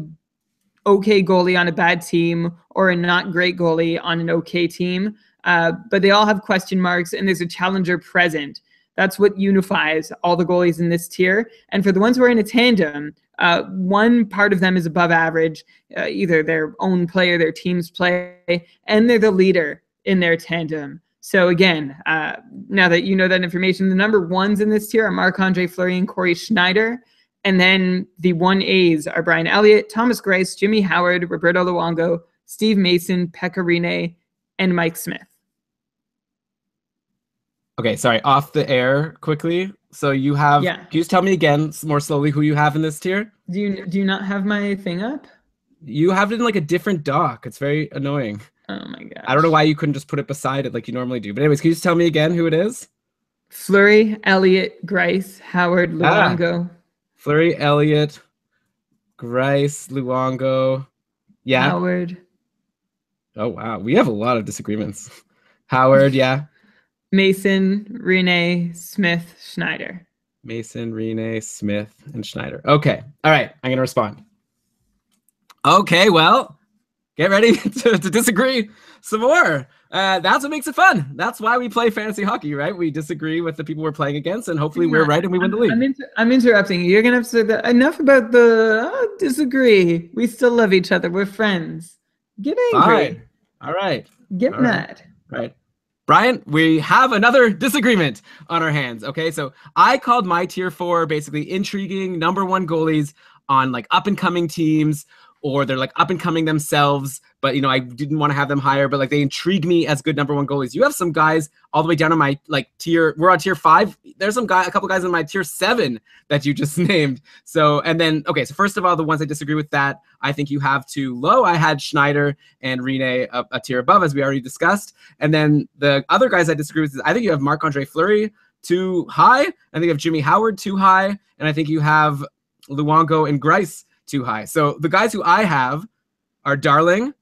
okay goalie on a bad team or a not great goalie on an okay team. But they all have question marks, and there's a challenger present. That's what unifies all the goalies in this tier. And for the ones who are in a tandem, one part of them is above average, either their own play or their team's play, and they're the leader in their tandem. So again, now that you know that information, the number 1s in this tier are Marc-Andre Fleury and Corey Schneider. And then the 1As are Brian Elliott, Thomas Greiss, Jimmy Howard, Roberto Luongo, Steve Mason, Pekka Rinne, and Mike Smith. Okay, sorry, off the air quickly. So you have, Can you just tell me again more slowly who you have in this tier? Do you not have my thing up? You have it in like a different doc. It's very annoying. Oh my gosh. I don't know why you couldn't just put it beside it like you normally do. But anyways, can you just tell me again who it is? Fleury, Elliott, Greiss, Howard, Luongo. Fleury, Elliott, Greiss, Luongo. Yeah. Howard. Oh, wow. We have a lot of disagreements. Howard, yeah. Mason, Rinne, Smith, Schneider. Mason, Rinne, Smith, and Schneider. Okay. All right. I'm going to respond. Okay. Well, get ready to disagree some more. That's what makes it fun. That's why we play fantasy hockey, right? We disagree with the people we're playing against, and hopefully we're right and we win the league. I'm interrupting you. You're going to have to say that. Enough about the disagree. We still love each other. We're friends. Get angry. Fine. All right. Get mad. Right. Brian, we have another disagreement on our hands. Okay, so I called my tier 4 basically intriguing number 1 goalies on like up and coming teams, or they're like up and coming themselves, but I didn't want to have them higher, but like they intrigue me as good number 1 goalies. You have some guys all the way down on my like tier. We're on tier 5. There's a couple guys in my tier 7 that you just named. So, and then, okay, so first of all, the ones I disagree with that, I think you have too low. I had Schneider and Rinne a tier above, as we already discussed. And then the other guys I disagree with, I think you have Marc-Andre Fleury too high. I think you have Jimmy Howard too high. And I think you have Luongo and Greiss too high. So the guys who I have are Darling,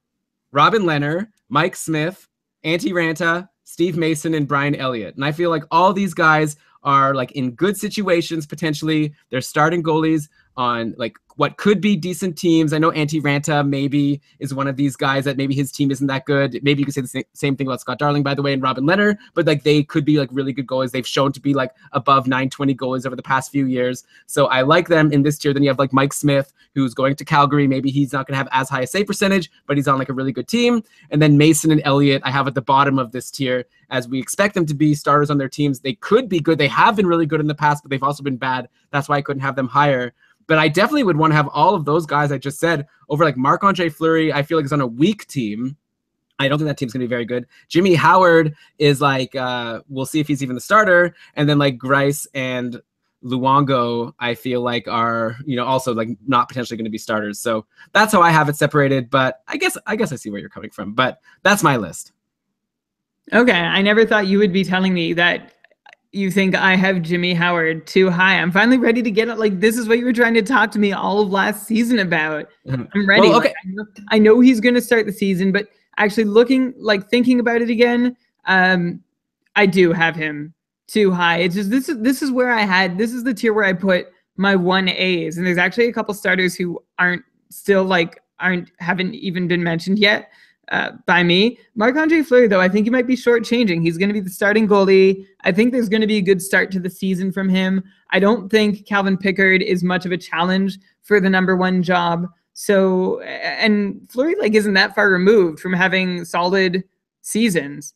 Robin Lehner, Mike Smith, Antti Ranta, Steve Mason, and Brian Elliott. And I feel like all these guys are like in good situations, potentially. They're starting goalies on like what could be decent teams. I know Antti Ranta maybe is one of these guys that maybe his team isn't that good. Maybe you could say the same thing about Scott Darling, by the way, and Robin Lehner, but like they could be like really good goalies. They've shown to be like above 920 goalies over the past few years. So I like them in this tier. Then you have like Mike Smith, who's going to Calgary. Maybe he's not going to have as high a save percentage, but he's on like a really good team. And then Mason and Elliott, I have at the bottom of this tier, as we expect them to be starters on their teams. They could be good. They have been really good in the past, but they've also been bad. That's why I couldn't have them higher. But I definitely would want to have all of those guys I just said over like Marc-Andre Fleury. I feel like is on a weak team. I don't think that team's going to be very good. Jimmy Howard is like, we'll see if he's even the starter. And then like Grice and Luongo, I feel like are, also like not potentially going to be starters. So that's how I have it separated. But I guess I see where you're coming from. But that's my list. Okay. I never thought you would be telling me that you think I have Jimmy Howard too high. I'm finally ready to get it. Like, this is what you were trying to talk to me all of last season about. I'm ready. Well, okay. Like, I know he's going to start the season, but actually thinking about it again, I do have him too high. It's just this is where this is the tier where I put my 1As, and there's actually a couple starters who haven't even been mentioned yet by me. Marc-Andre Fleury, though, I think he might be shortchanging. He's going to be the starting goalie. I think there's going to be a good start to the season from him. I don't think Calvin Pickard is much of a challenge for the #1 job. So, and Fleury isn't that far removed from having solid seasons.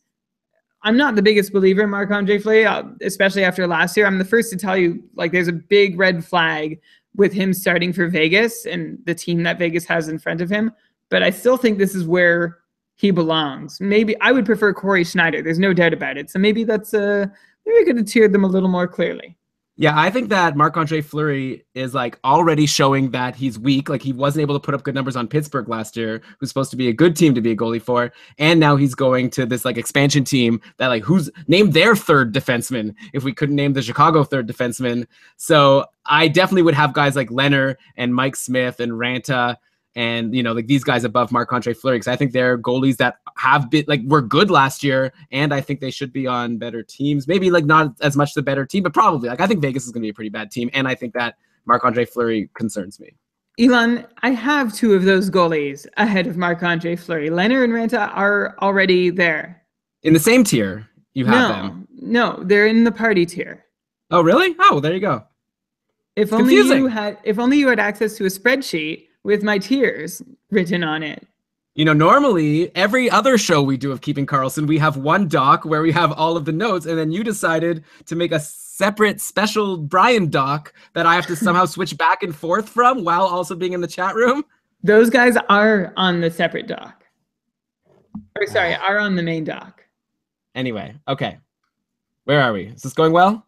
I'm not the biggest believer in Marc-Andre Fleury, especially after last year. I'm the first to tell you, there's a big red flag with him starting for Vegas and the team that Vegas has in front of him. But I still think this is where he belongs. Maybe I would prefer Corey Schneider. There's no doubt about it. So maybe maybe I could have tiered them a little more clearly. Yeah, I think that Marc-Andre Fleury is already showing that he's weak. He wasn't able to put up good numbers on Pittsburgh last year, who's supposed to be a good team to be a goalie for. And now he's going to this expansion team that who's named their third defenseman if we couldn't name the Chicago third defenseman. So I definitely would have guys like Leonard and Mike Smith and Ranta and these guys above Marc-Andre Fleury, because I think they're goalies that have been were good last year, and I think they should be on better teams. Maybe not as much the better team, but probably I think Vegas is going to be a pretty bad team, and I think that Marc-Andre Fleury concerns me. Elon, I have two of those goalies ahead of Marc-Andre Fleury. Leonard and Ranta are already there. In the same tier, you have them. No, they're in the party tier. Oh, really? Oh, there you go. If only you had access to a spreadsheet with my tiers written on it. Normally every other show we do of Keeping Karlsson, we have one doc where we have all of the notes, and then you decided to make a separate special Brian doc that I have to somehow switch back and forth from while also being in the chat room. Those guys are on the separate doc. Or sorry, are on the main doc. Anyway, okay. Where are we? Is this going well?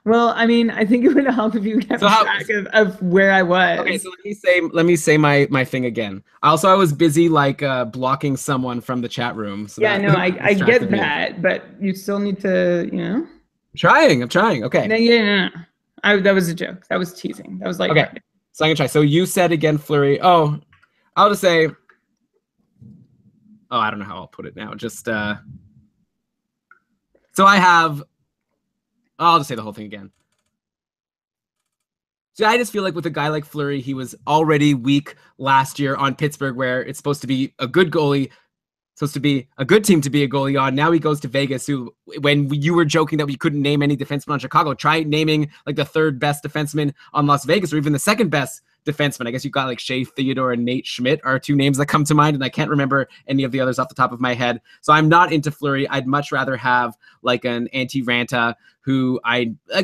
Well, I mean, I think it would help if you kept track of where I was. Okay, so let me say my thing again. Also, I was busy blocking someone from the chat room. So yeah, no, I get that, but you still need to, I'm trying. Okay. No. That was a joke. That was teasing. That was okay. Right. So I'm gonna try. So you said again, Fleury. Oh, I'll just say. Oh, I don't know how I'll put it now. Just so I have. I'll just say the whole thing again. So I just feel like with a guy like Fleury, he was already weak last year on Pittsburgh, where it's supposed to be a good goalie, supposed to be a good team to be a goalie on. Now he goes to Vegas, who, when you were joking that we couldn't name any defenseman on Chicago, try naming the third best defenseman on Las Vegas, or even the second best defenseman. I guess you got Shea Theodore and Nate Schmidt are two names that come to mind, and I can't remember any of the others off the top of my head. So I'm not into Fleury. I'd much rather have an anti-Ranta, who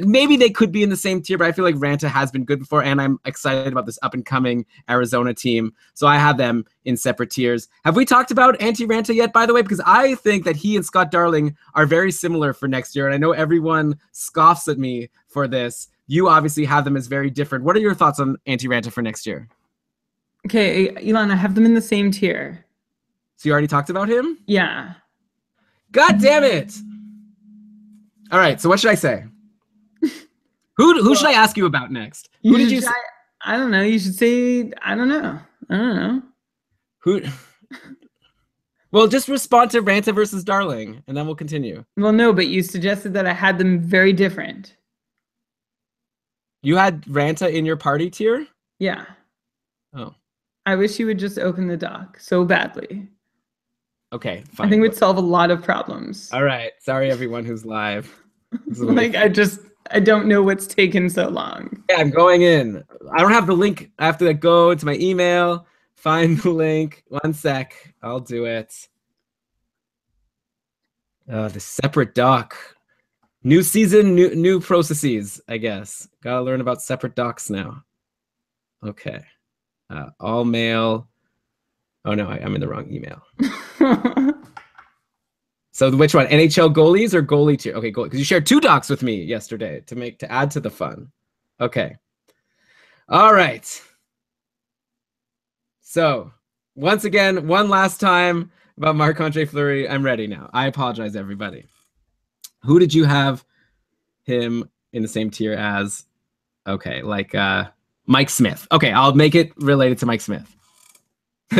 maybe they could be in the same tier, but I feel like Ranta has been good before, and I'm excited about this up-and-coming Arizona team. So I have them in separate tiers. Have we talked about anti-Ranta yet, by the way? Because I think that he and Scott Darling are very similar for next year, and I know everyone scoffs at me for this. You obviously have them as very different. What are your thoughts on anti-Ranta for next year? Okay, Elon, I have them in the same tier. So you already talked about him? Yeah. God damn it! All right, so what should I say? Who should I ask you about next? Who did you say? I don't know. You should say, I don't know. Who? Well, just respond to Ranta versus Darling, and then we'll continue. Well, no, but you suggested that I had them very different. You had Ranta in your party tier? Yeah. Oh. I wish you would just open the doc so badly. Okay, fine. I think it would solve a lot of problems. All right. Sorry, everyone who's live. I don't know what's taken so long. Yeah, I'm going in. I don't have the link. I have to go into my email, find the link. 1 sec. I'll do it. The separate doc. New season, new processes, I guess. Gotta learn about separate docs now. Okay. All male. Oh no, I'm in the wrong email. So which one? NHL goalies or goalie tier? Okay, goalie. Because you shared 2 docs with me yesterday to add to the fun. Okay. All right. So once again, one last time about Marc-Andre Fleury. I'm ready now. I apologize, everybody. Who did you have him in the same tier as? Okay, like Mike Smith. Okay, I'll make it related to Mike Smith.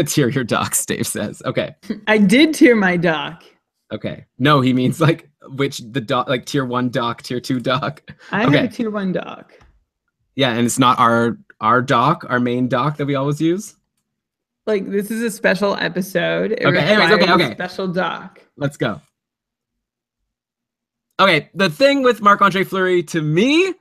Tier your docs, Dave says. Okay. I did tier my doc. Okay. No, he means like the doc, like tier 1 doc, tier 2 doc. I have a tier 1 doc. Yeah, and it's not our doc, our main doc that we always use. Like, this is a special episode. It okay. Anyways, okay. A special doc. Let's go. Okay, the thing with Marc-Andre Fleury to me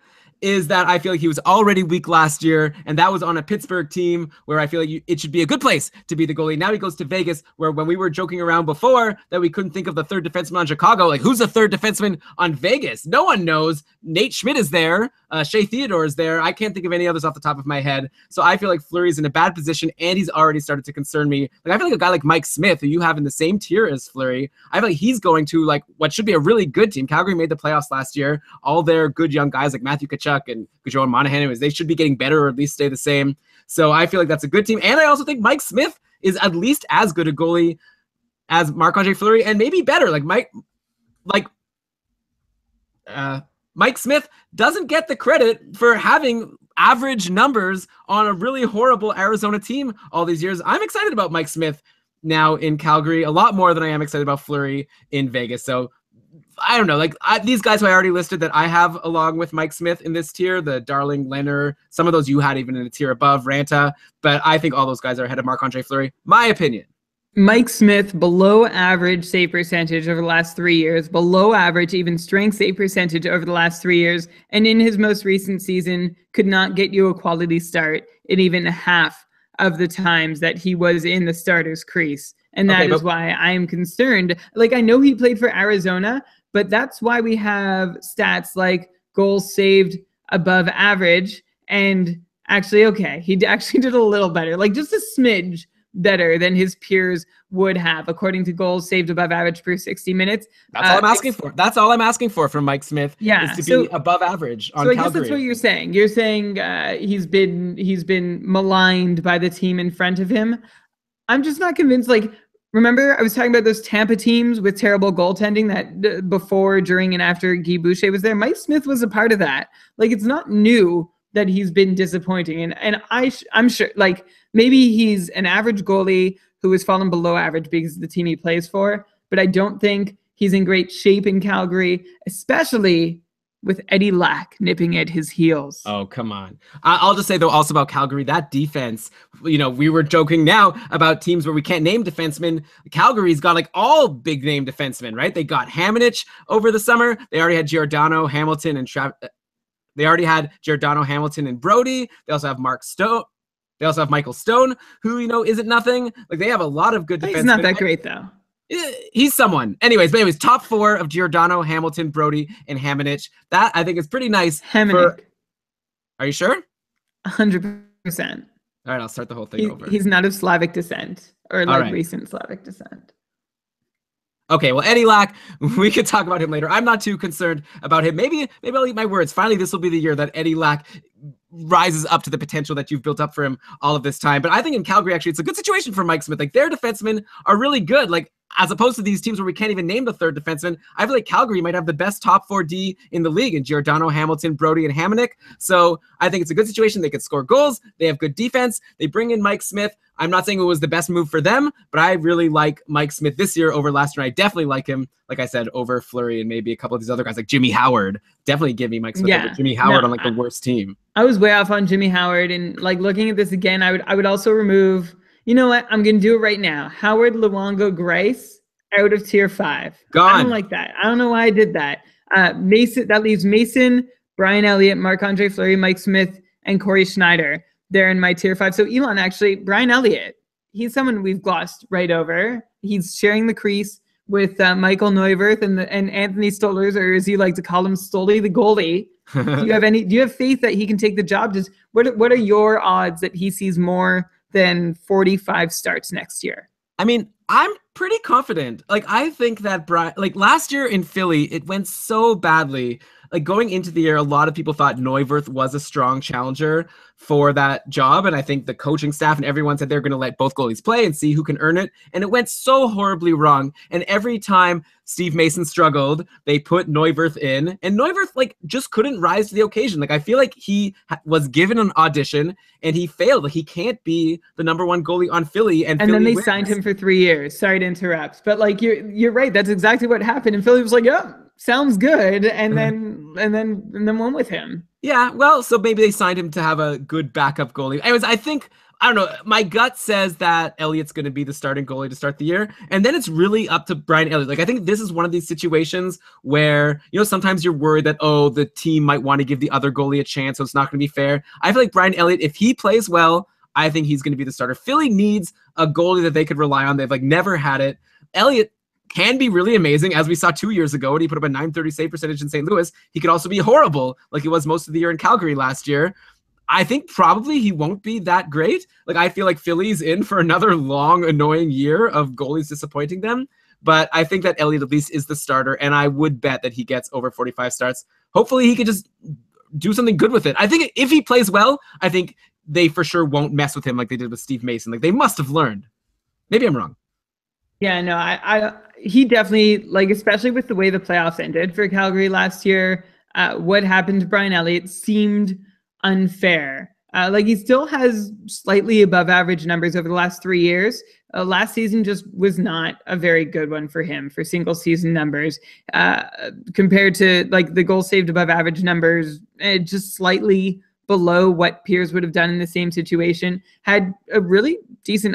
is that I feel like he was already weak last year, and that was on a Pittsburgh team where I feel like it should be a good place to be the goalie. Now he goes to Vegas, where when we were joking around before that we couldn't think of the 3rd defenseman on Chicago, like who's the 3rd defenseman on Vegas? No one knows. Nate Schmidt is there. Shea Theodore is there. I can't think of any others off the top of my head. So I feel like Fleury's in a bad position, and he's already started to concern me. Like I feel like a guy like Mike Smith, who you have in the same tier as Fleury, I feel like he's going to like what should be a really good team. Calgary made the playoffs last year. All their good young guys like Matthew Tkachuk and Gaudreau Monahan, they should be getting better or at least stay the same. So I feel like that's a good team. And I also think Mike Smith is at least as good a goalie as Marc-Andre Fleury, and maybe better. Mike Smith doesn't get the credit for having average numbers on a really horrible Arizona team all these years. I'm excited about Mike Smith now in Calgary a lot more than I am excited about Fleury in Vegas. So I don't know, like these guys who I already listed that I have along with Mike Smith in this tier, the Darling, Leonard, some of those you had even in a tier above, Ranta, but I think all those guys are ahead of Marc-Andre Fleury. My opinion. Mike Smith, below average save percentage over the last 3 years, below average even strength save percentage over the last 3 years, and in his most recent season could not get you a quality start in even half of the times that he was in the starter's crease. And that is why I am concerned. Like, I know he played for Arizona, but that's why we have stats like goals saved above average. And actually, okay, he actually did a little better, like just a smidge better than his peers would have, according to goals saved above average per 60 minutes. That's all I'm asking for. That's all I'm asking for from Mike Smith. Yeah, is to be above average on Calgary. I guess that's what you're saying. You're saying he's been maligned by the team in front of him. I'm just not convinced. Like, remember I was talking about those Tampa teams with terrible goaltending that before, during, and after Guy Boucher was there? Mike Smith was a part of that. Like, it's not new that he's been disappointing. And I'm sure, like, maybe he's an average goalie who has fallen below average because of the team he plays for, but I don't think he's in great shape in Calgary, especially with Eddie Lack nipping at his heels. Oh, come on. I'll just say, though, also about Calgary, that defense, you know, we were joking now about teams where we can't name defensemen. Calgary's got like all big name defensemen, right? They got Hamanich over the summer. They already had Giordano, Hamilton, and They already had Giordano, Hamilton, and Brody. They also have Mark Stone. They also have Michael Stone, who, you know, isn't nothing. Like, they have a lot of good defensemen. He's not that great, though. He's someone. Anyways, top 4 of Giordano, Hamilton, Brody, and Hamanich. That, I think, is pretty nice. Hamanich. Are you sure? 100%. All right, I'll start the whole thing over. He's not of Slavic descent, or like recent Slavic descent. Okay, well, Eddie Lack, we could talk about him later. I'm not too concerned about him. Maybe I'll eat my words. Finally, this will be the year that Eddie Lack rises up to the potential that you've built up for him all of this time. But I think in Calgary, actually, it's a good situation for Mike Smith. Like, their defensemen are really good. Like, as opposed to these teams where we can't even name the 3rd defenseman, I feel like Calgary might have the best top 4 D in the league in Giordano, Hamilton, Brody, and Hamonic. So I think it's a good situation. They could score goals. They have good defense. They bring in Mike Smith. I'm not saying it was the best move for them, but I really like Mike Smith this year over last year. I definitely like him, like I said, over Fleury and maybe a couple of these other guys like Jimmy Howard. Definitely give me Mike Smith over Jimmy Howard on like the worst team. I was way off on Jimmy Howard, and like looking at this again, I would also remove, you know what? I'm going to do it right now. Howard, Luongo, Grace out of tier 5. Gone. I don't like that. I don't know why I did that. Mason, that leaves Mason, Brian Elliott, Marc-Andre Fleury, Mike Smith, and Corey Schneider. They're in my tier 5. So Elon, actually, Brian Elliott, he's someone we've glossed right over. He's sharing the crease with Michael Neuwirth and Anthony Stollers, or as you like to call him, Stoley, the goalie. Do you have faith that he can take the job? What are your odds that he sees more than 45 starts next year? I mean, I'm pretty confident. Like, I think that last year in Philly, it went so badly. Like, going into the year, a lot of people thought Neuwirth was a strong challenger for that job. And I think the coaching staff and everyone said they're going to let both goalies play and see who can earn it. And it went so horribly wrong. And every time Steve Mason struggled, they put Neuwirth in. And Neuwirth, like, just couldn't rise to the occasion. Like, I feel like he was given an audition and he failed. Like, he can't be the #1 goalie on Philly. And Philly then they wins. signed him for 3 years. Sorry to interrupt. But, like, you're right. That's exactly what happened. And Philly was like, yeah, sounds good. And then went with him. Yeah, well, so maybe they signed him to have a good backup goalie. Anyways, I don't know. My gut says that Elliott's going to be the starting goalie to start the year. And then it's really up to Brian Elliott. Like, I think this is one of these situations where, sometimes you're worried that, the team might want to give the other goalie a chance, so it's not going to be fair. I feel like Brian Elliott, if he plays well, I think he's going to be the starter. Philly needs a goalie that they could rely on. They've, never had it. Elliott can be really amazing, as we saw 2 years ago when he put up a .930 save percentage in St. Louis. He could also be horrible, like he was most of the year in Calgary last year. I think probably he won't be that great. Like, I feel like Philly's in for another long, annoying year of goalies disappointing them. But I think that Elliott at least is the starter, and I would bet that he gets over 45 starts. Hopefully he could just do something good with it. I think if he plays well, I think they for sure won't mess with him like they did with Steve Mason. Like, they must have learned. Maybe I'm wrong. Yeah, no, he definitely, like, especially with the way the playoffs ended for Calgary last year, what happened to Brian Elliott seemed unfair. Like, he still has slightly above average numbers over the last 3 years. Last season just was not a very good one for him for single season numbers, compared to, like, the goal saved above average numbers, just slightly below what peers would have done in the same situation. Had a really decent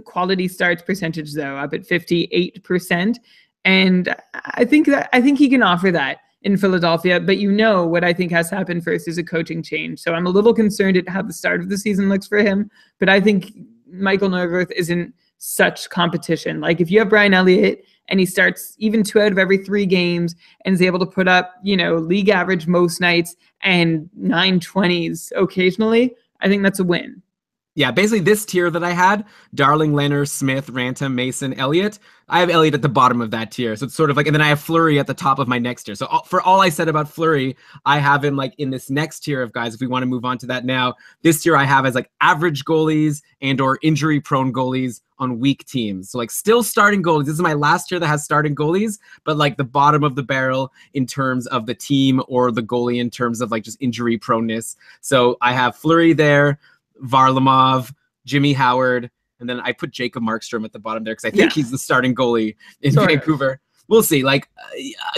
quality starts percentage, though, up at 58%. And I think he can offer that in Philadelphia. But what I think has to happen first is a coaching change. So I'm a little concerned at how the start of the season looks for him. But I think Michael Neuwirth isn't such competition. Like, if you have Brian Elliott and he starts even 2 out of every 3 games and is able to put up, league average most nights and 920s occasionally, I think that's a win. Yeah, basically this tier that I had, Darling, Leonard, Smith, Rantam, Mason, Elliott, I have Elliott at the bottom of that tier. So it's sort of like, and then I have Fleury at the top of my next tier. So for all I said about Fleury, I have him like in this next tier of guys, if we want to move on to that now. This tier I have as like average goalies and or injury prone goalies on weak teams. So like still starting goalies. This is my last tier that has starting goalies, but like the bottom of the barrel in terms of the team or the goalie in terms of like just injury proneness. So I have Fleury there, Varlamov, Jimmy Howard, and then I put Jacob Markstrom at the bottom there because I think he's the starting goalie in Vancouver. We'll see. Like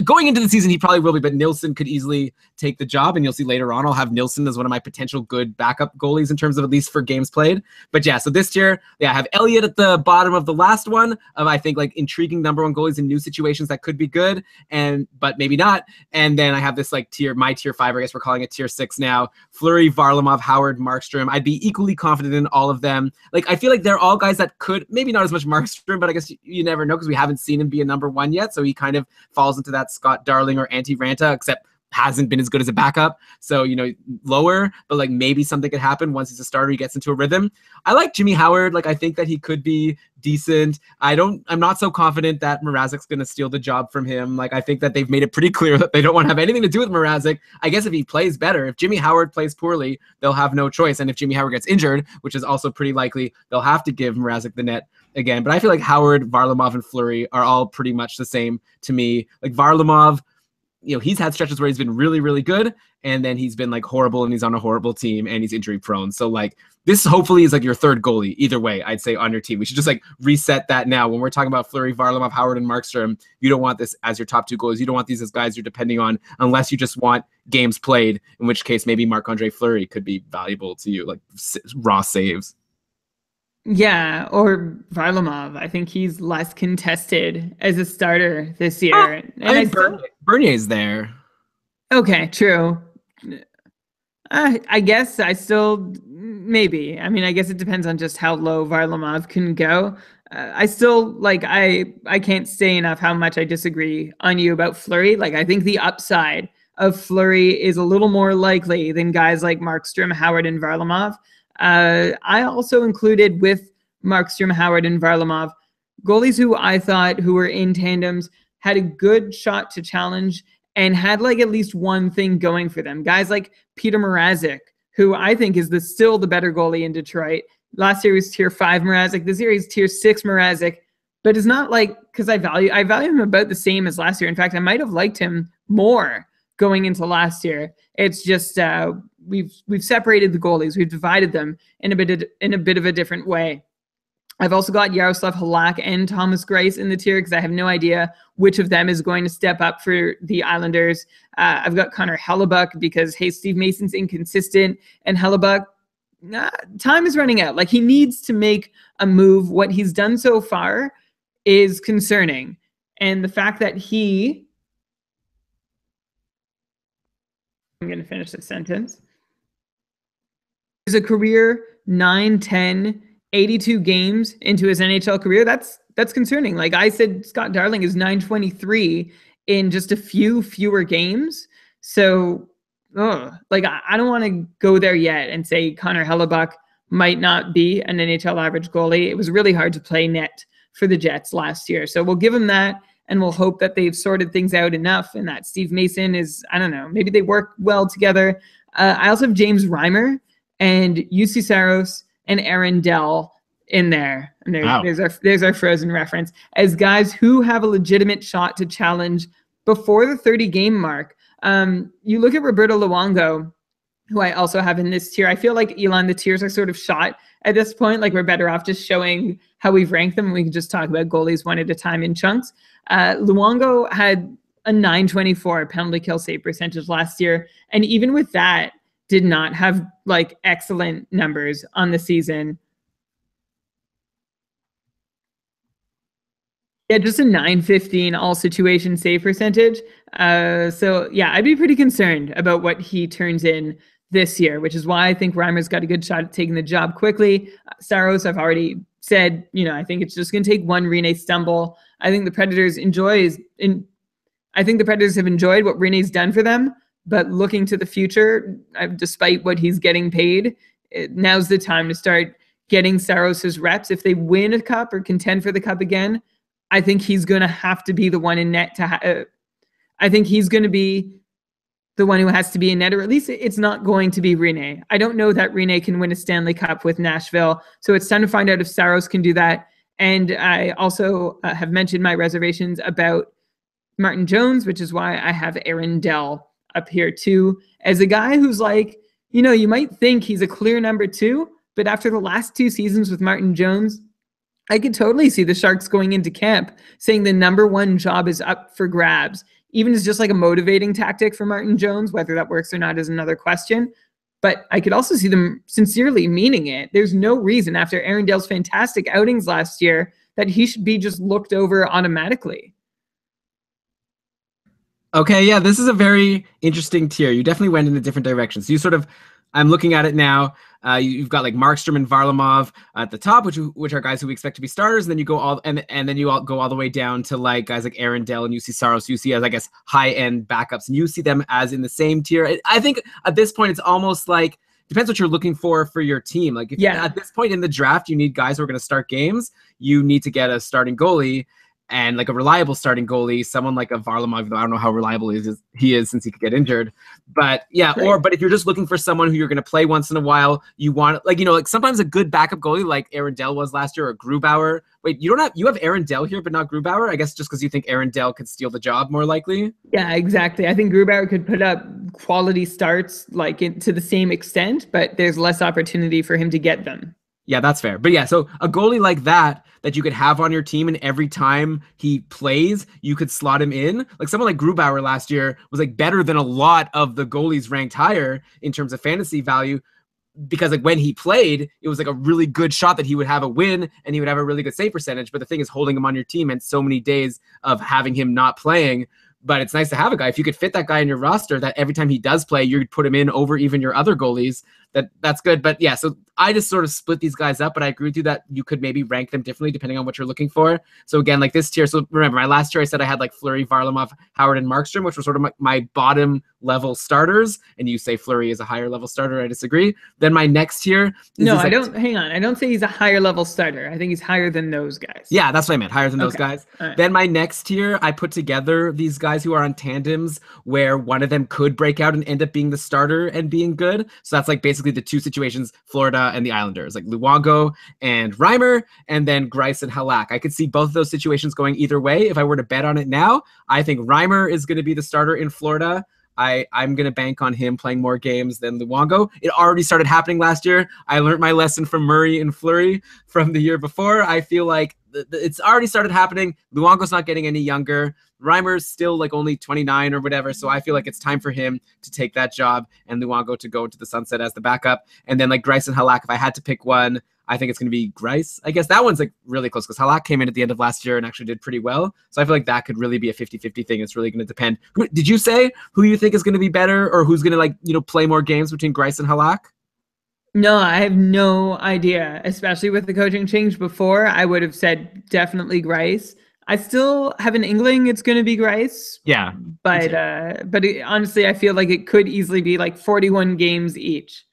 going into the season, he probably will be, but Nilsson could easily take the job. And you'll see later on, I'll have Nilsson as one of my potential good backup goalies in terms of at least for games played. But yeah, so this tier, I have Elliott at the bottom of the last one of, I think, like intriguing #1 goalies in new situations that could be good, but maybe not. And then I have this like tier, my tier 5, I guess we're calling it tier 6 now. Fleury, Varlamov, Howard, Markstrom. I'd be equally confident in all of them. Like, I feel like they're all guys that could, maybe not as much Markstrom, but I guess you never know because we haven't seen him be a #1 yet. So he kind of falls into that Scott Darling or Antti Ranta, except hasn't been as good as a backup. So, lower, but like maybe something could happen once he's a starter, he gets into a rhythm. I like Jimmy Howard. Like, I think that he could be decent. I'm not so confident that Mrazek's going to steal the job from him. Like, I think that they've made it pretty clear that they don't want to have anything to do with Mrazek. I guess if he plays better, if Jimmy Howard plays poorly, they'll have no choice. And if Jimmy Howard gets injured, which is also pretty likely, they'll have to give Mrazek the net again. But I feel like Howard, Varlamov, and Fleury are all pretty much the same to me. Like Varlamov, he's had stretches where he's been really, really good, and then he's been like horrible, and he's on a horrible team, and he's injury prone. So like this hopefully is like your third goalie. Either way, I'd say on your team. We should just like reset that now. When we're talking about Fleury, Varlamov, Howard, and Markstrom, you don't want this as your top 2 goalies. You don't want these as guys you're depending on unless you just want games played, in which case maybe Marc-Andre Fleury could be valuable to you, like raw saves. Yeah, or Varlamov. I think he's less contested as a starter this year. Bernier's there. Okay, true. I guess I still maybe. I mean, I guess it depends on just how low Varlamov can go. I still like. I can't say enough how much I disagree on you about Fleury. Like, I think the upside of Fleury is a little more likely than guys like Markstrom, Howard, and Varlamov. I also included with Markstrom, Howard, and Varlamov goalies who I thought who were in tandems had a good shot to challenge and had like at least one thing going for them. Guys like Peter Mrazek, who I think is still the better goalie in Detroit. Last year was tier 5 Mrazek. This year he's tier 6 Mrazek. But it's not like, because I value him about the same as last year. In fact, I might have liked him more going into last year. It's just we've separated the goalies. We've divided them in a bit of a different way. I've also got Yaroslav Halak and Thomas Greiss in the tier because I have no idea which of them is going to step up for the Islanders. I've got Connor Hellebuck because, hey, Steve Mason's inconsistent, and Hellebuck, time is running out. Like, he needs to make a move. What he's done so far is concerning. And the fact that I'm going to finish this sentence. Is a career 9, 10, 82 games into his NHL career. That's concerning. Like I said, Scott Darling is 923 in just a few fewer games. So, like I don't want to go there yet and say Connor Hellebuck might not be an NHL average goalie. It was really hard to play net for the Jets last year. So we'll give him that, and we'll hope that they've sorted things out enough and that Steve Mason is, I don't know, maybe they work well together. I also have James Reimer and UC Saros and Aaron Dell in there. And there's our Frozen reference as guys who have a legitimate shot to challenge before the 30-game mark. You look at Roberto Luongo, who I also have in this tier. I feel like, Elon, the tiers are sort of shot at this point. Like, we're better off just showing how we've ranked them. We can just talk about goalies one at a time in chunks. Luongo had a 924 penalty kill save percentage last year. And even with that, did not have like excellent numbers on the season. Yeah, just a 915 all situation save percentage. So yeah, I'd be pretty concerned about what he turns in this year, which is why I think Reimer's got a good shot at taking the job quickly. Saros, I've already said, I think it's just going to take one Rene stumble. I think the Predators have enjoyed what Rene's done for them, but looking to the future, despite what he's getting paid, now's the time to start getting Saros' reps. If they win a cup or contend for the cup again, I think he's going to have to be the one in net I think he's going to be the one who has to be in net, or at least it's not going to be Rene. I don't know that Rene can win a Stanley Cup with Nashville, so it's time to find out if Saros can do that. And I also have mentioned my reservations about Martin Jones, which is why I have Aaron Dell up here too, as a guy who's like, you might think he's a clear number 2, but after the last 2 seasons with Martin Jones, I could totally see the Sharks going into camp saying the number 1 job is up for grabs, even as just like a motivating tactic for Martin Jones. Whether that works or not is another question. But I could also see them sincerely meaning it. There's no reason after Aaron Dell's fantastic outings last year that he should be just looked over automatically. Okay, yeah, this is a very interesting tier. You definitely went in a different direction. So you sort of, I'm looking at it now. You've got like Markstrom and Varlamov at the top, which are guys who we expect to be starters. And then you go go all the way down to like guys like Aaron Dell and UC Saros. You see as, I guess, high end backups, and you see them as in the same tier. I think at this point it's almost like depends what you're looking for your team. Like at this point in the draft, you need guys who are going to start games. You need to get a starting goalie. And like a reliable starting goalie, someone like a Varlamov, I don't know how reliable he is since he could get injured. But yeah, right. But if you're just looking for someone who you're going to play once in a while, you want like sometimes a good backup goalie like Aaron Dell was last year, or Grubauer. Wait, you have Aaron Dell here, but not Grubauer? I guess just because you think Aaron Dell could steal the job more likely? Yeah, exactly. I think Grubauer could put up quality starts like to the same extent, but there's less opportunity for him to get them. Yeah, that's fair. But yeah, so a goalie like that you could have on your team, and every time he plays, you could slot him in. Like someone like Grubauer last year was like better than a lot of the goalies ranked higher in terms of fantasy value, because like when he played, it was like a really good shot that he would have a win and he would have a really good save percentage. But the thing is, holding him on your team and so many days of having him not playing. But it's nice to have a guy. If you could fit that guy in your roster, that every time he does play, you'd put him in over even your other goalies, that's good. But yeah, so I just sort of split these guys up, but I agree with you that you could maybe rank them differently depending on what you're looking for. So again, like this tier. So remember, my last tier, I said I had like Fleury, Varlamov, Howard, and Markstrom, which were sort of my bottom level starters. And you say Fleury is a higher level starter. I disagree. Then my next tier. No, I don't. Hang on. I don't say he's a higher level starter. I think he's higher than those guys. Yeah, that's what I meant. Higher than those guys. Right. Then my next tier, I put together these guys who are on tandems where one of them could break out and end up being the starter and being good. So that's like basically the two situations, Florida and the Islanders, like Luongo and Reimer, and then Greiss and Halak. I could see both of those situations going either way. If I were to bet on it now, I think Reimer is going to be the starter in Florida. I'm going to bank on him playing more games than Luongo. It already started happening last year. I learned my lesson from Murray and Fleury from the year before. I feel like it's already started happening. Luongo's not getting any younger. Reimer's still like only 29 or whatever. So I feel like it's time for him to take that job and Luongo to go to the sunset as the backup. And then like Greiss and Halak, if I had to pick one, I think it's going to be Greiss. I guess that one's like really close because Halak came in at the end of last year and actually did pretty well. So I feel like that could really be a 50-50 thing. It's really going to depend. Did you say who you think is going to be better or who's going to like, play more games between Greiss and Halak? No, I have no idea, especially with the coaching change before. I would have said definitely Greiss. I still have an inkling it's going to be Greiss. Yeah. But honestly, I feel like it could easily be like 41 games each.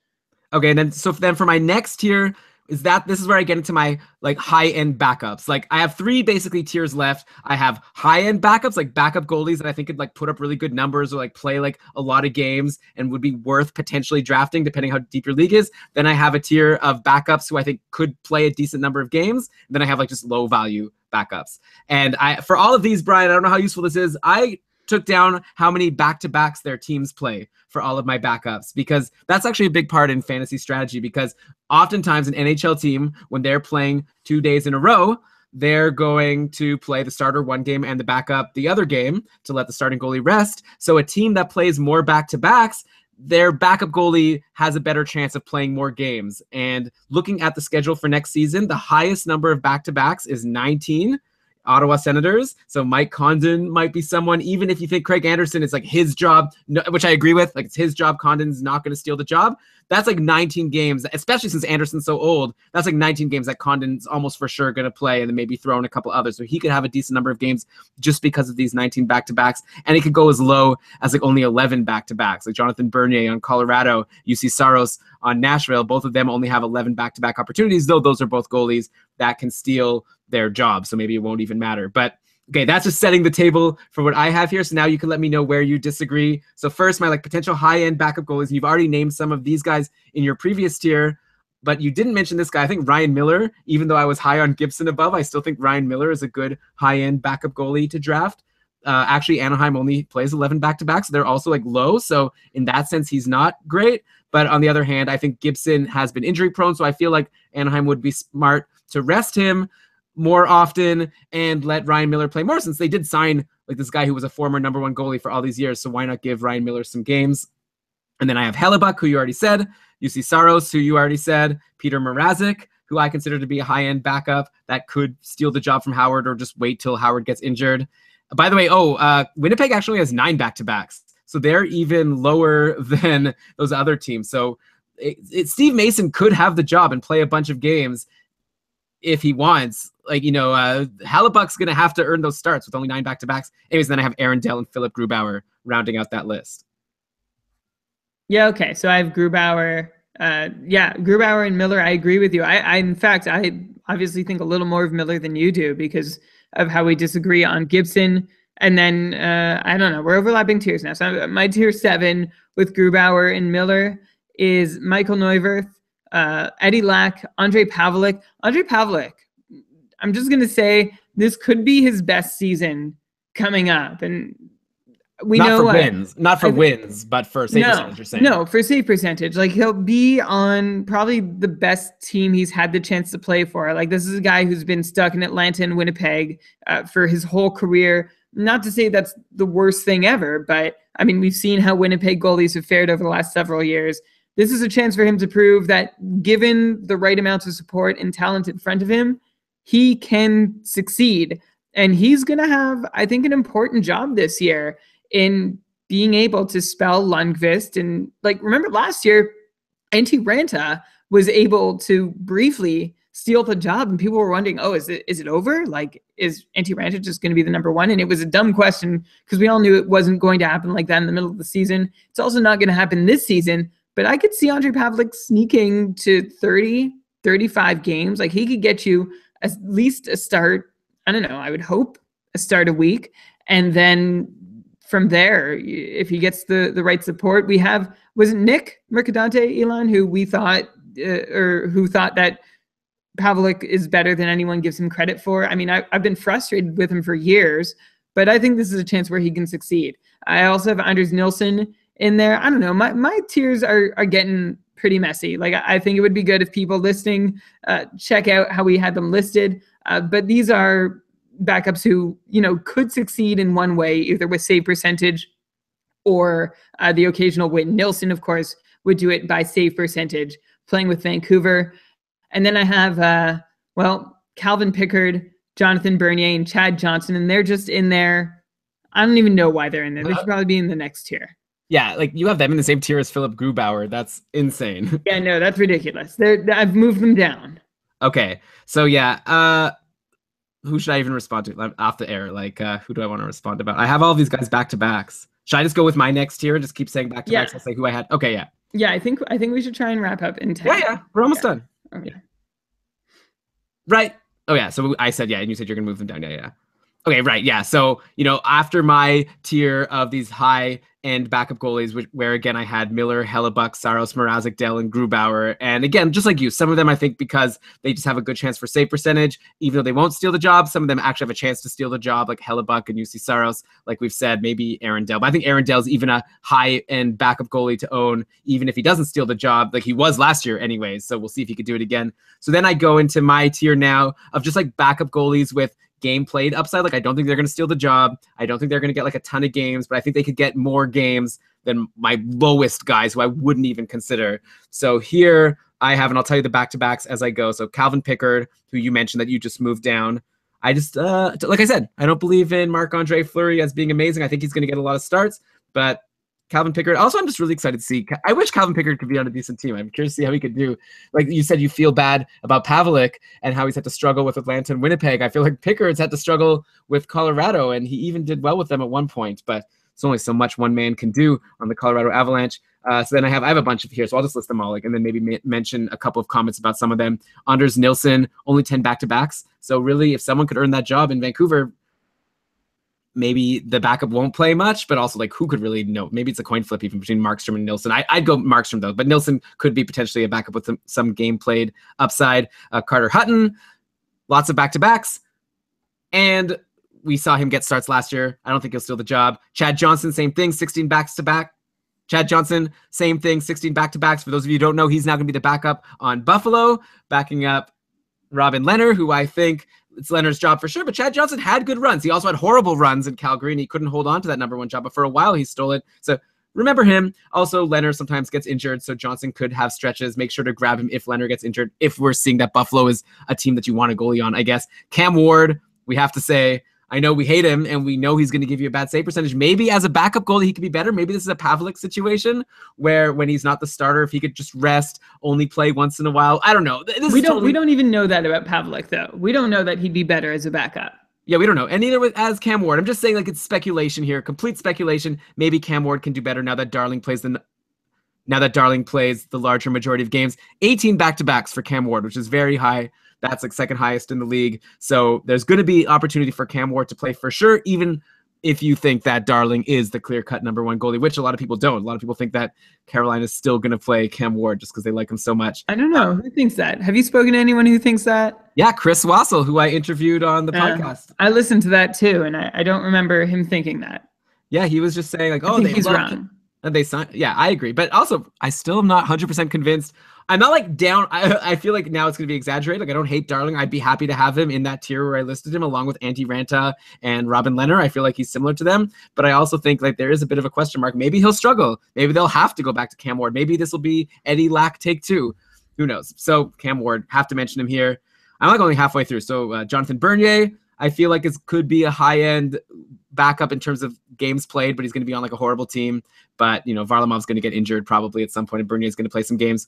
Okay, and then for my next tier, this is where I get into my like high-end backups. Like I have three basically tiers left. I have high-end backups, like backup goalies that I think could like put up really good numbers or like play like a lot of games and would be worth potentially drafting depending how deep your league is. Then I have a tier of backups who I think could play a decent number of games. And then I have like just low value backups. And for all of these, Brian, I don't know how useful this is. I took down how many back-to-backs their teams play for all of my backups, because that's actually a big part in fantasy strategy, because oftentimes an NHL team, when they're playing 2 days in a row, they're going to play the starter one game and the backup the other game to let the starting goalie rest. So a team that plays more back-to-backs, their backup goalie has a better chance of playing more games. And looking at the schedule for next season, the highest number of back-to-backs is 19. Ottawa Senators. So Mike Condon might be someone, even if you think Craig Anderson is like his job, which I agree with, like it's his job, Condon's not going to steal the job. That's like 19 games, especially since Anderson's so old. That's like 19 games that Condon's almost for sure going to play and then maybe throw in a couple others. So he could have a decent number of games just because of these 19 back-to-backs. And it could go as low as like only 11 back-to-backs. Like Jonathan Bernier on Colorado, UC Saros on Nashville. Both of them only have 11 back-to-back opportunities, though those are both goalies that can steal their job. So maybe it won't even matter. But okay, that's just setting the table for what I have here. So now you can let me know where you disagree. So first, my like potential high-end backup goalies. You've already named some of these guys in your previous tier, but you didn't mention this guy. I think Ryan Miller, even though I was high on Gibson above, I still think Ryan Miller is a good high-end backup goalie to draft. Actually, Anaheim only plays 11 back-to-backs. So they're also like low. So in that sense, he's not great. But on the other hand, I think Gibson has been injury prone. So I feel like Anaheim would be smart to rest him more often and let Ryan Miller play more, since they did sign like this guy who was a former number one goalie for all these years. So why not give Ryan Miller some games? And then I have Hellebuck, who you already said, UC Saros, who you already said, Peter Mrazek, who I consider to be a high-end backup that could steal the job from Howard or just wait till Howard gets injured. By the way, Winnipeg actually has 9 back-to-backs. So they're even lower than those other teams. So Steve Mason could have the job and play a bunch of games if he wants. Like, Hellebuck's going to have to earn those starts with only 9 back-to-backs. Anyways, then I have Aaron Dell and Philip Grubauer rounding out that list. Yeah, okay. So I have Grubauer. Grubauer and Miller, I agree with you. In fact, I obviously think a little more of Miller than you do because of how we disagree on Gibson. And then, I don't know, we're overlapping tiers now. So my tier 7 with Grubauer and Miller is Michael Neuwirth, Eddie Lack, Andrei Pavelec. Andrei Pavelec, I'm just going to say this could be his best season coming up. And we not know for wins, not for wins, but for save percentage, you're saying. No, for save percentage. Like he'll be on probably the best team he's had the chance to play for. Like this is a guy who's been stuck in Atlanta and Winnipeg for his whole career. Not to say that's the worst thing ever, but I mean, we've seen how Winnipeg goalies have fared over the last several years. This is a chance for him to prove that given the right amounts of support and talent in front of him, he can succeed. And he's going to have, I think, an important job this year in being able to spell Lundqvist. And like, remember last year, Antti Ranta was able to briefly steal the job, and people were wondering, oh, is it over? Like, is Antti Ranta just going to be the number one? And it was a dumb question because we all knew it wasn't going to happen like that in the middle of the season. It's also not going to happen this season, but I could see Ondrej Pavelec sneaking to 30, 35 games. Like, he could get you at least a start. I don't know. I would hope a start a week. And then from there, if he gets the right support, we have, was it Nick Mercadante, Elon, who we thought, or who thought that Pavelec is better than anyone gives him credit for. I mean, I've been frustrated with him for years, but I think this is a chance where he can succeed. I also have Anders Nilsson in there. I don't know. My tiers are getting pretty messy. Like, I think it would be good if people listening check out how we had them listed. But these are backups who, could succeed in one way, either with save percentage or the occasional win. Nilsson, of course, would do it by save percentage, playing with Vancouver. And then I have, Calvin Pickard, Jonathan Bernier, and Chad Johnson, and they're just in there. I don't even know why they're in there. They should probably be in the next tier. Yeah, like, you have them in the same tier as Philip Grubauer. That's insane. Yeah, no, that's ridiculous. I've moved them down. Okay, so yeah, who should I even respond to off the air? Like, who do I want to respond about? I have all of these guys back-to-backs. Should I just go with my next tier and just keep saying back-to-backs? I'll say who I had. Okay, yeah. Yeah, I think we should try and wrap up in 10. Yeah, we're almost done. Okay. Yeah. Right. Oh, yeah. So I said, yeah, and you said you're going to move them down. Yeah. Okay, right. Yeah. So, after my tier of these high-end backup goalies, where, again, I had Miller, Hellebuck, Saros, Mrazek, Dell, and Grubauer. And, again, just like you, some of them I think because they just have a good chance for save percentage, even though they won't steal the job, some of them actually have a chance to steal the job, like Hellebuck and UC Saros, like we've said, maybe Aaron Dell. But I think Aaron Dell's even a high-end backup goalie to own, even if he doesn't steal the job, like he was last year anyways. So we'll see if he could do it again. So then I go into my tier now of just like backup goalies with game played upside. Like, I don't think they're going to steal the job. I don't think they're going to get like a ton of games, but I think they could get more games than my lowest guys who I wouldn't even consider. So here I have, and I'll tell you the back-to-backs as I go. So Calvin Pickard, who you mentioned that you just moved down. I just, like I said, I don't believe in Marc-Andre Fleury as being amazing. I think he's going to get a lot of starts, but Calvin Pickard. Also, I'm just really excited to see. I wish Calvin Pickard could be on a decent team. I'm curious to see how he could do. Like you said, you feel bad about Pavelec and how he's had to struggle with Atlanta and Winnipeg. I feel like Pickard's had to struggle with Colorado, and he even did well with them at one point. But it's only so much one man can do on the Colorado Avalanche. So then I have a bunch of here, so I'll just list them all, and then maybe mention a couple of comments about some of them. Anders Nilsson, only 10 back-to-backs. So really, if someone could earn that job in Vancouver, maybe the backup won't play much, but also like who could really know? Maybe it's a coin flip even between Markstrom and Nilsson. I'd go Markstrom though, but Nilsson could be potentially a backup with some game played upside. Carter Hutton, lots of back-to-backs. And we saw him get starts last year. I don't think he'll steal the job. Chad Johnson, same thing, 16 backs-to-back. Chad Johnson, same thing, 16 back-to-backs. For those of you who don't know, he's now going to be the backup on Buffalo, backing up Robin Lehner, who I think it's Leonard's job for sure, but Chad Johnson had good runs. He also had horrible runs in Calgary, and he couldn't hold on to that number one job, but for a while he stole it. So remember him. Also, Leonard sometimes gets injured, so Johnson could have stretches. Make sure to grab him if Leonard gets injured, if we're seeing that Buffalo is a team that you want a goalie on, I guess. Cam Ward, we have to say, I know we hate him, and we know he's going to give you a bad save percentage. Maybe as a backup goalie, he could be better. Maybe this is a Pavelec situation where when he's not the starter, if he could just rest, only play once in a while. I don't know. We don't even know that about Pavelec, though. We don't know that he'd be better as a backup. Yeah, we don't know. And neither as Cam Ward. I'm just saying, like, it's speculation here, complete speculation. Maybe Cam Ward can do better now that Darling plays the larger majority of games. 18 back-to-backs for Cam Ward, which is very high. That's like second highest in the league. So there's going to be opportunity for Cam Ward to play for sure, even if you think that Darling is the clear-cut number one goalie, which a lot of people don't. A lot of people think that Carolina is still going to play Cam Ward just because they like him so much. I don't know. Who thinks that? Have you spoken to anyone who thinks that? Yeah, Chris Wassel, who I interviewed on the podcast. I listened to that too, and I don't remember him thinking that. Yeah, he was just saying like, oh, he's wrong. And they signed. Yeah, I agree. But also, I still am not 100% convinced. I'm not like down. I feel like now it's going to be exaggerated. Like, I don't hate Darling. I'd be happy to have him in that tier where I listed him along with Antti Ranta and Robin Lehner. I feel like he's similar to them. But I also think like there is a bit of a question mark. Maybe he'll struggle. Maybe they'll have to go back to Cam Ward. Maybe this will be Eddie Lack take two. Who knows? So Cam Ward, have to mention him here. I'm like only halfway through. So Jonathan Bernier, I feel like it could be a high-end backup in terms of games played, but he's going to be on like a horrible team. But, you know, Varlamov's going to get injured probably at some point, and Bernier's going to play some games.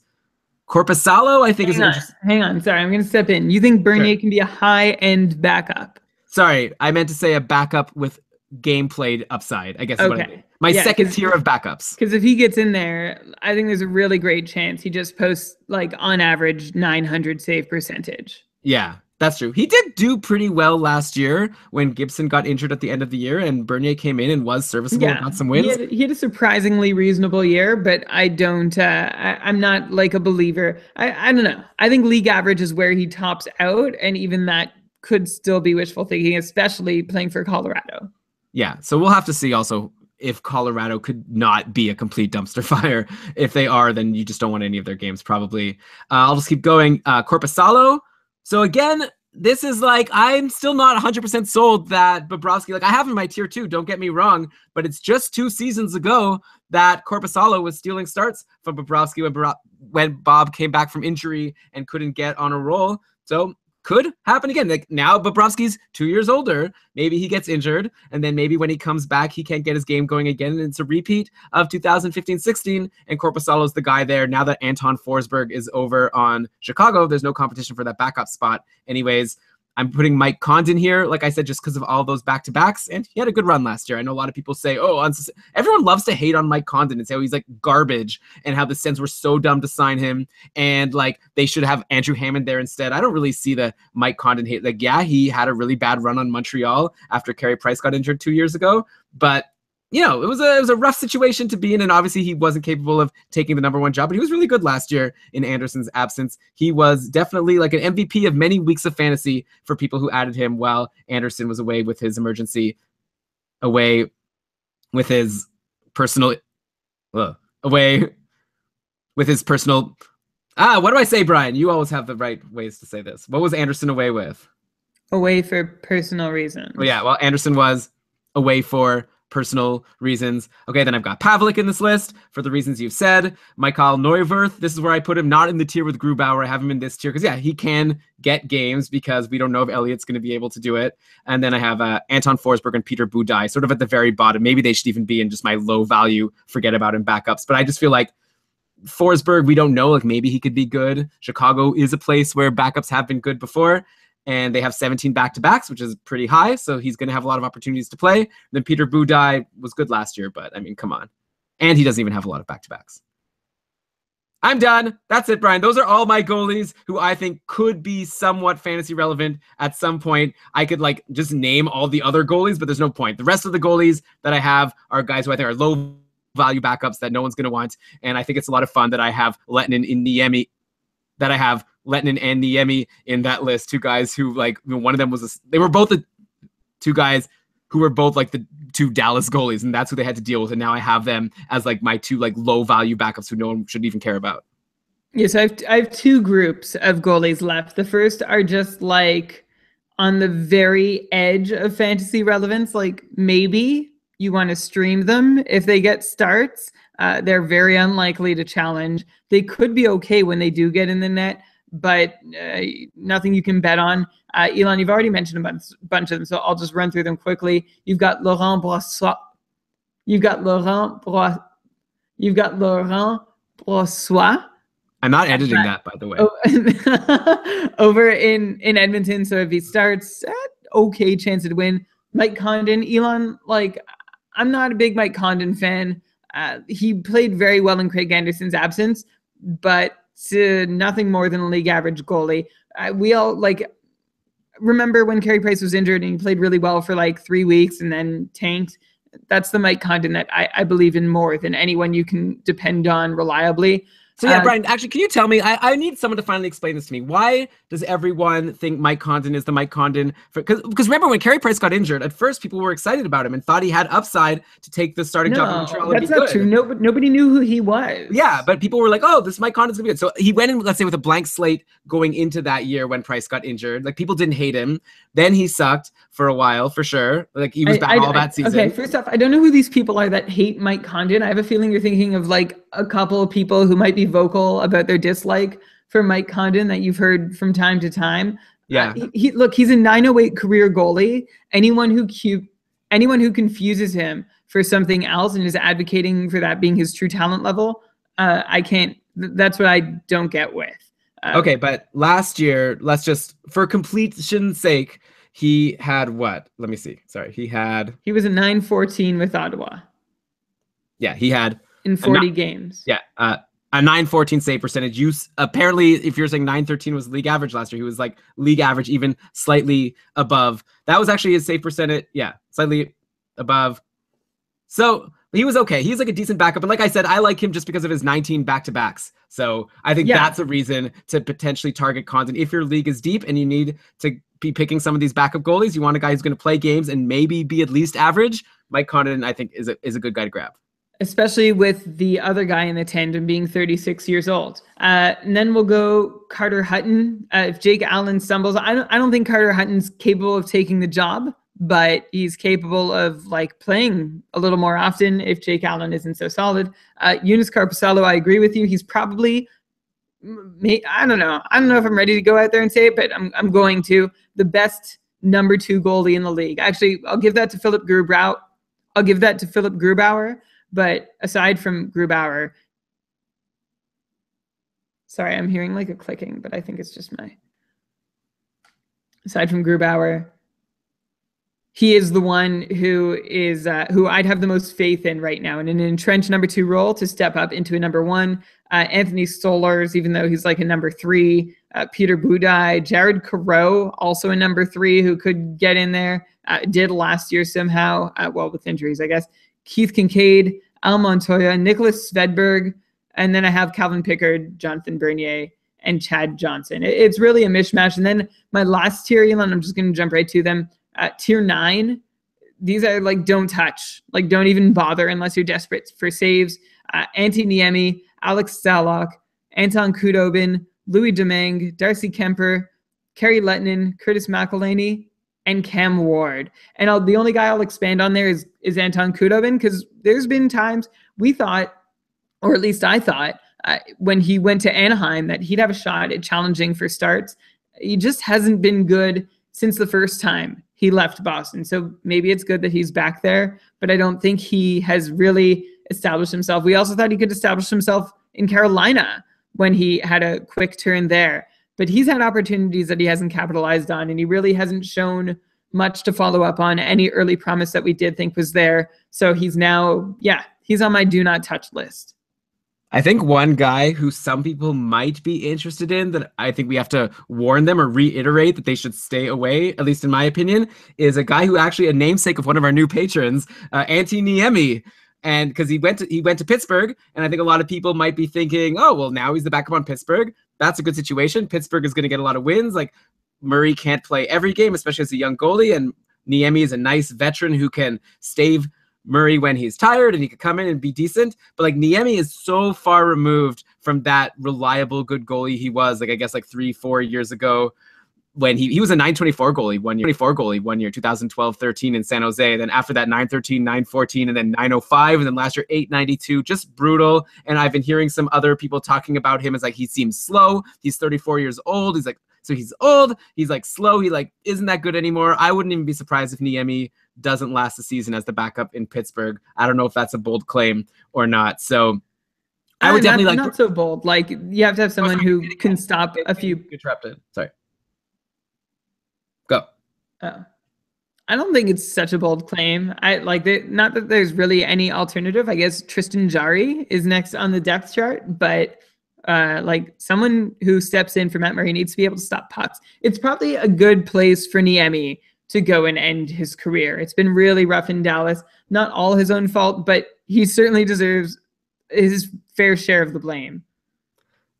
Corpusalo, I think, is interesting. Hang on. Sorry, I'm going to step in. You think Bernier can be a high-end backup? Sorry, I meant to say a backup with gameplay upside, I guess is what I mean. My second tier of backups. Because if he gets in there, I think there's a really great chance he just posts, like, on average, 900 save percentage. Yeah, that's true. He did do pretty well last year when Gibson got injured at the end of the year and Bernier came in and was serviceable and got some wins. He had a surprisingly reasonable year, but I don't, I'm not like a believer. I don't know. I think league average is where he tops out, and even that could still be wishful thinking, especially playing for Colorado. Yeah, so we'll have to see also if Colorado could not be a complete dumpster fire. If they are, then you just don't want any of their games, probably. I'll just keep going. Corpusalo. So again, this is like, I'm still not 100% sold that Bobrovsky, like I have him in my tier 2, don't get me wrong, but it's just 2 seasons ago that Corpusalo was stealing starts from Bobrovsky when Bob came back from injury and couldn't get on a roll. So could happen again. Like now Bobrovsky's 2 years older. Maybe he gets injured, and then maybe when he comes back, he can't get his game going again. And it's a repeat of 2015-16, and Corpusalo's the guy there. Now that Anton Forsberg is over on Chicago, there's no competition for that backup spot. Anyways, I'm putting Mike Condon here, like I said, just because of all those back-to-backs, and he had a good run last year. I know a lot of people say, oh, everyone loves to hate on Mike Condon and say, oh, he's like garbage, and how the Sens were so dumb to sign him, and like they should have Andrew Hammond there instead. I don't really see the Mike Condon hate. Like, yeah, he had a really bad run on Montreal after Carey Price got injured 2 years ago, but you know, it was a rough situation to be in, and obviously he wasn't capable of taking the #1 job, but he was really good last year in Anderson's absence. He was definitely like an MVP of many weeks of fantasy for people who added him while Anderson was away with his emergency, away with his personal, what do I say, Brian? You always have the right ways to say this. What was Anderson away with? Away for personal reasons. Oh, yeah, well, Anderson was away for personal reasons. Okay, then I've got Pavlik in this list for the reasons you've said. Michael Neuwirth, this is where I put him, not in the tier with Grubauer. I have him in this tier because, yeah, he can get games because we don't know if Elliott's going to be able to do it. And then I have Anton Forsberg and Peter Budaj sort of at the very bottom. Maybe they should even be in just my low value, forget about him backups. But I just feel like Forsberg, we don't know. Like maybe he could be good. Chicago is a place where backups have been good before. And they have 17 back-to-backs, which is pretty high, so he's going to have a lot of opportunities to play. Then Peter Budaj was good last year, but, I mean, come on. And he doesn't even have a lot of back-to-backs. I'm done. That's it, Brian. Those are all my goalies who I think could be somewhat fantasy relevant at some point. I could, like, just name all the other goalies, but there's no point. The rest of the goalies that I have are guys who I think are low-value backups that no one's going to want, and I think it's a lot of fun that I have Lehtinen and Niemi, Lehtinen and Niemi in that list. 2 guys who, like, one of them was they were both the 2 guys who were both like the 2 Dallas goalies, and that's who they had to deal with. And now I have them as like my 2 like low value backups who no one should even care about. Yeah, so I have 2 groups of goalies left. The first are just like on the very edge of fantasy relevance. Like maybe you want to stream them if they get starts. They're very unlikely to challenge. They could be okay when they do get in the net, but nothing you can bet on. Elon, you've already mentioned a bunch of them, so I'll just run through them quickly. You've got Laurent Brossoit. I'm not editing that, by the way. Over in Edmonton, so if he starts, okay chance to win. Mike Condon, Elon, like, I'm not a big Mike Condon fan. He played very well in Craig Anderson's absence, but nothing more than a league average goalie. We all remember when Carey Price was injured and he played really well for like 3 weeks and then tanked. That's the Mike Condon that I believe in more than anyone you can depend on reliably. So yeah, Brian, actually, can you tell me, I need someone to finally explain this to me. Why does everyone think Mike Condon is the Mike Condon? Because remember when Carey Price got injured, at first people were excited about him and thought he had upside to take the starting job in Montreal. That's not true. Nobody knew who he was. Yeah, but people were like, oh, this Mike Condon's gonna be good. So he went in, let's say, with a blank slate going into that year when Price got injured. Like people didn't hate him. Then he sucked for a while, for sure. Like he was bad all that season. Okay, first off, I don't know who these people are that hate Mike Condon. I have a feeling you're thinking of like a couple of people who might be vocal about their dislike for Mike Condon that you've heard from time to time. Yeah. Look, he's a 908 career goalie. Anyone who confuses him for something else and is advocating for that being his true talent level, I can't That's what I don't get with. Okay, but last year, let's just, for completion's sake, he had what? Let me see. Sorry, he was a 914 with Ottawa. Yeah, he had in 40 games. Yeah, a 914 save percentage. Apparently, if you're saying 913 was league average last year, he was like league average, even slightly above. That was actually his save percentage. Yeah, slightly above. So he was okay. He's like a decent backup. But like I said, I like him just because of his 19 back-to-backs. So I think that's a reason to potentially target Condon. If your league is deep and you need to be picking some of these backup goalies, you want a guy who's going to play games and maybe be at least average. Mike Condon, I think, is a good guy to grab. Especially with the other guy in the tandem being 36 years old. And then we'll go Carter Hutton. If Jake Allen stumbles, I don't think Carter Hutton's capable of taking the job, but he's capable of like playing a little more often if Jake Allen isn't so solid. Eunice Carpusalo, I agree with you. He's probably, I don't know if I'm ready to go out there and say it, but I'm going to. The best number 2 goalie in the league. Actually, I'll give that to Philip Grubauer. But aside from Grubauer, sorry, I'm hearing like a clicking, but I think it's just aside from Grubauer, he is the one who I'd have the most faith in right now in an entrenched number 2 role to step up into a number 1. Anthony Stolarz, even though he's like a number 3, Peter Budaj, Jared Careau, also a number 3 who could get in there, did last year somehow, with injuries, I guess. Keith Kincaid, Al Montoya, Nicholas Svedberg, and then I have Calvin Pickard, Jonathan Bernier, and Chad Johnson. It's really a mishmash. And then my last tier, Elon, I'm just going to jump right to them. Tier 9, these are like don't touch. Like don't even bother unless you're desperate for saves. Antti Niemi, Alex Stalock, Anton Khudobin, Louis Domingue, Darcy Kemper, Kerry Lettinen, Curtis McElhaney, and Cam Ward. And the only guy I'll expand on there is Anton Khudobin, because there's been times we thought, or at least I thought, when he went to Anaheim that he'd have a shot at challenging for starts. He just hasn't been good since the first time he left Boston. So maybe it's good that he's back there, but I don't think he has really established himself. We also thought he could establish himself in Carolina when he had a quick turn there. But he's had opportunities that he hasn't capitalized on, and he really hasn't shown much to follow up on any early promise that we did think was there. So he's now, he's on my do not touch list. I think one guy who some people might be interested in, that I think we have to warn them or reiterate that they should stay away, at least in my opinion, is a guy who actually a namesake of one of our new patrons, Antti Niemi. And because he went to Pittsburgh, and I think a lot of people might be thinking, oh, well, now he's the backup on Pittsburgh. That's a good situation. Pittsburgh is going to get a lot of wins. Like Murray can't play every game, especially as a young goalie, and Niemi is a nice veteran who can stave Murray when he's tired, and he could come in and be decent. But like Niemi is so far removed from that reliable good goalie he was, like I guess like 3-4 years ago, when he was a 924 goalie one year, 2012-13 in San Jose. Then after that, 913, 914, and then 905, and then last year 892, just brutal. And I've been hearing some other people talking about him as like he seems slow. He's 34 years old. He's like, so he's old. He's like slow. He like isn't that good anymore. I wouldn't even be surprised if Niemi doesn't last the season as the backup in Pittsburgh. I don't know if that's a bold claim or not. So I would definitely not so bold. Like you have to have someone who can stop a few. Interrupted. Sorry. Go. I don't think it's such a bold claim. Not that there's really any alternative. I guess Tristan Jarry is next on the depth chart, but like someone who steps in for Matt Murray needs to be able to stop pucks. It's probably a good place for Niemi to go and end his career. It's been really rough in Dallas. Not all his own fault, but he certainly deserves his fair share of the blame.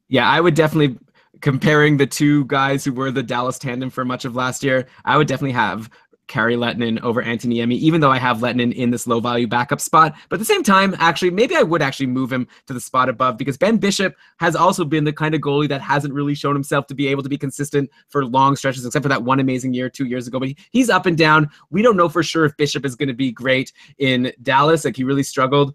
Yeah, I would definitely, comparing the two guys who were the Dallas tandem for much of last year, I would definitely have Kari Lettinen over Antti Niemi, even though I have Lettinen in this low value backup spot. But at the same time, actually, maybe I would actually move him to the spot above, because Ben Bishop has also been the kind of goalie that hasn't really shown himself to be able to be consistent for long stretches, except for that one amazing year 2 years ago. But he's up and down. We don't know for sure if Bishop is going to be great in Dallas. Like he really struggled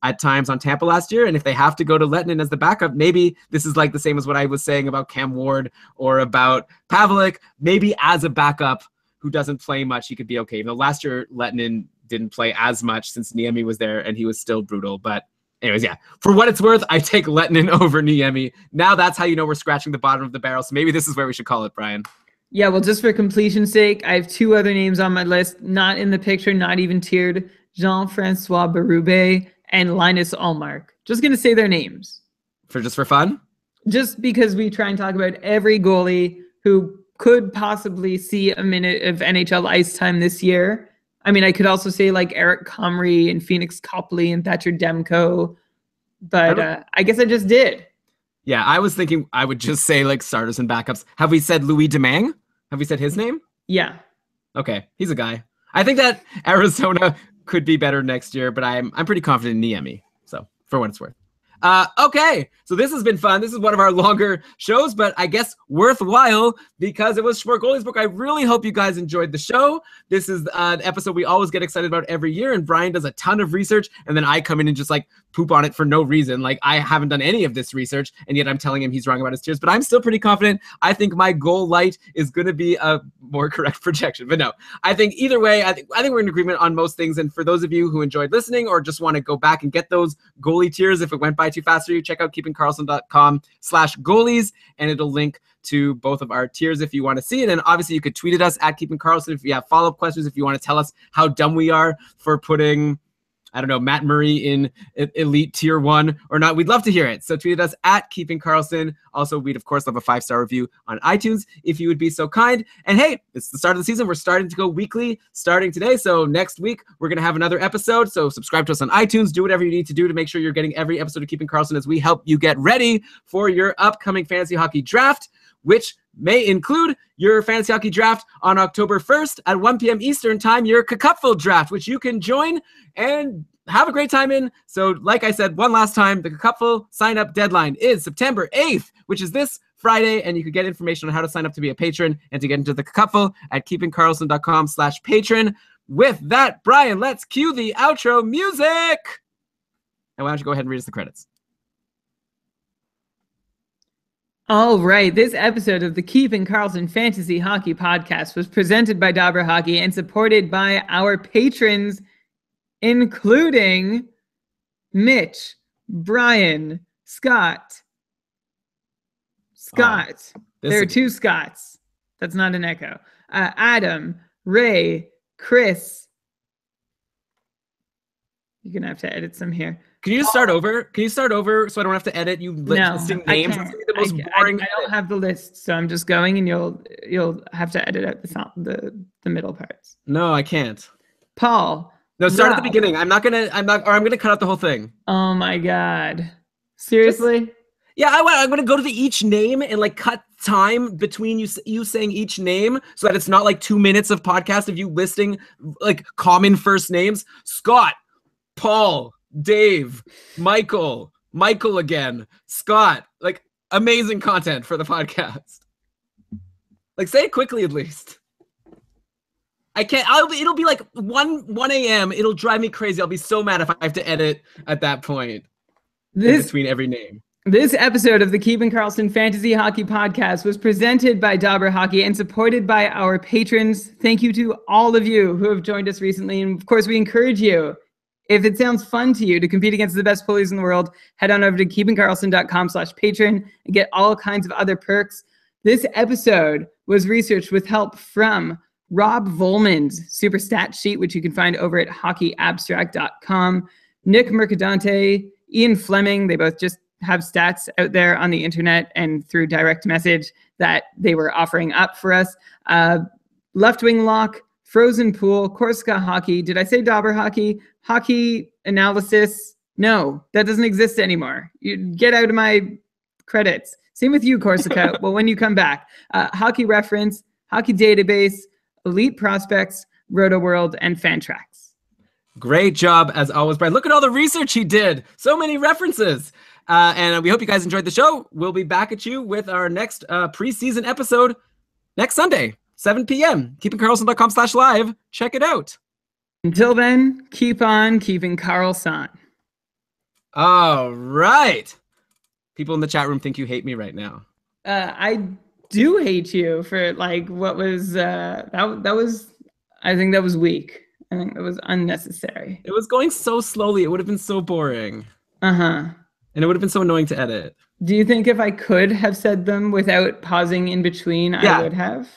at times on Tampa last year. And if they have to go to Lettinen as the backup, maybe this is like the same as what I was saying about Cam Ward or about Pavelec. Maybe as a backup who doesn't play much, he could be okay. Even though last year Lettinen didn't play as much since Niemi was there and he was still brutal. But Anyways, yeah. For what it's worth, I take Lettinen over Niemi. Now that's how you know we're scratching the bottom of the barrel. So maybe this is where we should call it, Brian. Yeah, well, just for completion's sake, I have two other names on my list, not in the picture, not even tiered. Jean-Francois Berube and Linus Ullmark. Just going to say their names. For fun? Just because we try and talk about every goalie who could possibly see a minute of NHL ice time this year. I mean, I could also say like Eric Comrie and Phoenix Copley and Thatcher Demko, but I guess I just did. Yeah, I was thinking I would just say like starters and backups. Have we said Louis Domingue? Have we said his name? Yeah. Okay, he's a guy. I think that Arizona could be better next year, but I'm pretty confident in Niemi. So for what it's worth. Okay, so this has been fun. This is one of our longer shows, but I guess worthwhile because it was Smörgoåliesbord. I really hope you guys enjoyed the show. This is an episode we always get excited about every year, and Brian does a ton of research, and then I come in and just like poop on it for no reason. Like I haven't done any of this research, and yet I'm telling him he's wrong about his tiers, but I'm still pretty confident. I think my goal light is going to be a more correct projection, but no, I think either way, I think we're in agreement on most things. And for those of you who enjoyed listening or just want to go back and get those goalie tiers, if it went by too fast for you, check out keepingkarlsson.com/goalies, and it'll link to both of our tiers if you want to see it. And obviously you could tweet at us at keepingkarlsson if you have follow-up questions, if you want to tell us how dumb we are for putting, I don't know, Matt Murray in Elite Tier 1 or not. We'd love to hear it. So tweet at us at keepingkarlsson. Also, we'd, of course, love a 5-star review on iTunes if you would be so kind. And hey, it's the start of the season. We're starting to go weekly starting today. So next week, we're going to have another episode. So subscribe to us on iTunes. Do whatever you need to do to make sure you're getting every episode of Keeping Karlsson as we help you get ready for your upcoming fantasy hockey draft, which may include your fantasy hockey draft on October 1st at 1 p.m. Eastern time, your Cupful draft, which you can join and have a great time in. So like I said, one last time, the Cupful sign-up deadline is September 8th, which is this Friday, and you can get information on how to sign up to be a patron and to get into the Cupful at keepingkarlsson.com/patron. With that, Brian, let's cue the outro music. And why don't you go ahead and read us the credits? All right, this episode of the Keeping Karlsson Fantasy Hockey Podcast was presented by Dobber Hockey and supported by our patrons, including Mitch, Brian, Scott. There are two Scotts. That's not an echo. Adam, Ray, Chris. You're going to have to edit some here. Can you start over? Can you start over so I don't have to edit you listing names? I can't. It's the most boring. I don't have the list, so I'm just going, and you'll have to edit out the middle parts. No, I can't. Paul. No, start at the beginning. I'm gonna cut out the whole thing. Oh my God. Seriously? I'm gonna go to each name and like cut time between you saying each name so that it's not like 2 minutes of podcast of you listing like common first names. Scott, Paul, Dave, Michael again, Scott, like amazing content for the podcast. Like say it quickly at least. I can't, it'll be like 1 a.m. It'll drive me crazy. I'll be so mad if I have to edit at that point in between every name. This episode of the Keeping Karlsson Fantasy Hockey Podcast was presented by Dobber Hockey and supported by our patrons. Thank you to all of you who have joined us recently. And of course, we encourage you, if it sounds fun to you to compete against the best pulleys in the world, head on over to keepingkarlsson.com/patron and get all kinds of other perks. This episode was researched with help from Rob Volman's super stat sheet, which you can find over at hockeyabstract.com. Nick Mercadante, Ian Fleming, they both just have stats out there on the internet and through direct message that they were offering up for us. Left Wing Lock, Frozen Pool, Corsica Hockey. Did I say Dobber Hockey? Hockey Analysis. No, that doesn't exist anymore. You get out of my credits. Same with you, Corsica. Well, when you come back. Hockey Reference, Hockey Database, Elite Prospects, Roto World, and Fantrax. Great job, as always, Brian. Look at all the research he did. So many references. And we hope you guys enjoyed the show. We'll be back at you with our next preseason episode next Sunday, 7 p.m. keepingkarlsson.com/live. Check it out. Until then, keep on keeping Karlsson. All right. People in the chat room think you hate me right now. I do hate you for like what was that was, I think that was weak. I think that was unnecessary. It was going so slowly. It would have been so boring. Uh-huh. And it would have been so annoying to edit. Do you think if I could have said them without pausing in between, I would have?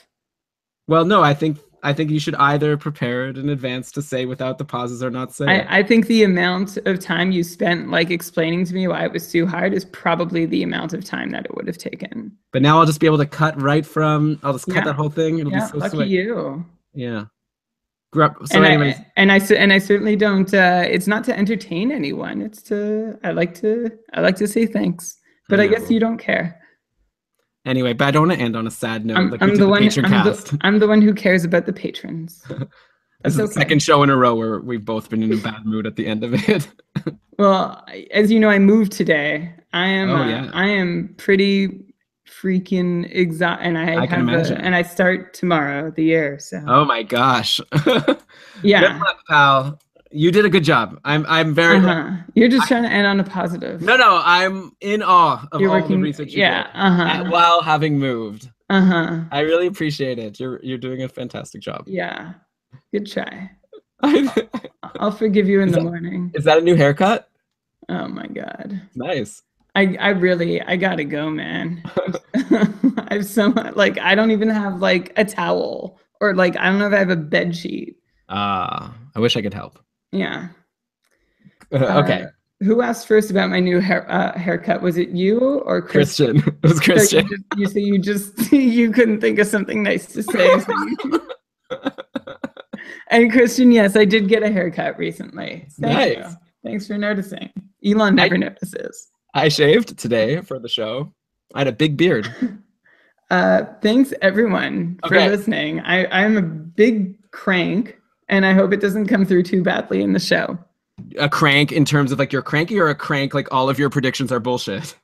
Well, no, I think you should either prepare it in advance to say without the pauses or not say it. I think the amount of time you spent like explaining to me why it was too hard is probably the amount of time that it would have taken. But now I'll just be able to cut right from. I'll just cut that whole thing. It'll be so lucky slick. you. Yeah. So anyways, I certainly don't. It's not to entertain anyone. It's to. I like to say thanks. But I guess you don't care. Anyway, but I don't want to end on a sad note. I'm the one who cares about the patrons. This is the second show in a row where we've both been in a bad mood at the end of it. Well, as you know, I moved today. I am pretty freaking exhausted, and I can imagine. And I start tomorrow the year. So. Oh my gosh. Yeah. Good luck, pal. You did a good job. I'm very. You're just trying to end on a positive. No, I'm in awe of all the research you did. While having moved. I really appreciate it. You're doing a fantastic job. Yeah. Good try. I'll forgive you in the morning. Is that a new haircut? Oh my God. Nice. I gotta go, man. I've I don't even have like a towel or like I don't know if I have a bed sheet. I wish I could help. Yeah. Okay. Who asked first about my new haircut? Was it you or Christian? It was Christian. So you couldn't think of something nice to say. And Christian, yes, I did get a haircut recently. Thank you. Thanks for noticing. Elon never notices. I shaved today for the show. I had a big beard. Thanks everyone for listening. I'm a big crank. And I hope it doesn't come through too badly in the show. A crank in terms of like you're cranky, or a crank like all of your predictions are bullshit?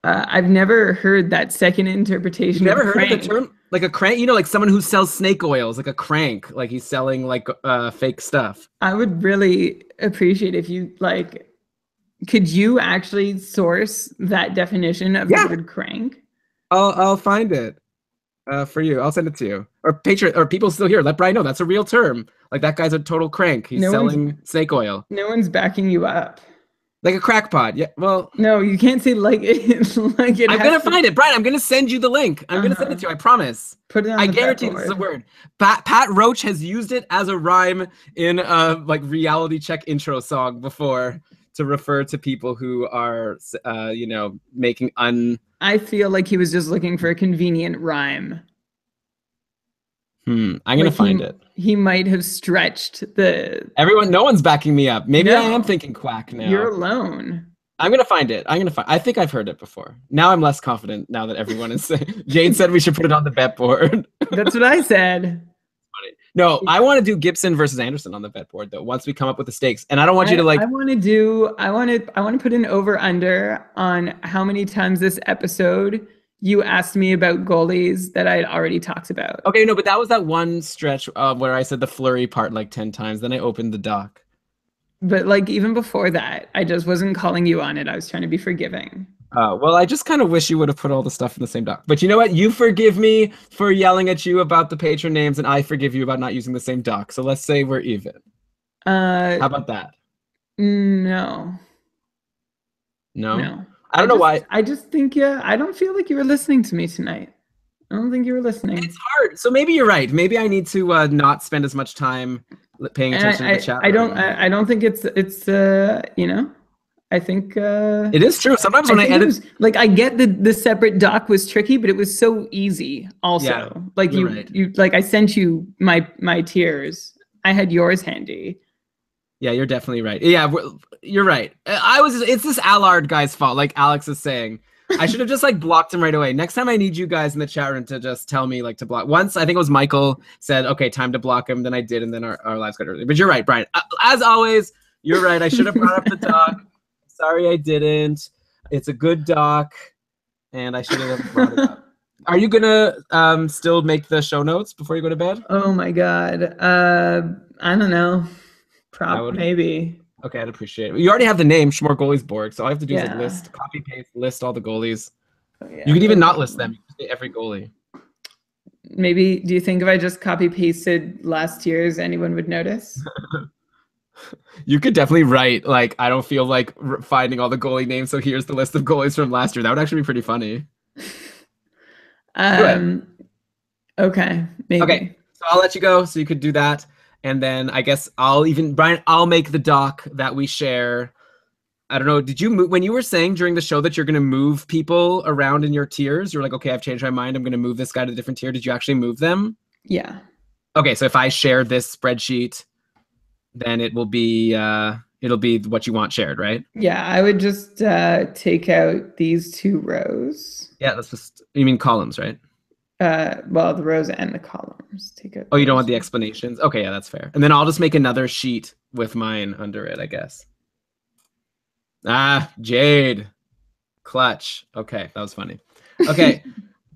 I've never heard that second interpretation. You've never heard of the term? Like a crank? You know, like someone who sells snake oils, like a crank, like he's selling like fake stuff. I would really appreciate if you could you actually source that definition of the word crank? I'll find it. For you, I'll send it to you. Or people still here. Let Brian know that's a real term. Like that guy's a total crank. He's selling snake oil. No one's backing you up. Like a crackpot. Yeah. Well. No, you can't say like it. I'm gonna find it, Brian. I'm gonna send you the link. I'm gonna send it to you. I promise. Put it on. I guarantee this is a word. Pat Roach has used it as a rhyme in a reality check intro song before to refer to people who are, making I feel like he was just looking for a convenient rhyme. I'm gonna find it. He might have stretched no one's backing me up. Maybe I am thinking quack now. You're alone. I'm gonna find it. I think I've heard it before. Now I'm less confident now that everyone is saying. Jade said we should put it on the bet board. That's what I said. Funny. No, I want to do Gibson versus Anderson on the bet board though. Once we come up with the stakes, and I don't want you to like. I want to put an over under on how many times this episode you asked me about goalies that I had already talked about. Okay, no, but that was that one stretch where I said the flurry part like 10 times. Then I opened the doc. But even before that, I just wasn't calling you on it. I was trying to be forgiving. Well, I just kind of wish you would have put all the stuff in the same doc. But you know what? You forgive me for yelling at you about the patron names, and I forgive you about not using the same doc. So let's say we're even. How about that? No. I don't know why. I just think, I don't feel like you were listening to me tonight. I don't think you were listening. It's hard. So maybe you're right. Maybe I need to not spend as much time paying attention to the chat. I don't think it's I think it is true. Sometimes when I edit, I get the separate doc was tricky, but it was so easy. Also, you I sent you my tiers. I had yours handy. Yeah, you're definitely right. Yeah, you're right. It's this Allard guy's fault, like Alex is saying. I should have just blocked him right away. Next time I need you guys in the chat room to just tell me to block. Once I think it was Michael said, okay, time to block him. Then I did, and then our lives got early. But you're right, Brian. As always, you're right. I should have brought up the doc. Sorry I didn't. It's a good doc, and I should have brought it up. Are you gonna still make the show notes before you go to bed? Oh my God. I don't know. Maybe. Okay, I'd appreciate it. You already have the name Smörgoåliesbord, so all I have to do is copy paste, list all the goalies. Oh, yeah. You can even not list them. You can say every goalie. Maybe. Do you think if I just copy pasted last year's, anyone would notice? You could definitely write, like, I don't feel like finding all the goalie names, so here's the list of goalies from last year. That would actually be pretty funny. Do it. Okay, maybe. Okay, so I'll let you go so you could do that. And then I guess Brian, I'll make the doc that we share. I don't know, did you move, when you were saying during the show that you're going to move people around in your tiers, you're like, okay, I've changed my mind. I'm going to move this guy to a different tier. Did you actually move them? Yeah. Okay, so if I share this spreadsheet, then it'll be what you want shared, right? Yeah, I would just take out these 2 rows. Yeah, you mean columns, right? Well, the rows and the columns. Take out. Oh, you don't want the explanations? Okay, yeah, that's fair. And then I'll just make another sheet with mine under it, I guess. Ah, Jade. Clutch. Okay, that was funny. Okay,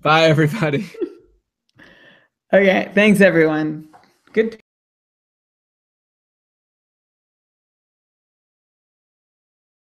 bye, everybody. Okay, thanks, everyone. Good.